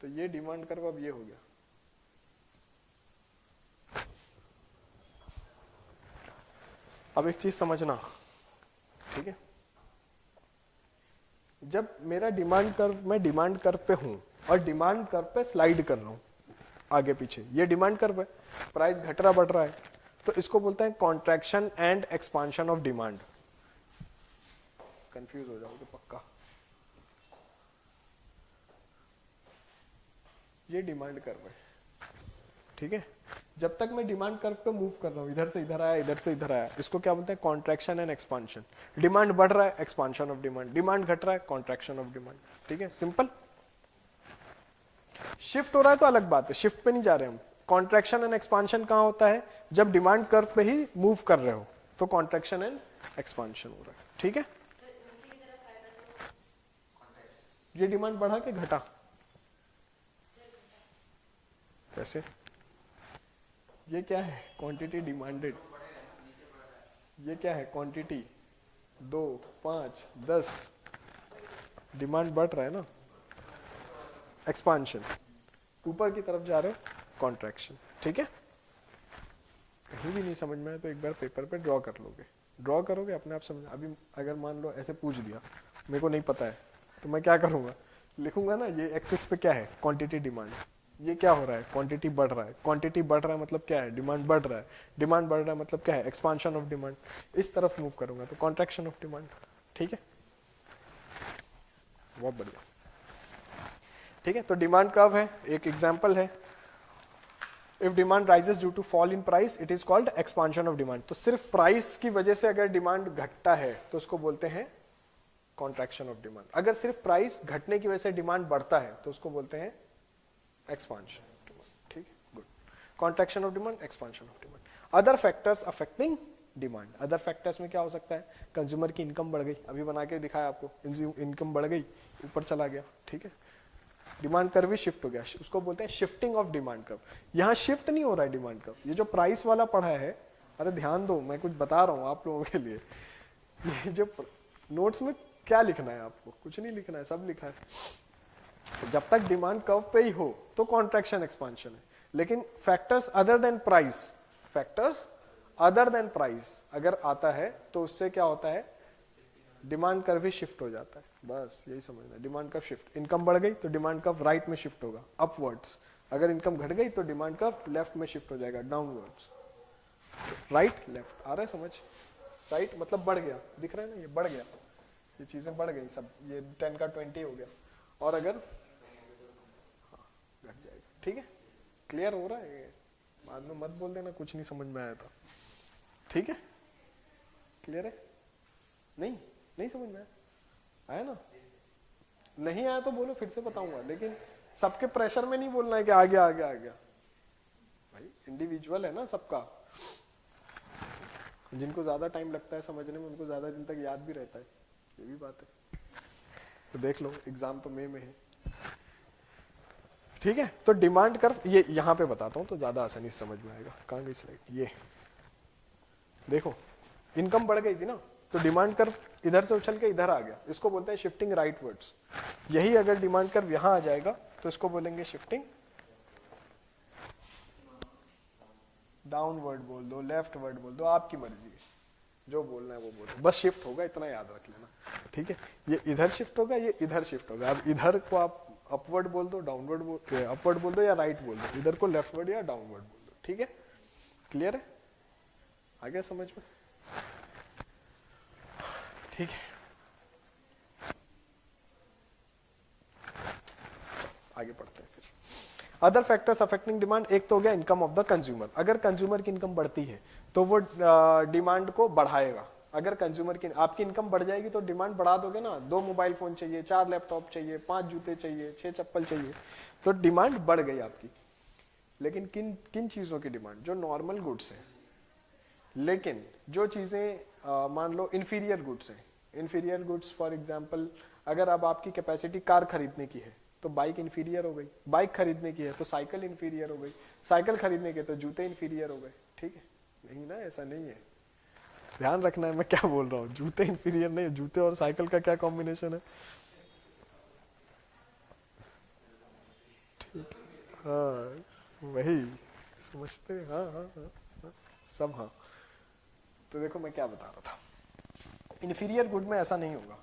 तो ये डिमांड कर्व अब ये हो गया, अब एक चीज समझना, ठीक है, जब मेरा डिमांड कर्व, मैं डिमांड कर्व पे हूं और डिमांड कर्व पे स्लाइड कर रहा हूं आगे पीछे, ये डिमांड कर्व है, प्राइस घट रहा बढ़ रहा है, तो इसको बोलते हैं contraction and expansion of demand. Confuse हो जाओगे पक्का। ये डिमांड कर्व है, ठीक है। जब तक मैं डिमांड कर्व पे मूव कर रहा हूं, इधर से इधर आया, इधर से इधर आया, इसको क्या बोलते हैं, कॉन्ट्रैक्शन एंड एक्सपांशन। डिमांड बढ़ रहा है, एक्सपांशन ऑफ डिमांड, डिमांड घट रहा है, कॉन्ट्रैक्शन ऑफ डिमांड, ठीक है, सिंपल। शिफ्ट हो रहा है तो अलग बात है, शिफ्ट पे नहीं जा रहे हम। कॉन्ट्रैक्शन एंड एक्सपांशन कहां होता है, जब डिमांड कर्व पे ही मूव कर रहे हो तो कॉन्ट्रैक्शन एंड एक्सपांशन हो रहा है, ठीक है। ये डिमांड बढ़ा के घटा, कैसे, ये क्या है, क्वांटिटी डिमांडेड, ये क्या है, क्वांटिटी 2, 5, 10, डिमांड बढ़ रहा है ना, एक्सपांशन, ऊपर की तरफ जा रहे हो, कॉन्ट्रैक्शन, ठीक है। कहीं भी नहीं समझ में आए तो एक बार पेपर पे ड्रॉ कर लोगे, ड्रॉ करोगे अपने आप समझ। अभी अगर मान लो ऐसे पूछ दिया, मेरे को नहीं पता है, तो मैं क्या करूंगा, लिखूंगा ना, ये एक्सिस पे क्या है, क्वांटिटी डिमांड, ये क्या हो रहा है, क्वांटिटी बढ़ रहा है, क्वांटिटी बढ़ रहा है मतलब क्या है, डिमांड बढ़ रहा है, डिमांड बढ़ रहा है मतलब क्या है, एक्सपांशन ऑफ डिमांड, इस तरफ मूव करूंगा तो कॉन्ट्रैक्शन ऑफ डिमांड, ठीक है। बहुत बढ़िया, ठीक है। तो डिमांड कर्व है, एक एग्जांपल है, if demand rises due to fall in price it is called expansion of demand. तो सिर्फ प्राइस की वजह से अगर डिमांड घटता है तो उसको बोलते हैं कॉन्ट्रैक्शन ऑफ डिमांड। अगर सिर्फ प्राइस घटने की वजह से डिमांड बढ़ता है तो उसको बोलते हैं एक्सपांशन, ठीक है, good. Contraction of demand, expansion of demand. Other factors affecting demand, other factors में क्या हो सकता है, कंज्यूमर की इनकम बढ़ गई, अभी बना के दिखाया आपको, इनकम बढ़ गई, ऊपर चला गया, ठीक है, डिमांड कर्व भी शिफ्ट हो गया, उसको बोलते हैं शिफ्टिंग ऑफ डिमांड कर्व। यहाँ शिफ्ट नहीं हो रहा है डिमांड कर्व, ये जो प्राइस वाला पढ़ा है, अरे ध्यान दो, मैं कुछ बता रहा हूँ आप लोगों के लिए, ये जो नोट्स में क्या लिखना है आपको, कुछ नहीं लिखना है, सब लिखा है। जब तक डिमांड कर्व पे ही हो तो कॉन्ट्रैक्शन एक्सपांशन है, लेकिन factors other than price, factors other than price अगर आता है तो उससे क्या होता है, डिमांड कर्व भी शिफ्ट हो जाता है, बस यही समझना। डिमांड कर्व शिफ्ट, इनकम बढ़ गई तो डिमांड कर्व राइट में शिफ्ट होगा, अपवर्ड्स। अगर इनकम घट गई तो डिमांड कर्व लेफ्ट में शिफ्ट हो जाएगा, डाउनवर्ड्स। राइट लेफ्ट आ रहा है समझ, राइट मतलब बढ़ गया, दिख रहा है ना, ये बढ़ गया, ये चीजें बढ़ गई सब, ये 10 का 20 हो गया, और अगर घट जाएगा, ठीक है, क्लियर हो रहा है, बाद में मत बोल देना कुछ नहीं समझ में आया था, ठीक है, क्लियर है, नहीं समझ में आया ना, नहीं आया तो बोलो, फिर से बताऊंगा, लेकिन सबके प्रेशर में नहीं बोलना है कि आ गया आ गया आ गया, भाई इंडिविजुअल है ना सबका, जिनको ज्यादा टाइम लगता है समझने में उनको ज्यादा दिन तक याद भी रहता है, ये भी बात है। तो देख लो एग्जाम तो मई में है, ठीक है। तो डिमांड कर्व ये यहां पे बताता हूं तो ज्यादा आसानी से समझ में आएगा। कहां गई स्लाइड, ये देखो, इनकम बढ़ गई थी ना, तो डिमांड कर्व इधर से उछल के इधर आ गया, इसको बोलते हैं शिफ्टिंग राइटवर्ड्स। यही अगर डिमांड कर्व यहां आ जाएगा तो इसको बोलेंगे शिफ्टिंग डाउनवर्ड बोल दो, लेफ्ट वर्ड बोल दो, आपकी मर्जी है, जो बोलना है वो बोलो, बस शिफ्ट होगा इतना याद रख लेना, ठीक है। ये इधर शिफ्ट होगा, ये इधर शिफ्ट होगा। अब इधर को आप अपवर्ड बोल दो, डाउनवर्ड बोल, अपवर्ड बोल दो या राइट बोल दो, इधर को लेफ्टवर्ड या डाउनवर्ड बोल दो, ठीक है, क्लियर है, आ गया समझ में, ठीक है। आगे पढ़ते हैं फिर। अदर फैक्टर्स अफेक्टिंग डिमांड, एक तो हो गया इनकम ऑफ द कंज्यूमर। अगर कंज्यूमर की इनकम बढ़ती है तो वो डिमांड को बढ़ाएगा। अगर कंज्यूमर की आपकी इनकम बढ़ जाएगी तो डिमांड बढ़ा दोगे ना, 2 मोबाइल फोन चाहिए, 4 लैपटॉप चाहिए, 5 जूते चाहिए, 6 चप्पल चाहिए, तो डिमांड बढ़ गई आपकी। लेकिन किन किन चीजों की डिमांड, जो नॉर्मल गुड्स है। लेकिन जो चीजें मान लो इंफीरियर गुड्स है, इंफीरियर गुड्स फॉर एग्जांपल, अगर अब आपकी कैपेसिटी कार खरीदने की है तो बाइक इंफीरियर हो गई, बाइक खरीदने की है तो साइकिल इंफीरियर हो गई, साइकिल खरीदने के तो जूते इंफीरियर हो गए, ठीक है। नहीं ना, ऐसा नहीं है, ध्यान रखना है मैं क्या बोल रहा हूँ, जूते इंफीरियर नहीं, जूते और साइकिल का क्या कॉम्बिनेशन है, ठीक, हाँ वही समझते हैं, हाँ हाँ हाँ, हाँ सब, हाँ तो देखो मैं क्या बता रहा था, इंफीरियर गुड में ऐसा नहीं होगा,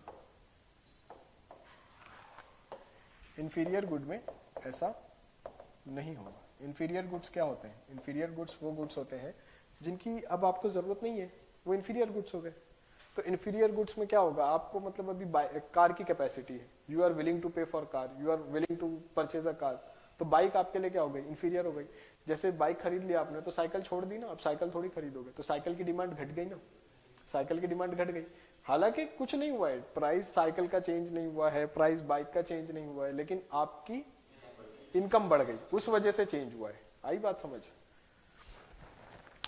इंफीरियर गुड में ऐसा नहीं होगा। इंफीरियर गुड्स क्या होते हैं? इंफीरियर गुड्स वो गुड्स होते हैं जिनकी अब आपको जरूरत नहीं है, वो इंफीरियर गुड्स हो गए। तो इंफीरियर गुड्स में क्या होगा, आपको मतलब अभी कार की कैपेसिटी है, you are willing to pay for car, you are willing to purchase a car, तो बाइक आपके लिए क्या हो गई? इंफीरियर हो गई। जैसे बाइक खरीद लिया आपने तो साइकिल छोड़ दी ना, अब साइकिल थोड़ी खरीदोगे, तो साइकिल की डिमांड घट गई ना, साइकिल की डिमांड घट गई। हालांकि कुछ नहीं हुआ है, प्राइस साइकिल का चेंज नहीं हुआ है, प्राइस बाइक का चेंज नहीं हुआ है, लेकिन आपकी इनकम बढ़ गई, उस वजह से चेंज हुआ है। आई बात समझ?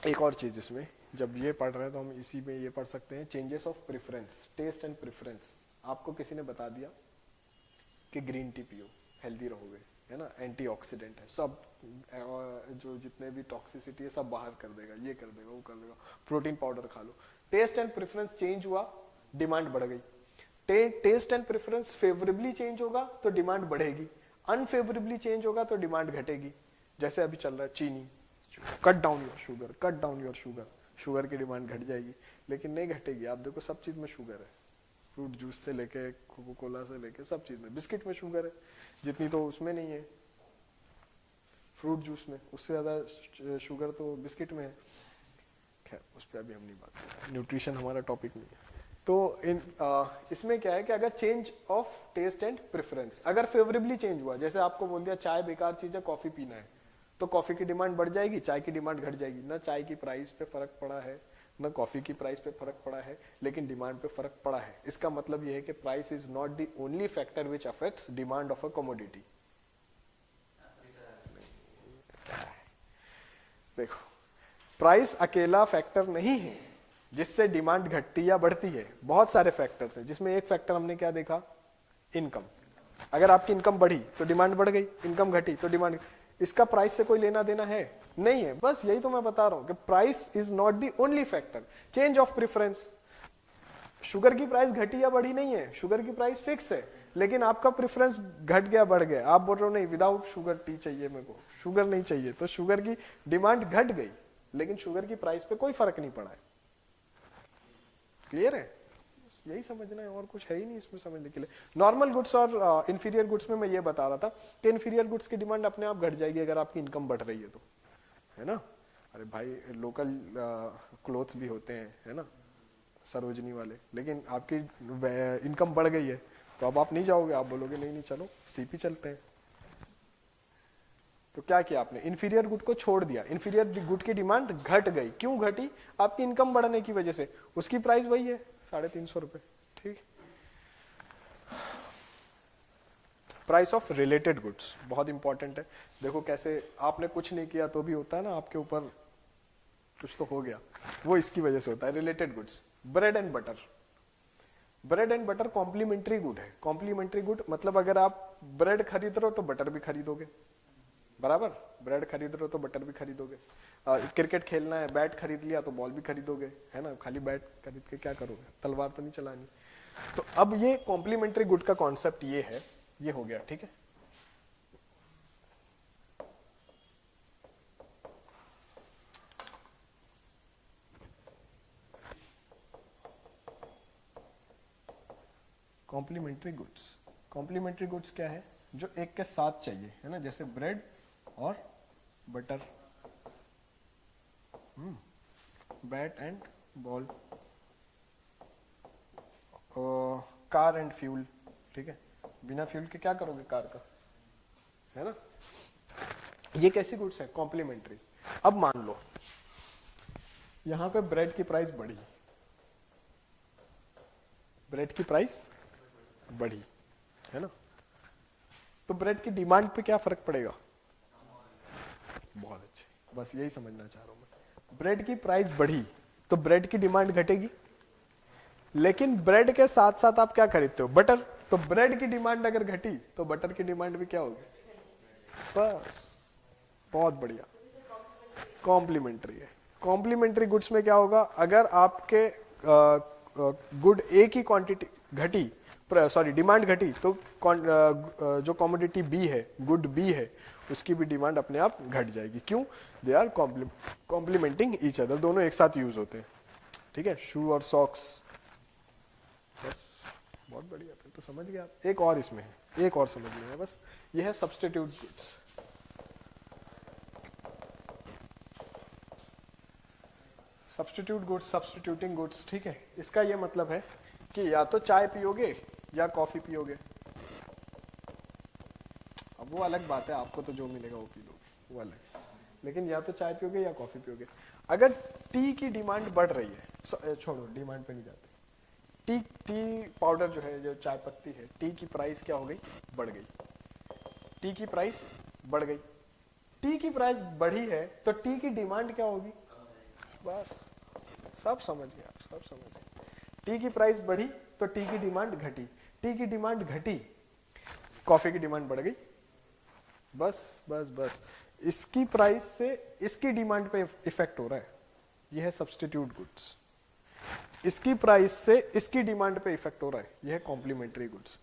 एक और चीज इसमें, जब ये पढ़ रहे हैं तो हम इसी में ये पढ़ सकते हैं, changes of preference, taste and preference. आपको किसी ने बता दिया कि ग्रीन टी पियो, हेल्दी रहोगे, है ना, एंटीऑक्सीडेंट है, सब जो जितने भी टॉक्सिसिटी है सब बाहर कर देगा, ये कर देगा, वो कर देगा, प्रोटीन पाउडर खा लो। टेस्ट एंड प्रेफरेंस चेंज हुआ, डिमांड बढ़ गई। Taste and preference favourably change होगा तो डिमांड बढ़ेगी, अनफेवरेबली चेंज होगा तो डिमांड घटेगी। जैसे अभी चल रहा है चीनी, cut down your sugar, cut down your sugar, sugar की डिमांड घट जाएगी, लेकिन नहीं घटेगी। आप देखो सब चीज में शुगर है, फ्रूट जूस से लेके कोको कोला से लेके सब चीज में, बिस्किट में शुगर है जितनी तो उसमें नहीं है, फ्रूट जूस में, उससे ज्यादा शुगर तो बिस्किट में है। खैर उस पर अभी हम नहीं बात करें, न्यूट्रिशन हमारा टॉपिक नहीं है। तो इसमें क्या है कि अगर change of taste and preference अगर फेवरेबली चेंज हुआ, जैसे आपको बोल दिया चाय बेकार चीज है, कॉफी पीना है, तो कॉफी की डिमांड बढ़ जाएगी, चाय की डिमांड घट जाएगी। ना चाय की प्राइस पे फर्क पड़ा है, ना कॉफी की प्राइस पे फर्क पड़ा है, लेकिन डिमांड पे फर्क पड़ा है। इसका मतलब यह है कि price is not the only factor which affects demand of a commodity. देखो प्राइस अकेला फैक्टर नहीं है जिससे डिमांड घटती या बढ़ती है, बहुत सारे फैक्टर्स हैं, जिसमें एक फैक्टर हमने क्या देखा, इनकम। अगर आपकी इनकम बढ़ी तो डिमांड बढ़ गई, इनकम घटी तो डिमांड, इसका प्राइस से कोई लेना देना है नहीं है। बस यही तो मैं बता रहा हूं कि price is not the only factor. Change of preference, sugar की प्राइस घटी या बढ़ी नहीं है, शुगर की प्राइस फिक्स है, लेकिन आपका प्रेफरेंस घट गया बढ़ गया, आप बोल रहे हो नहीं विदाउट शुगर टी चाहिए मेरे को, शुगर नहीं चाहिए, तो शुगर की डिमांड घट गई, लेकिन शुगर की प्राइस पे कोई फर्क नहीं पड़ा है। क्लियर है? यही समझना है, और कुछ है ही नहीं इसमें समझने के लिए। नॉर्मल गुड्स और इंफीरियर गुड्स में मैं ये बता रहा था कि इंफीरियर गुड्स की डिमांड अपने आप घट जाएगी अगर आपकी इनकम बढ़ रही है तो, है ना। अरे भाई लोकल क्लोथ्स भी होते हैं, है ना, सरोजनी वाले, लेकिन आपकी इनकम बढ़ गई है तो अब आप नहीं जाओगे, आप बोलोगे नहीं नहीं चलो सीपी चलते हैं। तो क्या किया आपने, इंफीरियर गुड को छोड़ दिया, इंफीरियर गुड की डिमांड घट गई। क्यों घटी? आपकी इनकम बढ़ने की वजह से। उसकी प्राइस वही है 350 रुपए, ठीक। प्राइस ऑफ रिलेटेड गुड्स बहुत इंपॉर्टेंट है। देखो कैसे आपने कुछ नहीं किया तो भी होता है ना, आपके ऊपर कुछ तो हो गया, वो इसकी वजह से होता है। Related goods, bread and butter, bread and butter complementary good है। कॉम्प्लीमेंट्री गुड मतलब अगर आप ब्रेड खरीद रहे हो तो बटर भी खरीदोगे, बराबर, ब्रेड खरीद रहे हो तो बटर भी खरीदोगे। क्रिकेट खेलना है, बैट खरीद लिया तो बॉल भी खरीदोगे, है ना, खाली बैट खरीद के क्या करोगे, तलवार तो नहीं चलानी। तो अब ये कॉम्प्लीमेंट्री गुड का कॉन्सेप्ट ये है, ये हो गया, ठीक है। कॉम्प्लीमेंट्री गुड्स, कॉम्प्लीमेंट्री गुड्स क्या है, जो एक के साथ चाहिए, है ना, जैसे ब्रेड और butter, bat and ball, car and fuel, ठीक है। बिना फ्यूल के क्या करोगे कार का, है ना। ये कैसी गुड्स है, कॉम्प्लीमेंट्री। अब मान लो यहां पे ब्रेड की प्राइस बढ़ी, ब्रेड की प्राइस बढ़ी, है ना, तो ब्रेड की डिमांड पे क्या फर्क पड़ेगा, बहुत अच्छे, बस यही समझना चाह रहा हूं मैं। ब्रेड की प्राइस बढ़ी तो ब्रेड की डिमांड घटेगी, लेकिन ब्रेड के साथ साथ आप क्या खरीदते हो, बटर, तो ब्रेड की डिमांड अगर घटी तो बटर की डिमांड भी क्या होगी, बस बहुत बढ़िया, कॉम्प्लीमेंट्री है। कॉम्प्लीमेंट्री गुड्स में क्या होगा, अगर आपके गुड ए की क्वांटिटी घटी, सॉरी डिमांड घटी, तो जो कमोडिटी बी है, गुड बी है, उसकी भी डिमांड अपने आप घट जाएगी। क्यों? They are complementing each other, दोनों एक साथ यूज होते हैं, ठीक है, शू और सॉक्स। बस बहुत बढ़िया, फिर तो समझ गए आप। एक और इसमें है, एक और समझ लेंगे बस, ये है substitute goods. Substitute goods, substituting goods, ठीक है। इसका ये मतलब है कि या तो चाय पियोगे या कॉफी पियोगे। अब वो अलग बात है, आपको तो जो मिलेगा वो पी लोगे, वो अलग। लेकिन या तो चाय पियोगे या कॉफी पियोगे। अगर टी की डिमांड बढ़ रही है, छोड़ो डिमांड पे नहीं जाते, टी पाउडर जो है, जो चाय पत्ती है, टी की प्राइस क्या हो गई, बढ़ गई। टी की प्राइस बढ़ गई, टी की प्राइस बढ़ी है तो टी की डिमांड क्या होगी, बस सब समझ गए आप, सब समझ गए। टी की प्राइस बढ़ी तो टी की डिमांड घटी, टी की डिमांड घटी, कॉफी की डिमांड बढ़ गई। बस बस बस, इसकी प्राइस से इसकी डिमांड पे इफेक्ट हो रहा है, यह है सब्स्टिट्यूट गुड्स। इसकी प्राइस से इसकी डिमांड पे इफेक्ट हो रहा है, यह है कॉम्प्लीमेंट्री गुड्स।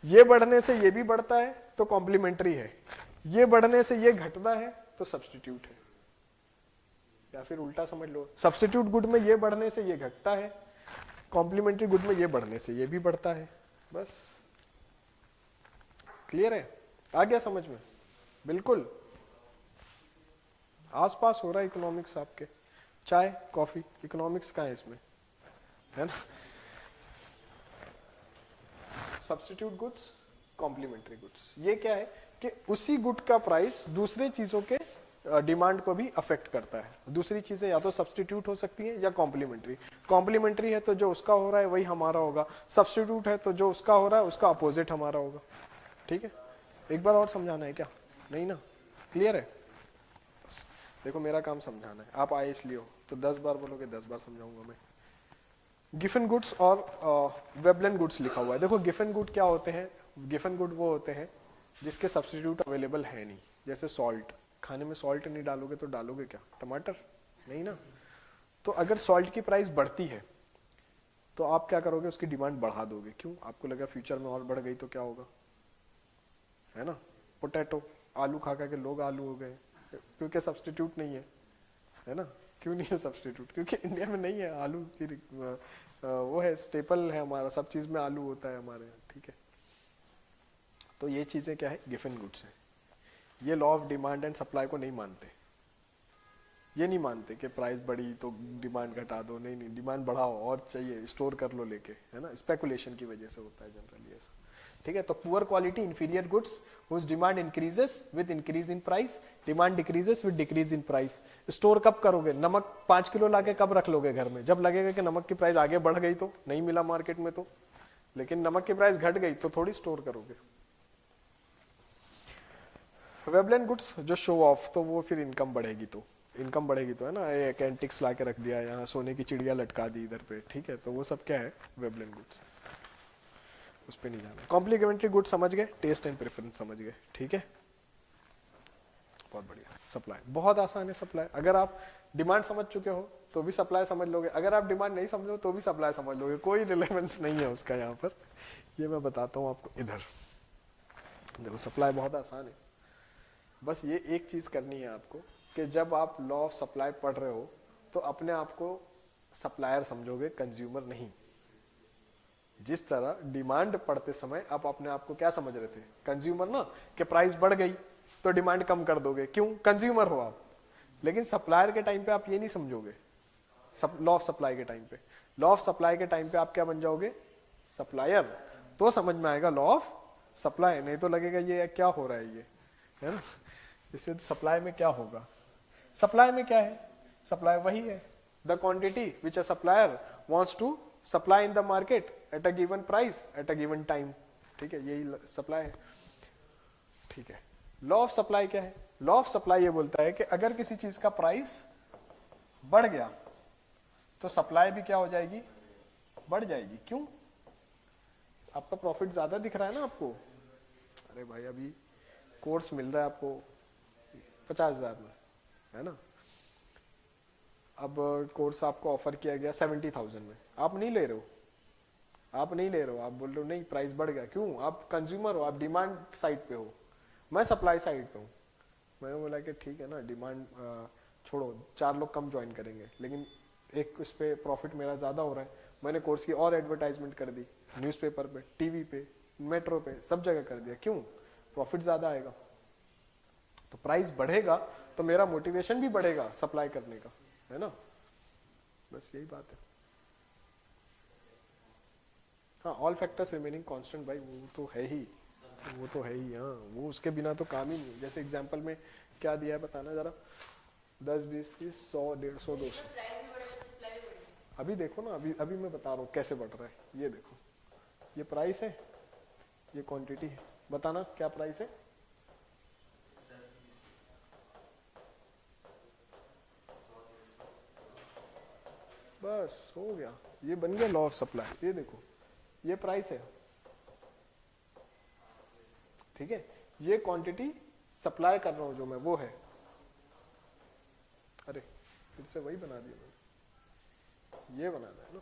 ये बढ़ने से ये भी बढ़ता है तो कॉम्प्लीमेंट्री है, ये बढ़ने से ये घटता है तो सब्स्टिट्यूट है। या फिर उल्टा समझ लो, सब्स्टिट्यूट गुड में ये बढ़ने से ये घटता है, कॉम्प्लीमेंट्री गुड में ये बढ़ने से ये भी बढ़ता है। बस क्लियर है, आ गया समझ में, बिल्कुल आसपास हो रहा है इकोनॉमिक्स आपके। चाय कॉफी, इकोनॉमिक्स का है इसमें, है ना। सब्स्टिट्यूट गुड्स, कॉम्प्लीमेंट्री गुड्स, ये क्या है कि उसी गुड का प्राइस दूसरे चीजों के डिमांड को भी अफेक्ट करता है। दूसरी चीजें या तो सब्स्टिट्यूट हो सकती हैं या कॉम्प्लीमेंट्री। कॉम्प्लीमेंट्री है तो जो उसका हो रहा है वही हमारा होगा, सब्स्टिट्यूट है तो जो उसका हो रहा है उसका अपोजिट हमारा होगा। ठीक है, एक बार और समझाना है क्या, नहीं ना, क्लियर है। बस देखो मेरा काम समझाना है, आप आए इसलिए हो तो 10 बार बोलोगे 10 बार समझाऊंगा मैं। गिफन गुड्स और वेबलेन गुड्स लिखा हुआ है। देखो गिफन गुड क्या होते हैं, गिफन गुड वो होते हैं जिसके सब्स्टिट्यूट अवेलेबल है नहीं। जैसे सॉल्ट, खाने में सॉल्ट नहीं डालोगे तो डालोगे क्या, टमाटर, नहीं ना। तो अगर सॉल्ट की प्राइस बढ़ती है तो आप क्या करोगे, उसकी डिमांड बढ़ा दोगे। क्यों, आपको लगा फ्यूचर में और बढ़ गई तो क्या होगा, है ना। पोटैटो, आलू खा खा के लोग आलू हो गए क्योंकि सब्स्टिट्यूट नहीं है ना। क्यों नहीं है सब्स्टिट्यूट, क्योंकि इंडिया में नहीं है आलू की, वो है स्टेपल है हमारा, सब चीज में आलू होता है हमारे यहाँ, ठीक है। तो ये चीजें क्या है, गिफन गुड्स है। ये law of demand and supply को नहीं मानते, ये नहीं मानते कि प्राइस बढ़ी तो डिमांड घटा दो, नहीं नहीं, डिमांड बढ़ाओ और चाहिए स्टोर कर लो लेके, है ना। स्पेकुलेशन की वजह से होता है जनरली ऐसा, ठीक है। तो poor quality inferior goods whose demand increases with increase in price, demand decreases with decrease in price। Store कब करोगे, नमक 5 किलो लाके कब रख लोगे घर में, जब लगेगा कि नमक की प्राइस आगे बढ़ गई तो, नहीं मिला मार्केट में तो। लेकिन नमक की प्राइस घट गई तो थोड़ी स्टोर करोगे। वेबलेन गुड्स जो शो ऑफ, तो वो फिर इनकम बढ़ेगी तो, इनकम बढ़ेगी तो, है ना। एक एंटिक्स ला के रख दिया यहाँ, सोने की चिड़िया लटका दी इधर पे, ठीक है। तो वो सब क्या है, वेबलेन गुड्स, उस पे नहीं जाना। कॉम्प्लीमेंट्री गुड समझ गए, टेस्ट एंड प्रेफरेंस समझ गए, ठीक है, बहुत बढ़िया। सप्लाई बहुत आसान है, सप्लाई अगर आप डिमांड समझ चुके हो तो भी सप्लाई समझ लोगे, अगर आप डिमांड नहीं समझो तो भी सप्लाई समझ लोगे, कोई रिलेवेंस नहीं है उसका यहाँ पर। ये मैं बताता हूँ आपको, इधर देखो सप्लाई बहुत आसान है। बस ये एक चीज करनी है आपको कि जब आप लॉ ऑफ सप्लाई पढ़ रहे हो तो अपने आप को सप्लायर समझोगे, कंज्यूमर नहीं। जिस तरह डिमांड पढ़ते समय आप अपने आप को क्या समझ रहे थे, कंज्यूमर ना, कि प्राइस बढ़ गई तो डिमांड कम कर दोगे, क्यों, कंज्यूमर हो आप। लेकिन सप्लायर के टाइम पे आप ये नहीं समझोगे, लॉ ऑफ सप्लाई के टाइम पे। लॉ ऑफ सप्लाई के टाइम पे आप क्या बन जाओगे, सप्लायर। तो समझ में आएगा लॉ ऑफ सप्लाई, नहीं तो लगेगा ये क्या हो रहा है ये, है ना। इससे सप्लाई में क्या होगा, सप्लाई में क्या है, सप्लाई वही है, the quantity which a supplier wants to supply in the market at a given price at a given time, ठीक है, यही सप्लाई है, ठीक है। लॉ ऑफ सप्लाई क्या है, लॉ ऑफ सप्लाई ये बोलता है कि अगर किसी चीज का प्राइस बढ़ गया तो सप्लाई भी क्या हो जाएगी, बढ़ जाएगी। क्यों, आपका प्रॉफिट ज्यादा दिख रहा है ना आपको। अरे भाई अभी कोर्स मिल रहा है आपको 50,000 में, है ना। अब कोर्स आपको ऑफर किया गया 70,000 में, आप नहीं ले रहे हो, आप नहीं ले रहे हो, आप बोल रहे हो नहीं प्राइस बढ़ गया। क्यों, आप कंज्यूमर हो, आप डिमांड साइड पे हो, मैं सप्लाई साइड पे हूँ। मैंने बोला कि ठीक है ना, डिमांड छोड़ो, 4 लोग कम ज्वाइन करेंगे, लेकिन एक उस पे प्रॉफिट मेरा ज़्यादा हो रहा है, मैंने कोर्स की और एडवर्टाइजमेंट कर दी, न्यूज़पेपर पे, टीवी पे, मेट्रो पे, सब जगह कर दिया। क्यों? प्रॉफिट ज़्यादा आएगा। तो प्राइस बढ़ेगा तो मेरा मोटिवेशन भी बढ़ेगा सप्लाई करने का, है ना। बस यही बात है। हाँ, ऑल फैक्टर्स रिमेनिंग कांस्टेंट भाई, वो तो है ही, वो तो है ही। हाँ, वो उसके बिना तो काम ही नहीं। जैसे एग्जांपल में क्या दिया है बताना जरा, 10, 20, 30, 100, 150, 200। अभी देखो ना, अभी मैं बता रहा हूँ कैसे बढ़ रहा है। ये देखो, ये प्राइस है, ये क्वांटिटी है। बताना क्या प्राइस है? बस हो गया, ये बन गया लॉ ऑफ सप्लाई। ये देखो, ये प्राइस है, ठीक है। ये क्वांटिटी सप्लाई कर रहा हूं जो मैं, वो है, अरे फिर से वही बना दिया मैंने, ये बनाना है ना।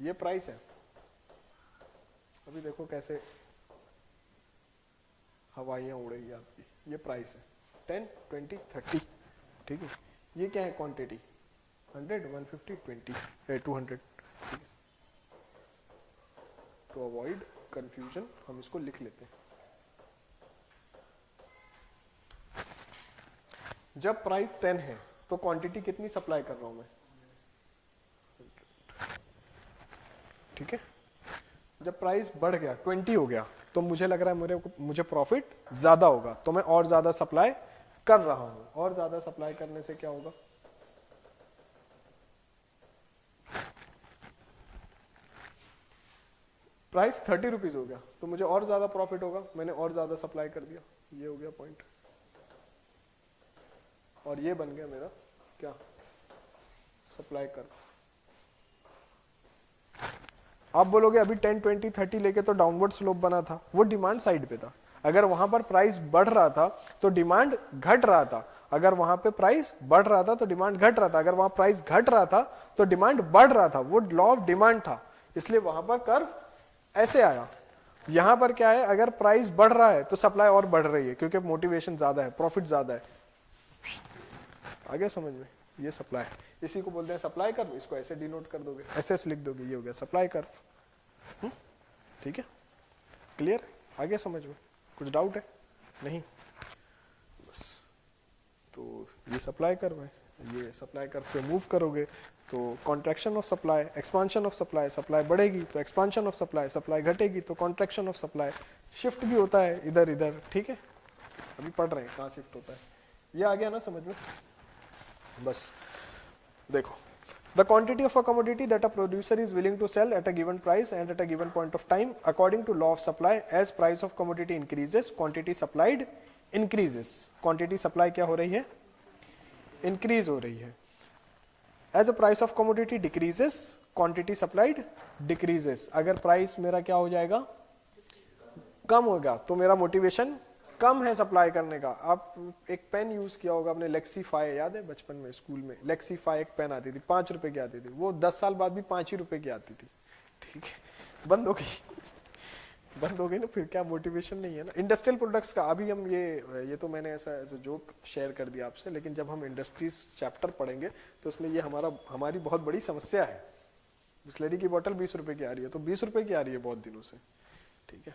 ये प्राइस है। अभी देखो कैसे हवाइयां उड़ेगी आपकी। ये प्राइस है 10, 20, 30, ठीक है। ये क्या है? क्वांटिटी 100, 150, 20, 200, ठीक है। टू अवॉइड कंफ्यूजन हम इसको लिख लेते हैं। जब प्राइस 10 है तो क्वांटिटी कितनी सप्लाई कर रहा हूं मैं? ठीक है। जब प्राइस बढ़ गया 20 हो गया तो मुझे लग रहा है मुझे प्रॉफिट ज्यादा होगा, तो मैं और ज्यादा सप्लाई कर रहा हूं। और ज्यादा सप्लाई करने से क्या होगा? प्राइस 30 रुपीज हो गया तो मुझे और ज्यादा प्रॉफिट होगा, मैंने और ज्यादा सप्लाई कर दिया। ये हो गया पॉइंट। और ये बन गया मेरा क्या? सप्लाई कर। आप बोलोगे अभी 10, 20, 30 लेके तो डाउनवर्ड स्लोप बना था, वो डिमांड साइड पे था। अगर वहां पर प्राइस बढ़ रहा था तो डिमांड घट रहा था, अगर वहां पे प्राइस बढ़ रहा था तो डिमांड घट रहा था, अगर वहां प्राइस घट रहा था तो डिमांड बढ़ रहा था। वो लॉ ऑफ डिमांड था, इसलिए वहां पर कर्व ऐसे आया। यहां पर क्या है? अगर प्राइस बढ़ रहा है तो सप्लाई और बढ़ रही है, क्योंकि मोटिवेशन ज्यादा है, प्रॉफिट ज्यादा है। आगे समझ में? ये सप्लाई, इसी को बोलते हैं सप्लाई कर्व। इसको ऐसे डिनोट कर दोगे, ऐसे लिख दोगे, ये हो गया सप्लाई कर्व। ठीक है, क्लियर? आगे समझ में कुछ डाउट है? नहीं, बस। तो ये सप्लाई कर्व है। ये सप्लाई कर्व पे मूव करोगे तो contraction of supply, expansion of supply, supply बढ़ेगी तो एक्सपांशन ऑफ सप्लाई, सप्लाई घटेगी तो कॉन्ट्रैक्शन ऑफ सप्लाई। शिफ्ट भी होता है इधर इधर, ठीक है। अभी पढ़ रहे हैं कहाँ शिफ्ट होता है। ये आ गया ना समझ में? बस देखो, the quantity of a commodity that a producer is willing to sell at a given price and at a given point of time according to law of supply, as price of commodity increases quantity supplied increases। quantity supply क्या हो रही है? increase हो रही है। as the price of commodity decreases quantity supplied decreases। अगर प्राइस मेरा क्या हो जाएगा? कम होगा तो मेरा मोटिवेशन कम है सप्लाई करने का। आप एक पेन यूज किया होगा आपने, लेक्सीफाई, याद है बचपन में स्कूल में? लेक्सीफाई एक पेन आती थी, 5 रुपए की आती थी, वो 10 साल बाद भी 5 ही रुपए की आती थी, ठीक है। बंद हो गई, बंद हो गई ना, फिर क्या मोटिवेशन नहीं है ना। इंडस्ट्रियल प्रोडक्ट्स का अभी हम ये तो मैंने ऐसा एज अ जोक शेयर कर दिया आपसे, लेकिन जब हम इंडस्ट्रीज चैप्टर पढ़ेंगे तो उसमें ये हमारी बहुत बड़ी समस्या है। बिस्लरी की बोतल 20 रुपए की आ रही है, तो 20 रुपए की आ रही है बहुत दिनों से, ठीक है।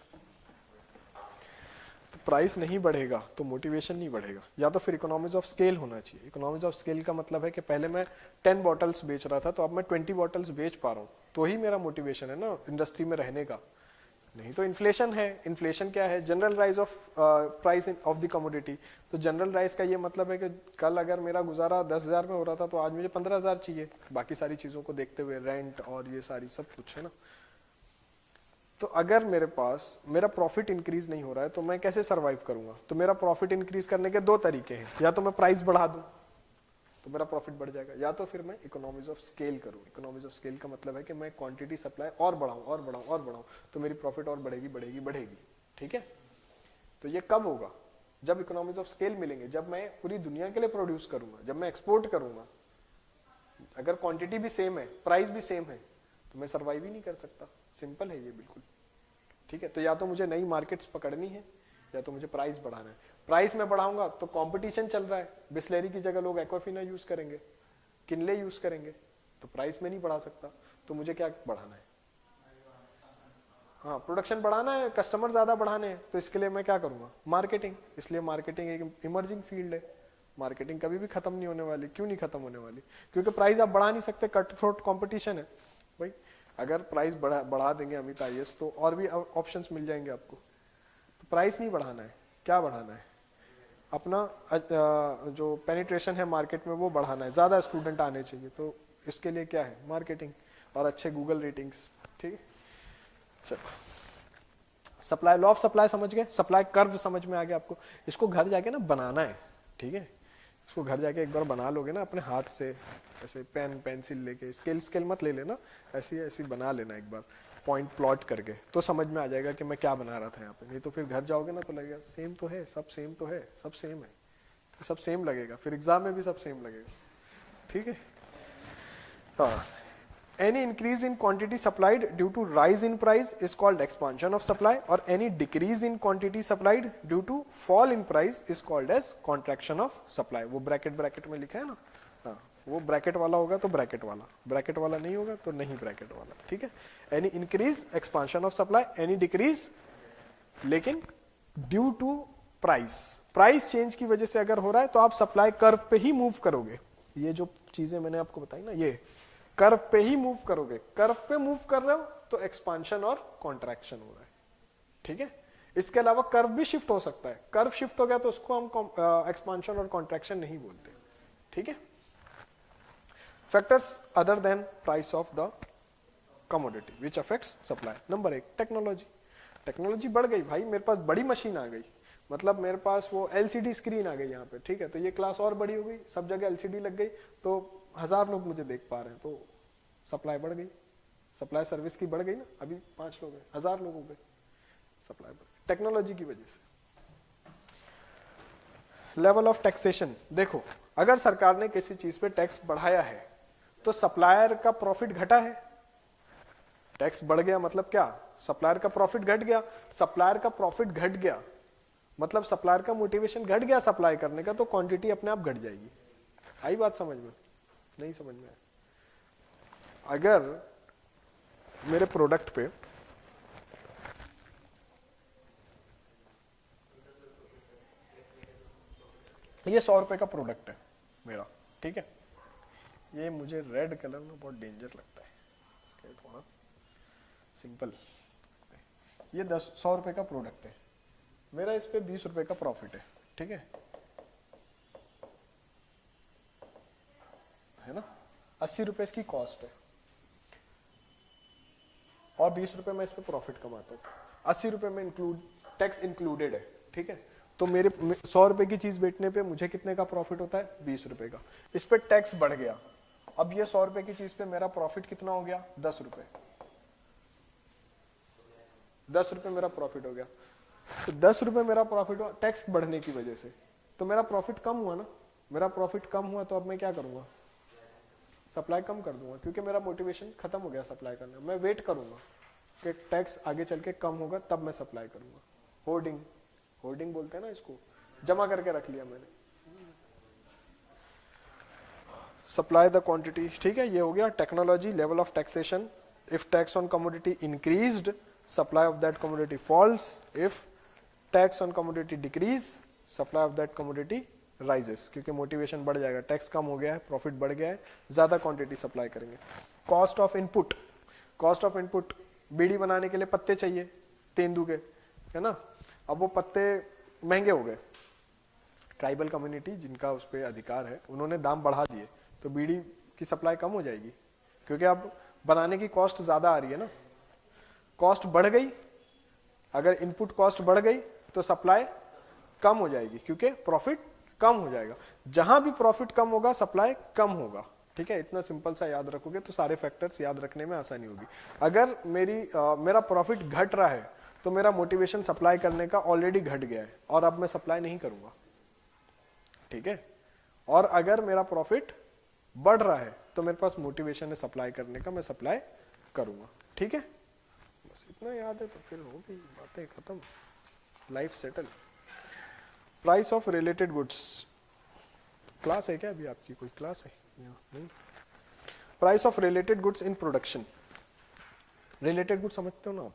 तो प्राइस नहीं बढ़ेगा तो मोटिवेशन नहीं बढ़ेगा। या तो फिर इकोनॉमीज ऑफ स्केल होना चाहिए। इकोनॉमीज ऑफ स्केल का मतलब है कि पहले मैं 10 बॉटल्स बेच रहा था तो अब मैं 20 बॉटल्स बेच पा रहा हूँ, तो ही मेरा मोटिवेशन है ना इंडस्ट्री में रहने का। नहीं तो इन्फ्लेशन है। इन्फ्लेशन क्या है? General rise of price of the commodity. तो जनरल राइज का ये मतलब है कि कल अगर मेरा गुजारा 10,000 में हो रहा था तो आज मुझे 15,000 चाहिए, बाकी सारी चीजों को देखते हुए, रेंट और ये सारी सब कुछ है ना। तो अगर मेरा प्रॉफिट इंक्रीज नहीं हो रहा है तो मैं कैसे सरवाइव करूंगा? तो मेरा प्रॉफिट इंक्रीज करने के 2 तरीके हैं, या तो मैं प्राइस बढ़ा दूं तो मेरा प्रॉफिट बढ़ जाएगा, या तो फिर मैं इकोनॉमीज ऑफ स्केल करूं। इकोनॉमीज ऑफ स्केल का मतलब है कि मैं क्वांटिटी सप्लाई और बढ़ाऊं और बढ़ाऊं और बढ़ाऊं, तो मेरी प्रॉफिट और बढ़ेगी बढ़ेगी बढ़ेगी, ठीक है। तो ये कब होगा? जब इकोनॉमीज ऑफ स्केल मिलेंगे, जब मैं पूरी दुनिया के लिए प्रोड्यूस करूंगा, जब मैं एक्सपोर्ट करूंगा। अगर क्वांटिटी भी सेम है, प्राइस भी सेम है, तो मैं सर्वाइव ही नहीं कर सकता। सिंपल है ये बिल्कुल, ठीक है। तो या तो मुझे नई मार्केट्स पकड़नी है या तो मुझे प्राइस बढ़ाना है। प्राइस में बढ़ाऊंगा तो कंपटीशन चल रहा है, बिस्लेरी की जगह लोग एक्वाफिना यूज करेंगे, किनले यूज करेंगे, तो प्राइस में नहीं बढ़ा सकता, तो मुझे क्या बढ़ाना है? हाँ, प्रोडक्शन बढ़ाना है, कस्टमर ज्यादा बढ़ाने हैं, तो इसके लिए मैं क्या करूंगा? मार्केटिंग। इसलिए मार्केटिंग एक इमर्जिंग फील्ड है। मार्केटिंग कभी भी खत्म नहीं होने वाली। क्यों नहीं खत्म होने वाली? क्योंकि प्राइस आप बढ़ा नहीं सकते, कट थ्रोट कॉम्पिटिशन है भाई। अगर प्राइस बढ़ा देंगे अमित IAS तो और भी ऑप्शंस मिल जाएंगे आपको। तो प्राइस नहीं बढ़ाना है, क्या बढ़ाना है? अपना जो पेनिट्रेशन है मार्केट में वो बढ़ाना है, ज्यादा स्टूडेंट आने चाहिए। तो इसके लिए क्या है? मार्केटिंग और अच्छे गूगल रेटिंग्स। ठीक है, चलो सप्लाई, लॉ ऑफ सप्लाई समझ गए, सप्लाई कर्व समझ में आ गया आपको। इसको घर जाके ना बनाना है, ठीक है? इसको घर जाके एक बार बना लोगे ना अपने हाथ से, ऐसे पेन पेंसिल लेके, स्केल मत ले लेना, ऐसी ऐसी बना लेना एक बार पॉइंट प्लॉट करके, तो समझ में आ जाएगा कि मैं क्या बना रहा था यहाँ पे। नहीं तो फिर घर जाओगे ना तो लगेगा सेम तो है, सब सेम तो है, सब सेम है, सब सेम लगेगा, फिर एग्जाम में भी सब सेम लगेगा। ठीक है, हाँ। Any increase in quantity supplied due to rise in price is called expansion of supply, और any decrease in quantity supplied due to fall in price is called as contraction of supply। वो ब्रैकेट में लिखा है ना, हाँ, वो ब्रैकेट वाला होगा तो ब्रैकेट वाला, ब्रैकेट वाला नहीं होगा तो नहीं ब्रैकेट वाला। ठीक है, any increase expansion of supply, any decrease लेकिन due to price, price change की वजह से अगर हो रहा है तो आप सप्लाई कर्व पे ही मूव करोगे। ये जो चीजें मैंने आपको बताई ना, ये कर्व पे ही मूव करोगे। कर्व पे मूव कर रहे हो तो एक्सपांशन और कॉन्ट्रैक्शन हो रहा है। ठीक है, इसके अलावा कर्व भी शिफ्ट हो सकता है। कर्व शिफ्ट हो गया तो उसको हम एक्सपांशन और कॉन्ट्रैक्शन नहीं बोलते। ठीक है, factors other than price of the commodity which affects supply. Number 1, technology. Technology बढ़ गई भाई, मेरे पास बड़ी मशीन आ गई, मतलब मेरे पास वो LCD स्क्रीन आ गई यहाँ पे। ठीक है, तो ये क्लास और बड़ी हो गई, सब जगह LCD लग गई, तो 1000 लोग मुझे देख पा रहे हैं, तो सप्लाई बढ़ गई, सप्लाई सर्विस की बढ़ गई ना। अभी 5 लोग हैं, 1000 लोग हो गए, सप्लाई बढ़ गई टेक्नोलॉजी की वजह से। लेवल ऑफ टैक्सेशन देखो, अगर सरकार ने किसी चीज पे टैक्स बढ़ाया है तो सप्लायर का प्रॉफिट घटा है। टैक्स बढ़ गया मतलब क्या? सप्लायर का प्रॉफिट घट गया। सप्लायर का प्रॉफिट घट गया मतलब सप्लायर का मोटिवेशन घट गया सप्लाई करने का, तो क्वांटिटी अपने आप घट जाएगी। आई बात समझ में? नहीं समझ में? अगर मेरे प्रोडक्ट पे ये 100 रुपए का प्रोडक्ट है मेरा, ठीक है, ये मुझे रेड कलर में बहुत डेंजर लगता है, इसलिए थोड़ा सिंपल। ये 100 रुपए का प्रोडक्ट है मेरा, इस पे 20 रुपए का प्रॉफिट है। ठीक है ना? 80 रुपए इसकी कॉस्ट है और 20 रुपए मैं इस पे प्रॉफिट कमाता हूँ। 80 रुपए में टैक्स इंक्लूडेड है। ठीक है, तो मेरे 100 रुपए की चीज बेचने पे मुझे कितने का प्रॉफिट होता है? 20 रुपए का। इस पे टैक्स बढ़ गया, अब ये 100 रुपए की चीज पे मेरा प्रॉफिट कितना हो गया? 10 रुपए। 10 रुपए मेरा प्रॉफिट हो गया, तो 10 रुपए मेरा प्रॉफिट हुआ टैक्स बढ़ने की वजह से, तो मेरा प्रॉफिट कम हुआ ना। मेरा प्रॉफिट कम हुआ तो अब मैं क्या करूंगा? सप्लाई कम कर दूंगा, क्योंकि मेरा मोटिवेशन खत्म हो गया सप्लाई करने। मैं वेट करूंगा कि टैक्स आगे चल के कम होगा तब मैं सप्लाई करूंगा। होर्डिंग, होर्डिंग बोलते हैं ना इसको, जमा करके रख लिया मैंने। Supply the quantity. ठीक है, ये हो गया technology, level of taxation. If tax on commodity increased, supply of that commodity falls. If tax on commodity decrease, supply of that commodity rises, क्योंकि मोटिवेशन बढ़ जाएगा, टैक्स कम हो गया है, प्रॉफिट बढ़ गया है, ज्यादा क्वांटिटी सप्लाई करेंगे। Cost of input. Cost of input, बीड़ी बनाने के लिए पत्ते चाहिए तेंदू के, है ना? अब वो पत्ते महंगे हो गए, ट्राइबल कम्युनिटी जिनका उस पर अधिकार है उन्होंने दाम बढ़ा दिए, तो बीड़ी की सप्लाई कम हो जाएगी, क्योंकि अब बनाने की कॉस्ट ज्यादा आ रही है ना। कॉस्ट बढ़ गई, अगर इनपुट कॉस्ट बढ़ गई तो सप्लाई कम हो जाएगी, क्योंकि प्रॉफिट कम हो जाएगा। जहां भी प्रॉफिट कम होगा सप्लाई कम होगा। ठीक है, इतना सिंपल सा याद रखोगे तो सारे फैक्टर्स याद रखने में आसानी होगी। अगर मेरा प्रॉफिट घट रहा है तो मेरा मोटिवेशन सप्लाई करने का ऑलरेडी घट गया है और अब मैं सप्लाई नहीं करूंगा। ठीक है, और अगर मेरा प्रॉफिट बढ़ रहा है तो मेरे पास मोटिवेशन है सप्लाई करने का, मैं सप्लाई करूंगा। ठीक है, बस इतना याद है तो फिर हो गई बातें खत्म, life settle. Price of related goods. Class है क्या अभी आपकी? कोई क्लास है? नहीं। Price of related goods in production. Related good समझते हो ना आप,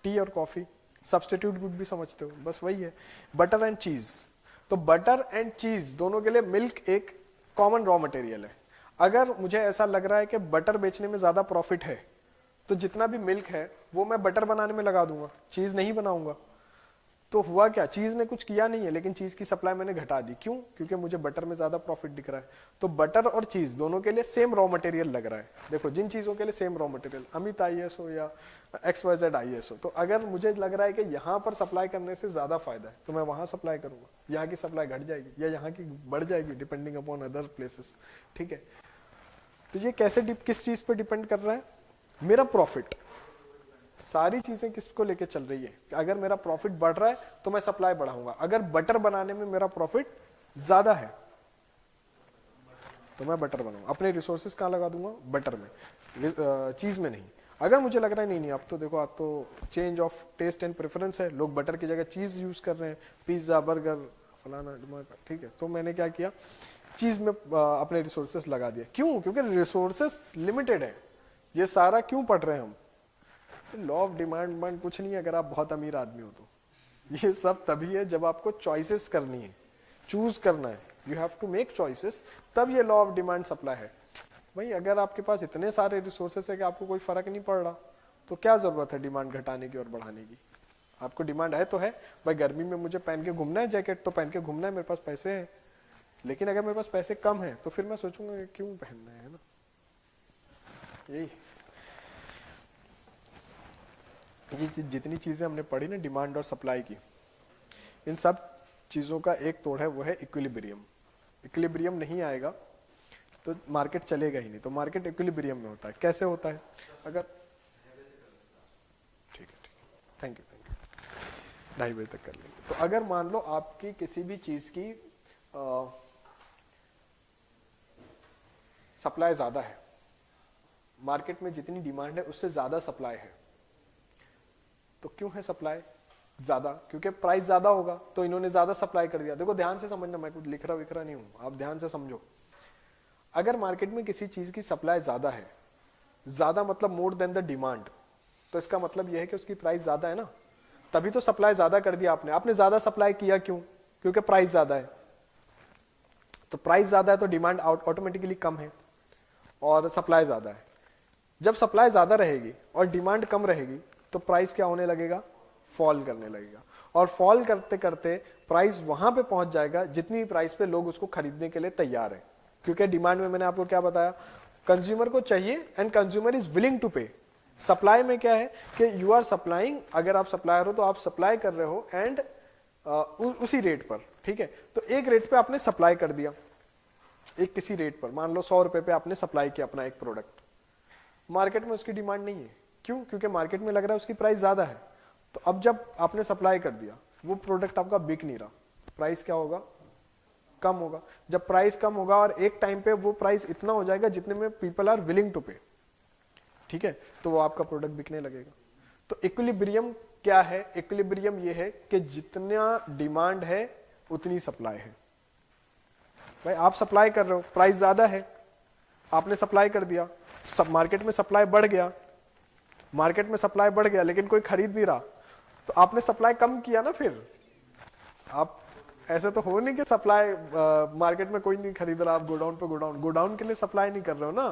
टी और कॉफी। सब्स्टिट्यूट गुड भी समझते हो, बस वही है। बटर एंड चीज, तो बटर एंड चीज दोनों के लिए मिल्क एक कॉमन रॉ मटेरियल है। अगर मुझे ऐसा लग रहा है कि बटर बेचने में ज्यादा प्रॉफिट है, तो जितना भी मिल्क है वो मैं बटर बनाने में लगा दूंगा, चीज नहीं बनाऊंगा। तो हुआ क्या, चीज ने कुछ किया नहीं है, लेकिन चीज की सप्लाई मैंने घटा दी। क्यों? क्योंकि मुझे बटर में ज्यादा प्रॉफिट दिख रहा है। तो बटर और चीज दोनों के लिए सेम रॉ मटेरियल लग रहा है। देखो, जिन चीजों के लिए same raw material, Amit IAS हो या XYZ आईएएस हो, तो अगर मुझे लग रहा है कि यहाँ पर सप्लाई करने से ज्यादा फायदा है, तो मैं वहां सप्लाई करूंगा। यहाँ की सप्लाई घट जाएगी या यहाँ की बढ़ जाएगी, डिपेंडिंग अपॉन अदर प्लेसेस। ठीक है, तो ये कैसे किस चीज पे डिपेंड कर रहा है? मेरा प्रॉफिट। सारी चीजें किसको लेके चल रही है? अगर मेरा प्रॉफिट बढ़ रहा है तो मैं सप्लाई बढ़ाऊंगा। अगर बटर बनाने में मेरा प्रॉफिट ज्यादा है तो मैं बटर बनाऊंगा। अपने रिसोर्सेज कहां लगा दूंगा? बटर में, चीज में नहीं। अगर मुझे लग रहा है नहीं, अब तो देखो, आप तो change of taste and preference है, लोग बटर की जगह चीज यूज कर रहे हैं, पिज्जा, बर्गर, फलाना ढिमाका, ठीक है, तो मैंने क्या किया, चीज में अपने रिसोर्सेस लगा दिया। क्यों? क्योंकि रिसोर्सेस लिमिटेड है। ये सारा क्यों पढ़ रहे हैं हम? लॉ ऑफ डिमांड कुछ नहीं है अगर आप बहुत अमीर आदमी हो तो। ये सब तभी है जब आपको चॉइसेस करनी है, चूज करना है, you have to make choices, तब ये लॉ ऑफ डिमांड सप्लाई है। भाई अगर आपके पास इतने सारे रिसोर्सेस है कि आपको कोई फर्क नहीं पड़ रहा, तो क्या जरूरत है डिमांड घटाने की और बढ़ाने की? आपको डिमांड है तो है, भाई गर्मी में मुझे पहन के घूमना है, जैकेट तो पहन के घूमना है, मेरे पास पैसे हैं। लेकिन अगर मेरे पास पैसे कम है तो फिर मैं सोचूंगा क्यों पहनना है ना। यही ये जितनी चीजें हमने पढ़ी ना डिमांड और सप्लाई की, इन सब चीजों का एक तोड़ है, वो है इक्विलिब्रियम। इक्विलिब्रियम नहीं आएगा तो मार्केट चलेगा ही नहीं। तो मार्केट इक्विलिब्रियम में होता है। कैसे होता है? अगर ठीक है, थैंक यू 2:30 बजे तक कर लेंगे। तो अगर मान लो आपकी किसी भी चीज की सप्लाई ज्यादा है, मार्केट में जितनी डिमांड है उससे ज्यादा सप्लाई है, तो क्यों है सप्लाई ज्यादा? क्योंकि प्राइस ज्यादा होगा, तो इन्होंने ज्यादा सप्लाई कर दिया। देखो ध्यान से समझना, मैं कुछ लिख रहा नहीं हूं, आप ध्यान से समझो। अगर मार्केट में किसी चीज की सप्लाई ज्यादा है, ज्यादा मतलब मोर देन द डिमांड, तो इसका मतलब यह है कि उसकी प्राइस ज्यादा है ना, तभी तो सप्लाई ज्यादा कर दिया आपने। आपने ज्यादा सप्लाई किया क्यों? क्योंकि प्राइस ज्यादा है। तो प्राइस ज्यादा है तो डिमांड ऑटोमेटिकली कम है और सप्लाई ज्यादा है। जब सप्लाई ज्यादा रहेगी और डिमांड कम रहेगी तो प्राइस क्या होने लगेगा? फॉल करने लगेगा। और फॉल करते करते प्राइस वहां पे पहुंच जाएगा जितनी प्राइस पे लोग उसको खरीदने के लिए तैयार है। क्योंकि डिमांड में मैंने आपको क्या बताया, कंज्यूमर को चाहिए and consumer is willing to pay. Supply में क्या है कि यू आर सप्लाइंग, अगर आप सप्लायर हो तो आप सप्लाई कर रहे हो एंड उसी रेट पर, ठीक है। तो एक रेट पे आपने सप्लाई कर दिया, एक किसी रेट पर, मान लो 100 रुपए पे आपने सप्लाई किया अपना एक प्रोडक्ट। मार्केट में उसकी डिमांड नहीं है, क्यों? क्योंकि मार्केट में लग रहा है उसकी प्राइस ज्यादा है। तो अब जब आपने सप्लाई कर दिया, वो प्रोडक्ट आपका बिक नहीं रहा, प्राइस क्या होगा? कम होगा। जब प्राइस कम होगा और एक टाइम पे वो प्राइस इतना हो जाएगा जितने में पीपल आर विलिंग टू पे, ठीक है, तो वो आपका प्रोडक्ट बिकने लगेगा। तो इक्विलिब्रियम क्या है? इक्विलिब्रियम ये है कि जितना डिमांड है उतनी सप्लाई है। भाई आप सप्लाई कर रहे हो, प्राइस ज्यादा है, आपने सप्लाई कर दिया, सब मार्केट में सप्लाई बढ़ गया, मार्केट में सप्लाई बढ़ गया लेकिन कोई खरीद नहीं रहा, तो आपने सप्लाई कम किया ना। फिर आप ऐसे तो हो नहीं कि सप्लाई मार्केट में कोई नहीं खरीद रहा, आप गोडाउन पे गोडाउन के लिए सप्लाई नहीं कर रहे हो ना,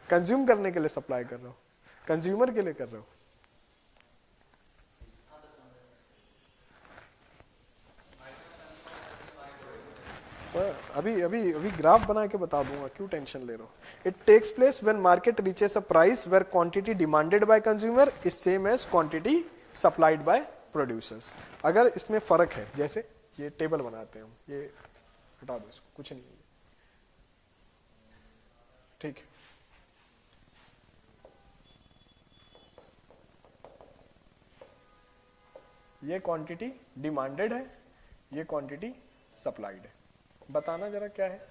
कंज्यूम करने के लिए सप्लाई कर रहे हो, कंज्यूमर के लिए कर रहे हो। बस अभी अभी अभी ग्राफ बना के बता दूंगा, क्यों टेंशन ले रहे हो। It takes place when market reaches a price where quantity demanded by consumer is same as quantity supplied by producers. अगर इसमें फर्क है, जैसे ये टेबल बनाते हैं हम, ये हटा दो इसको, कुछ नहीं है, ठीक है। ये क्वांटिटी डिमांडेड है, ये क्वांटिटी सप्लाइड है। बताना जरा क्या है?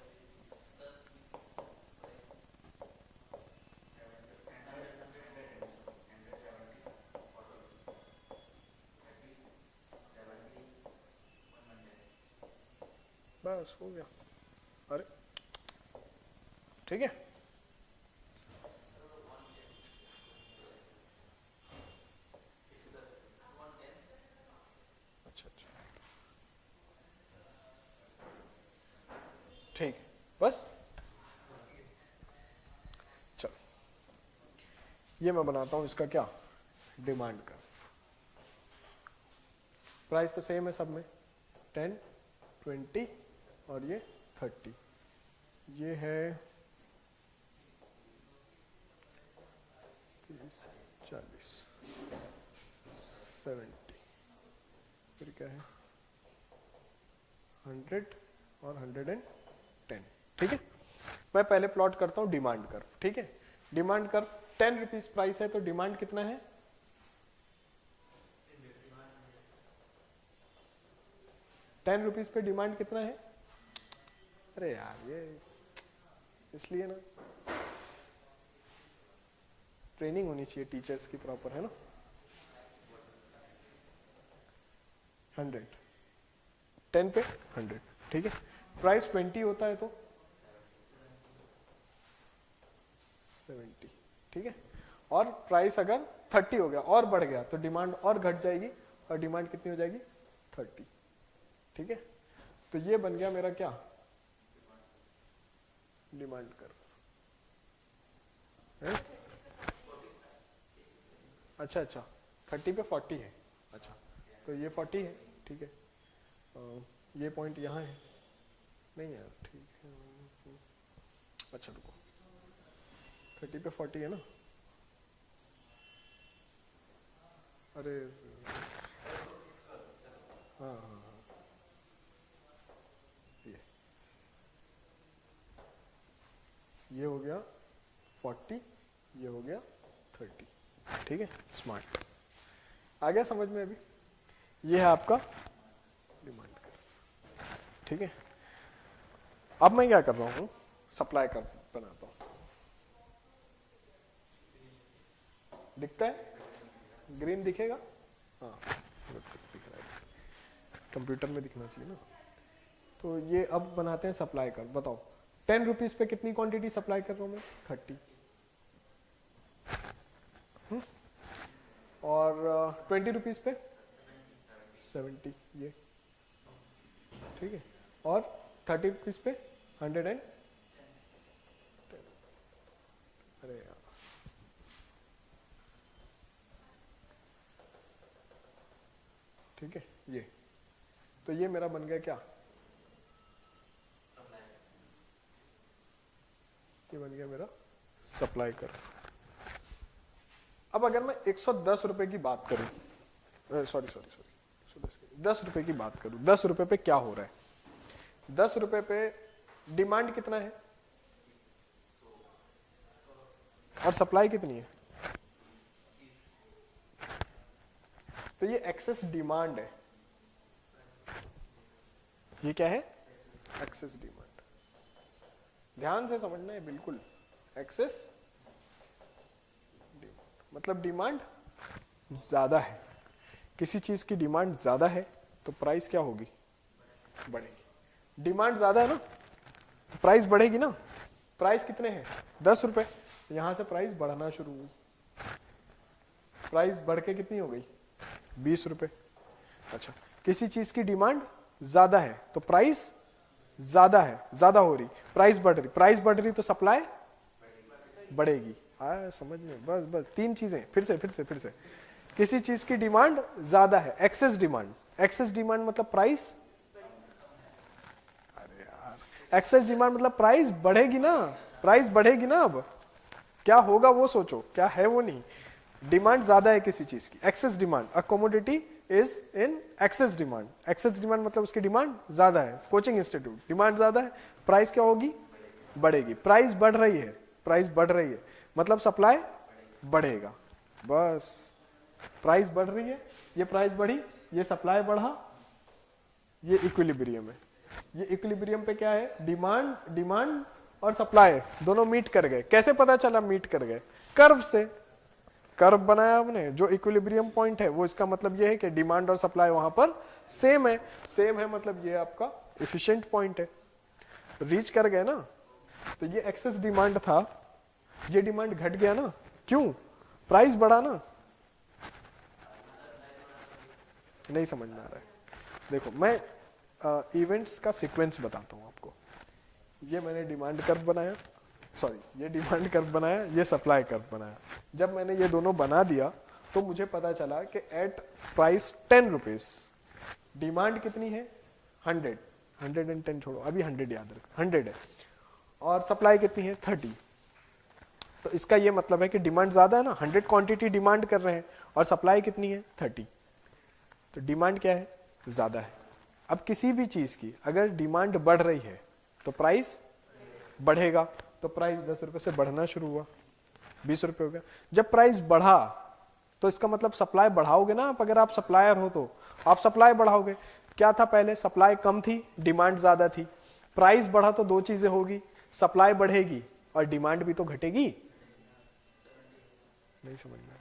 बस हो गया। अरे ठीक है, बस चलो ये मैं बनाता हूं इसका क्या, डिमांड कर्व। प्राइस तो सेम है सब में, 10, 20 और ये 30। ये है 30, 40, 70, फिर क्या है 100 और 110। ठीक है, मैं पहले प्लॉट करता हूं डिमांड कर्व। ठीक है, डिमांड कर्व 10 रुपीज प्राइस है तो डिमांड कितना है, 10 रुपीज पे डिमांड कितना है। अरे यार ये इसलिए ना ट्रेनिंग होनी चाहिए टीचर्स की प्रॉपर, है ना। 100, 10 पे 100। ठीक है, प्राइस 20 होता है तो 70। ठीक है, और प्राइस अगर 30 हो गया और बढ़ गया तो डिमांड और घट जाएगी, और डिमांड कितनी हो जाएगी 30। ठीक है, तो ये बन गया मेरा क्या, डिमांड कर्व। अच्छा अच्छा, 30 पे 40 है। अच्छा, तो ये 40 है। ठीक है, ये पॉइंट यहाँ है नहीं यार, ठीक है। अच्छा रुको, 30 पे 40 है ना। अरे हाँ हाँ हाँ, ये हो गया 40, ये हो गया 30। ठीक है, स्मार्ट आ गया समझ में अभी। ये है आपका डिमांड कर्व। ठीक है, अब मैं क्या कर रहा हूं, सप्लाई कर्व बनाता हूं। दिखता है, ग्रीन दिखेगा, हाँ दिख रहा है, कंप्यूटर में दिखना चाहिए ना। तो ये अब बनाते हैं सप्लाई कर्व। बताओ 10 रुपीज पे कितनी क्वांटिटी सप्लाई कर रहा हूं मैं, 30। और 20 रुपीज पे 70 ये। ठीक है, और 30 रुपीज पे 110। अरे यार ठीक है, ये तो ये मेरा बन गया क्या, ये बन गया मेरा सप्लाई कर्व। अब अगर मैं 110 रुपए की बात करूं, सॉरी 10 रुपए की बात करूं, 10 रुपए पे क्या हो रहा है, 10 रुपए पे डिमांड कितना है और सप्लाई कितनी है, तो ये एक्सेस डिमांड है। ये क्या है, एक्सेस डिमांड। ध्यान से समझना है बिल्कुल, एक्सेस डिमांड मतलब डिमांड ज्यादा है। किसी चीज की डिमांड ज्यादा है तो प्राइस क्या होगी, बढ़ेगी। डिमांड ज्यादा है ना, प्राइस बढ़ेगी ना। प्राइस कितने हैं 10 रुपए, यहां से प्राइस बढ़ना शुरू हुई, प्राइस बढ़ के कितनी हो गई 20 रुपए। अच्छा, किसी चीज की डिमांड ज्यादा है तो प्राइस ज्यादा है, ज्यादा हो रही, प्राइस बढ़ रही तो सप्लाई बढ़ेगी। हाँ समझ में, बस बस 3 चीजें। फिर से किसी चीज की डिमांड ज्यादा है, एक्सेस डिमांड। एक्सेस डिमांड मतलब प्राइस, अरे यार एक्सेस डिमांड मतलब प्राइस बढ़ेगी ना, प्राइस बढ़ेगी ना। अब क्या होगा वो सोचो, क्या है वो नहीं। डिमांड ज्यादा है किसी चीज की, excess demand. A commodity is in excess demand. Excess demand मतलब उसकी डिमांड ज्यादा है। कोचिंग इंस्टीट्यूट, डिमांड ज्यादा है, प्राइस क्या होगी, बढ़ेगी। प्राइस बढ़ रही है, प्राइस बढ़ रही है मतलब सप्लाई बढ़ेगा। बस प्राइस बढ़ रही है, ये प्राइस बढ़ी, ये सप्लाई बढ़ा, ये इक्विलिब्रियम है। ये इक्विलिब्रियम पे क्या है, डिमांड और सप्लाई दोनों मीट कर गए। कैसे पता चला मीट कर गए, कर्व से। कर्व बनाया हमने, जो इक्विलिब्रियम पॉइंट है वो इसका मतलब ये है कि डिमांड और सप्लाई वहां पर सेम है। सेम है मतलब ये आपका एफिशिएंट पॉइंट है, रीच कर गए ना। तो ये एक्सेस डिमांड था, ये डिमांड घट गया ना, क्यों, प्राइस बढ़ा ना। नहीं समझ में आ रहा है, देखो मैं इवेंट्स का सीक्वेंस बताता हूं आपको। ये मैंने डिमांड कर्व बनाया, सॉरी ये डिमांड कर्व बनाया, ये सप्लाई कर्व बनाया। जब मैंने ये दोनों बना दिया तो मुझे पता चला कि एट प्राइस 10 रुपीज डिमांड कितनी है 100, 110 छोड़ो, अभी 100 याद रख, 100 है, और सप्लाई कितनी है 30। तो इसका ये मतलब है कि डिमांड ज्यादा है ना, 100 क्वांटिटी डिमांड कर रहे हैं और सप्लाई कितनी है 30, तो डिमांड क्या है ज्यादा है। अब किसी भी चीज की अगर डिमांड बढ़ रही है तो प्राइस बढ़ेगा, तो प्राइस 10 रुपए से बढ़ना शुरू हुआ, 20 रुपए हो गया। जब प्राइस बढ़ा तो इसका मतलब सप्लाई बढ़ाओगे ना आप, अगर आप सप्लायर हो तो आप सप्लाई बढ़ाओगे। क्या था पहले, सप्लाई कम थी डिमांड ज्यादा थी, प्राइस बढ़ा तो दो चीजें होगी, सप्लाई बढ़ेगी और डिमांड भी तो घटेगी। नहीं समझ में,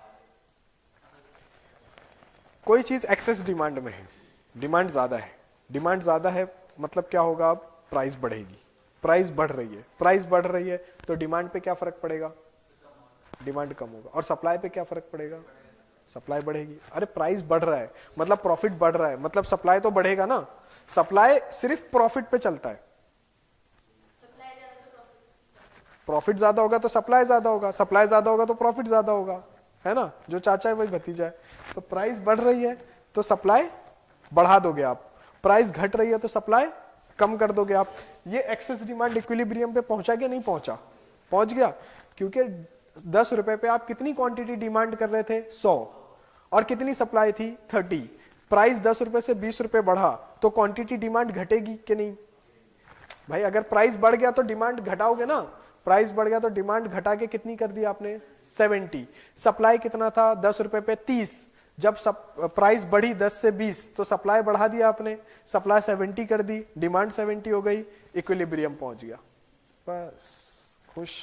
कोई चीज एक्सेस डिमांड में है, डिमांड ज्यादा है, डिमांड ज्यादा है मतलब क्या होगा, अब प्राइस बढ़ेगी, प्राइस बढ़ रही है, प्राइस बढ़ रही है तो डिमांड पे क्या फर्क पड़ेगा, डिमांड कम होगा, और सप्लाई पे क्या फर्क पड़ेगा, सप्लाई बढ़ेगी। अरे प्राइस बढ़ रहा है मतलब प्रॉफिट बढ़ रहा है, मतलब सप्लाई तो बढ़ेगा ना, सप्लाई सिर्फ प्रॉफिट पे चलता है, प्रॉफिट ज्यादा होगा तो सप्लाई ज्यादा होगा, सप्लाई ज्यादा होगा तो प्रॉफिट ज्यादा होगा, है ना, जो चाचा है वही भतीजा है। तो प्राइस बढ़ रही है तो सप्लाई बढ़ा दोगे आप, प्राइस घट रही है तो सप्लाई कम कर दोगे आप। ये एक्सेस डिमांड इक्विलिब्रियम पे पहुंचा क्या, नहीं पहुंचा, पहुंच गया, क्योंकि 10 रुपए पे आप कितनी क्वांटिटी डिमांड कर रहे थे 100 और कितनी सप्लाई थी 30, प्राइस 10 रुपए से 20 रुपए बढ़ा तो क्वांटिटी डिमांड घटेगी कि नहीं भाई, अगर प्राइस बढ़ गया तो डिमांड घटाओगे ना, प्राइस बढ़ गया तो डिमांड घटा के कितनी कर दी आपने 70, सप्लाई कितना था 10 रुपए पे 30, जब प्राइस बढ़ी 10 से 20 तो सप्लाई बढ़ा दिया आपने, सप्लाई 70 कर दी, डिमांड 70 हो गई, इक्विलिब्रियम पहुंच गया, बस खुश।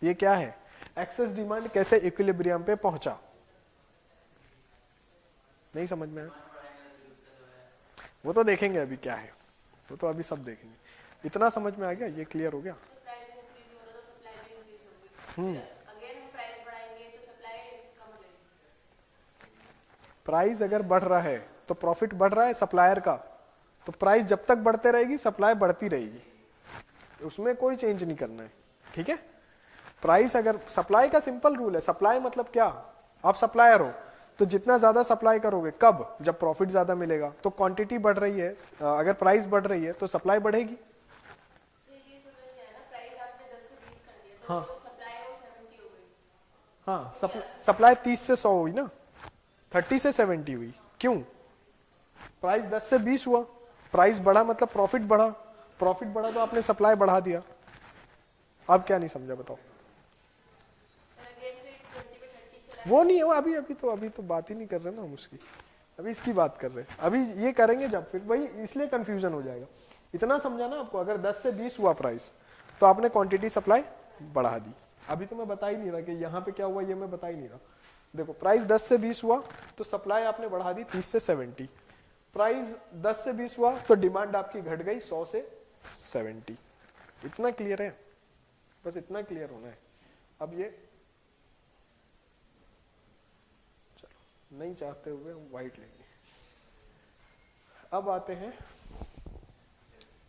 ये क्या है, एक्सेस डिमांड कैसे इक्विलिब्रियम पे पहुंचा, नहीं समझ में आया, वो तो देखेंगे अभी क्या है, वो तो अभी सब देखेंगे। इतना समझ में आ गया, ये क्लियर हो गया। प्राइस अगर बढ़ रहा है तो प्रॉफिट बढ़ रहा है सप्लायर का, तो प्राइस जब तक बढ़ते रहेगी सप्लाई बढ़ती रहेगी, उसमें कोई चेंज नहीं करना है, ठीक है। प्राइस अगर, सप्लाई का सिंपल रूल है, सप्लाई मतलब क्या, आप सप्लायर हो तो जितना ज्यादा सप्लाई करोगे, कब, जब प्रॉफिट ज्यादा मिलेगा, तो क्वांटिटी बढ़ रही है, अगर प्राइस बढ़ रही है तो सप्लाई बढ़ेगी। हाँ हाँ, सप्लाई 30 से 100 हुई ना, 30 से 70 हुई, क्यों, प्राइस 10 से 20 हुआ, प्राइस बढ़ा मतलब प्रॉफिट बढ़ा, प्रॉफिट बढ़ा तो आपने सप्लाई बढ़ा दिया। आप क्या नहीं समझा बताओ, वो नहीं है, अभी तो बात ही नहीं कर रहे ना हम उसकी, अभी इसकी बात कर रहे हैं, अभी ये करेंगे जब, फिर वही इसलिए कंफ्यूजन हो जाएगा। इतना समझा ना आपको, अगर 10 से 20 हुआ प्राइस तो आपने क्वांटिटी सप्लाई बढ़ा दी। अभी तो मैं बता ही नहीं रहा कि यहाँ पे क्या हुआ, ये मैं बता ही नहीं रहा। देखो प्राइस 10 से 20 हुआ तो सप्लाई आपने बढ़ा दी 30 से 70, प्राइस 10 से 20 हुआ तो डिमांड आपकी घट गई 100 से 70। इतना क्लियर है, बस इतना क्लियर होना है। अब ये चलो, नहीं चाहते हुए हम व्हाइट लेंगे। अब आते हैं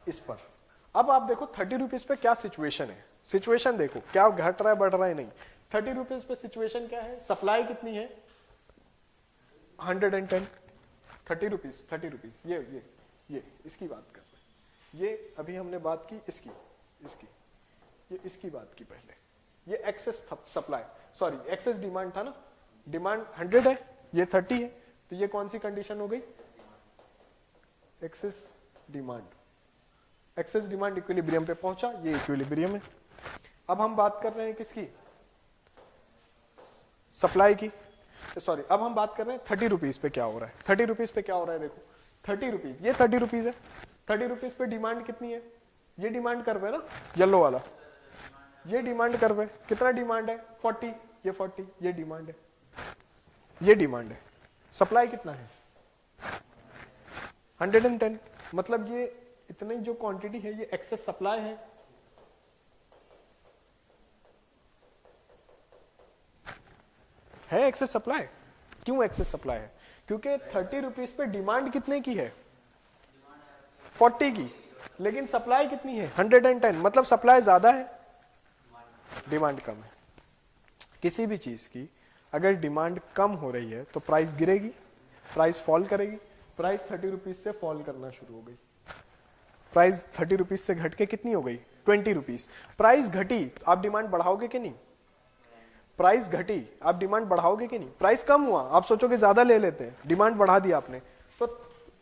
इस पर। अब आप देखो 30 रुपीज पे क्या सिचुएशन है, सिचुएशन देखो क्या घट रहा है बढ़ रहा है, नहीं 30 रुपीज पे सिचुएशन क्या है, सप्लाई कितनी है 110, 30 रुपीज, ये इसकी बात कर रहे हैं, ये अभी हमने बात की इसकी, ये इसकी बात की पहले, ये excess supply, sorry excess demand था ना, डिमांड 100 है, ये 30 है, तो ये कौन सी कंडीशन हो गई, एक्सेस डिमांड इक्विलिब्रियम पे पहुंचा, ये इक्विलिब्रियम है। अब हम बात कर रहे हैं किसकी, सप्लाई की, सॉरी अब हम बात कर रहे हैं 30 रुपीज पे क्या हो रहा है। 30 रुपीज पे क्या हो रहा है, देखो 30 रुपीज, ये 30 रुपीज है, 30 रुपीज पे डिमांड कितनी है, ये डिमांड कर्व है ना येलो वाला, ये डिमांड कर्व है, कितना डिमांड है 40, ये 40, ये डिमांड है, ये डिमांड है, सप्लाई कितना है 110, मतलब ये इतनी जो क्वांटिटी है ये एक्सेस सप्लाई है एक्सेस सप्लाई। क्यों एक्सेस सप्लाई है, क्योंकि 30 रुपीज पे डिमांड कितने की है 40 की, लेकिन सप्लाई कितनी है 110, मतलब सप्लाई ज्यादा है, डिमांड कम है। किसी भी चीज की अगर डिमांड कम हो रही है तो प्राइस गिरेगी, प्राइस फॉल करेगी। प्राइस 30 रुपीज से फॉल करना शुरू हो गई, प्राइस 30 रुपीज से घट के कितनी हो गई 20 रुपीज। प्राइस घटी, आप डिमांड बढ़ाओगे कि नहीं? प्राइस घटी, आप डिमांड बढ़ाओगे कि नहीं? प्राइस कम हुआ, आप सोचोगे ज्यादा ले लेते हैं, डिमांड बढ़ा दिया आपने, तो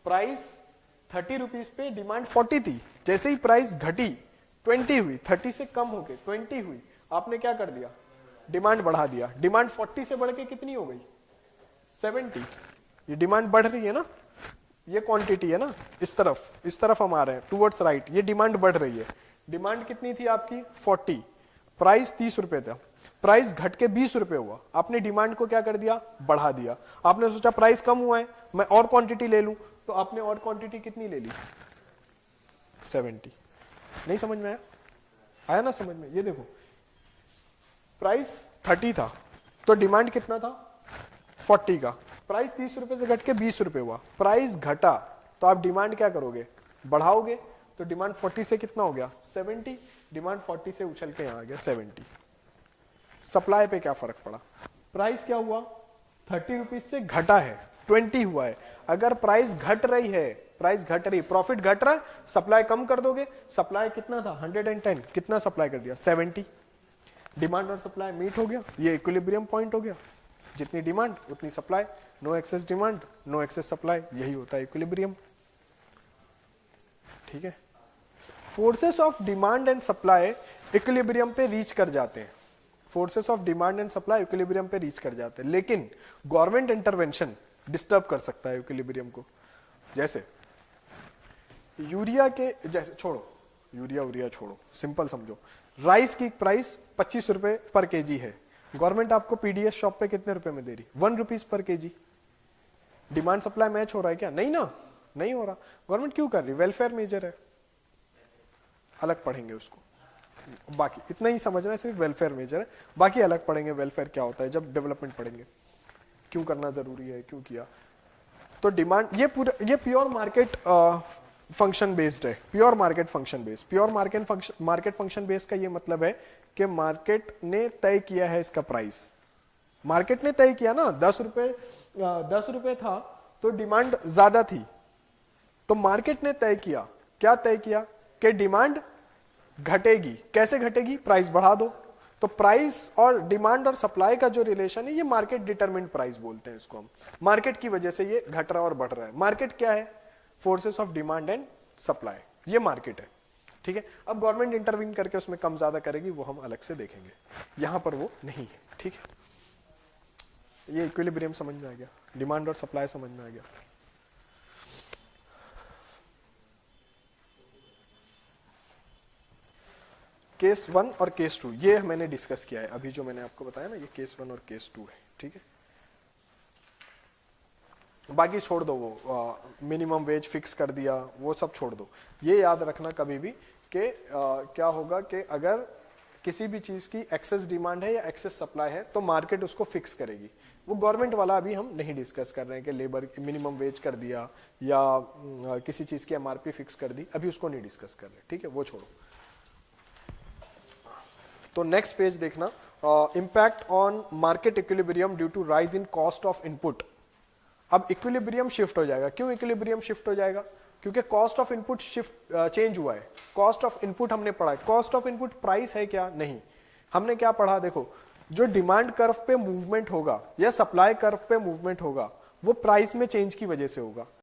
प्राइस 30 रुपीज पे डिमांड 40 थी, जैसे ही प्राइस घटी 20 हुई, 30 से कम होके 20 हुई, आपने क्या कर दिया? डिमांड बढ़ा दिया। डिमांड 40 से बढ़ के कितनी हो गई 70। ये डिमांड बढ़ रही है ना, ये क्वांटिटी है ना, इस तरफ हम आ रहे हैं टूवर्ड्स राइट, ये डिमांड बढ़ रही है। डिमांड कितनी थी आपकी 40, प्राइस 30 रुपए था, प्राइस घट के 20 रुपए हुआ, आपने डिमांड को क्या कर दिया? बढ़ा दिया। आपने सोचा प्राइस कम हुआ है, मैं और क्वांटिटी ले लूं, तो आपने और क्वांटिटी कितनी ले ली 70। नहीं समझ में आया? आया ना समझ में? ये देखो प्राइस 30 था तो डिमांड कितना था 40 का, प्राइस 30 रुपए से घट के 20 रुपए हुआ, प्राइस घटा तो आप डिमांड क्या करोगे? बढ़ाओगे। तो डिमांड 40 से कितना हो गया 70, डिमांड 40 से उछल के यहां आ गया 70। सप्लाई पे क्या फर्क पड़ा? प्राइस क्या हुआ 30 रुपीज से घटा है 20 हुआ है। अगर प्राइस घट रही है, प्राइस घट रही, प्रॉफिट घट रहा है, सप्लाई कम कर दोगे। सप्लाई कितना था 110, कितना सप्लाई कर दिया 70। डिमांड और सप्लाई मीट हो गया, ये इक्विलिब्रियम पॉइंट हो गया, जितनी डिमांड उतनी supply, no excess demand no excess supply, यही होता है इक्विलिब्रियम। ठीक है, forces of demand and supply equilibrium पे रीच कर जाते हैं, forces of demand and supply equilibrium पे रीच कर जाते हैं, लेकिन गवर्नमेंट इंटरवेंशन डिस्टर्ब कर सकता है इक्विलिब्रियम को। जैसे यूरिया के, जैसे छोड़ो यूरिया छोड़ो, सिंपल समझो, राइस की प्राइस 25 रुपए पर केजी है, गवर्नमेंट आपको पीडीएस शॉप पे कितने रुपए में दे रही 1 rupees per KG. Demand supply match हो रहा है क्या? नहीं ना, नहीं हो रहा। गवर्नमेंट क्यों कर रही? वेलफेयर मेजर है, अलग पढ़ेंगे उसको, बाकी इतना ही समझना है, सिर्फ वेलफेयर मेजर है, बाकी अलग पढ़ेंगे वेलफेयर क्या होता है जब डेवलपमेंट पढ़ेंगे, क्यों करना जरूरी है, क्यों किया। तो डिमांड, ये पूरा, ये प्योर मार्केट फंक्शन बेस्ड है, pure market function based. Pure market function based का ये मतलब है कि मार्केट ने तय किया है इसका प्राइस, मार्केट ने तय किया ना 10 रुपए था तो डिमांड ज्यादा थी, तो मार्केट ने तय किया, क्या तय किया कि डिमांड घटेगी। कैसे घटेगी? प्राइस बढ़ा दो। तो प्राइस और डिमांड और सप्लाई का जो रिलेशन है, ये मार्केट डिटरमिन्ड प्राइस बोलते हैं इसको हम। मार्केट की वजह से ये घट रहा है और बढ़ रहा है। मार्केट क्या है? Forces of demand and supply, ये मार्केट है। ठीक है, अब गवर्नमेंट इंटरवीन करके उसमें कम ज्यादा करेगी, वो हम अलग से देखेंगे, यहां पर वो नहीं है। ठीक है, ये इक्विलिब्रियम समझ में आ गया, डिमांड और सप्लाई समझ में आ गया। केस 1 और केस 2 ये मैंने डिस्कस किया है अभी, जो मैंने आपको बताया ना, ये केस 1 और केस 2 है। ठीक है, बाकी छोड़ दो, वो मिनिमम वेज फिक्स कर दिया, वो सब छोड़ दो। ये याद रखना कभी भी कि क्या होगा कि अगर किसी भी चीज की एक्सेस डिमांड है या एक्सेस सप्लाई है तो मार्केट उसको फिक्स करेगी। वो गवर्नमेंट वाला अभी हम नहीं डिस्कस कर रहे हैं कि लेबर मिनिमम वेज कर दिया या किसी चीज की एमआरपी फिक्स कर दी, अभी उसको नहीं डिस्कस कर रहे। ठीक है, वो छोड़ो। तो नेक्स्ट पेज देखना, impact on market equilibrium due to rise in cost of input. अब इक्विलिब्रियम शिफ्ट हो जाएगा। क्यों इक्विलिब्रियम शिफ्ट हो जाएगा? क्योंकि cost of input shift change हुआ है। कॉस्ट ऑफ इनपुट हमने पढ़ा है, कॉस्ट ऑफ इनपुट प्राइस है क्या? नहीं। हमने क्या पढ़ा? देखो, जो डिमांड कर्व पे मूवमेंट होगा या सप्लाई कर्व पे मूवमेंट होगा वो प्राइस में चेंज की वजह से होगा।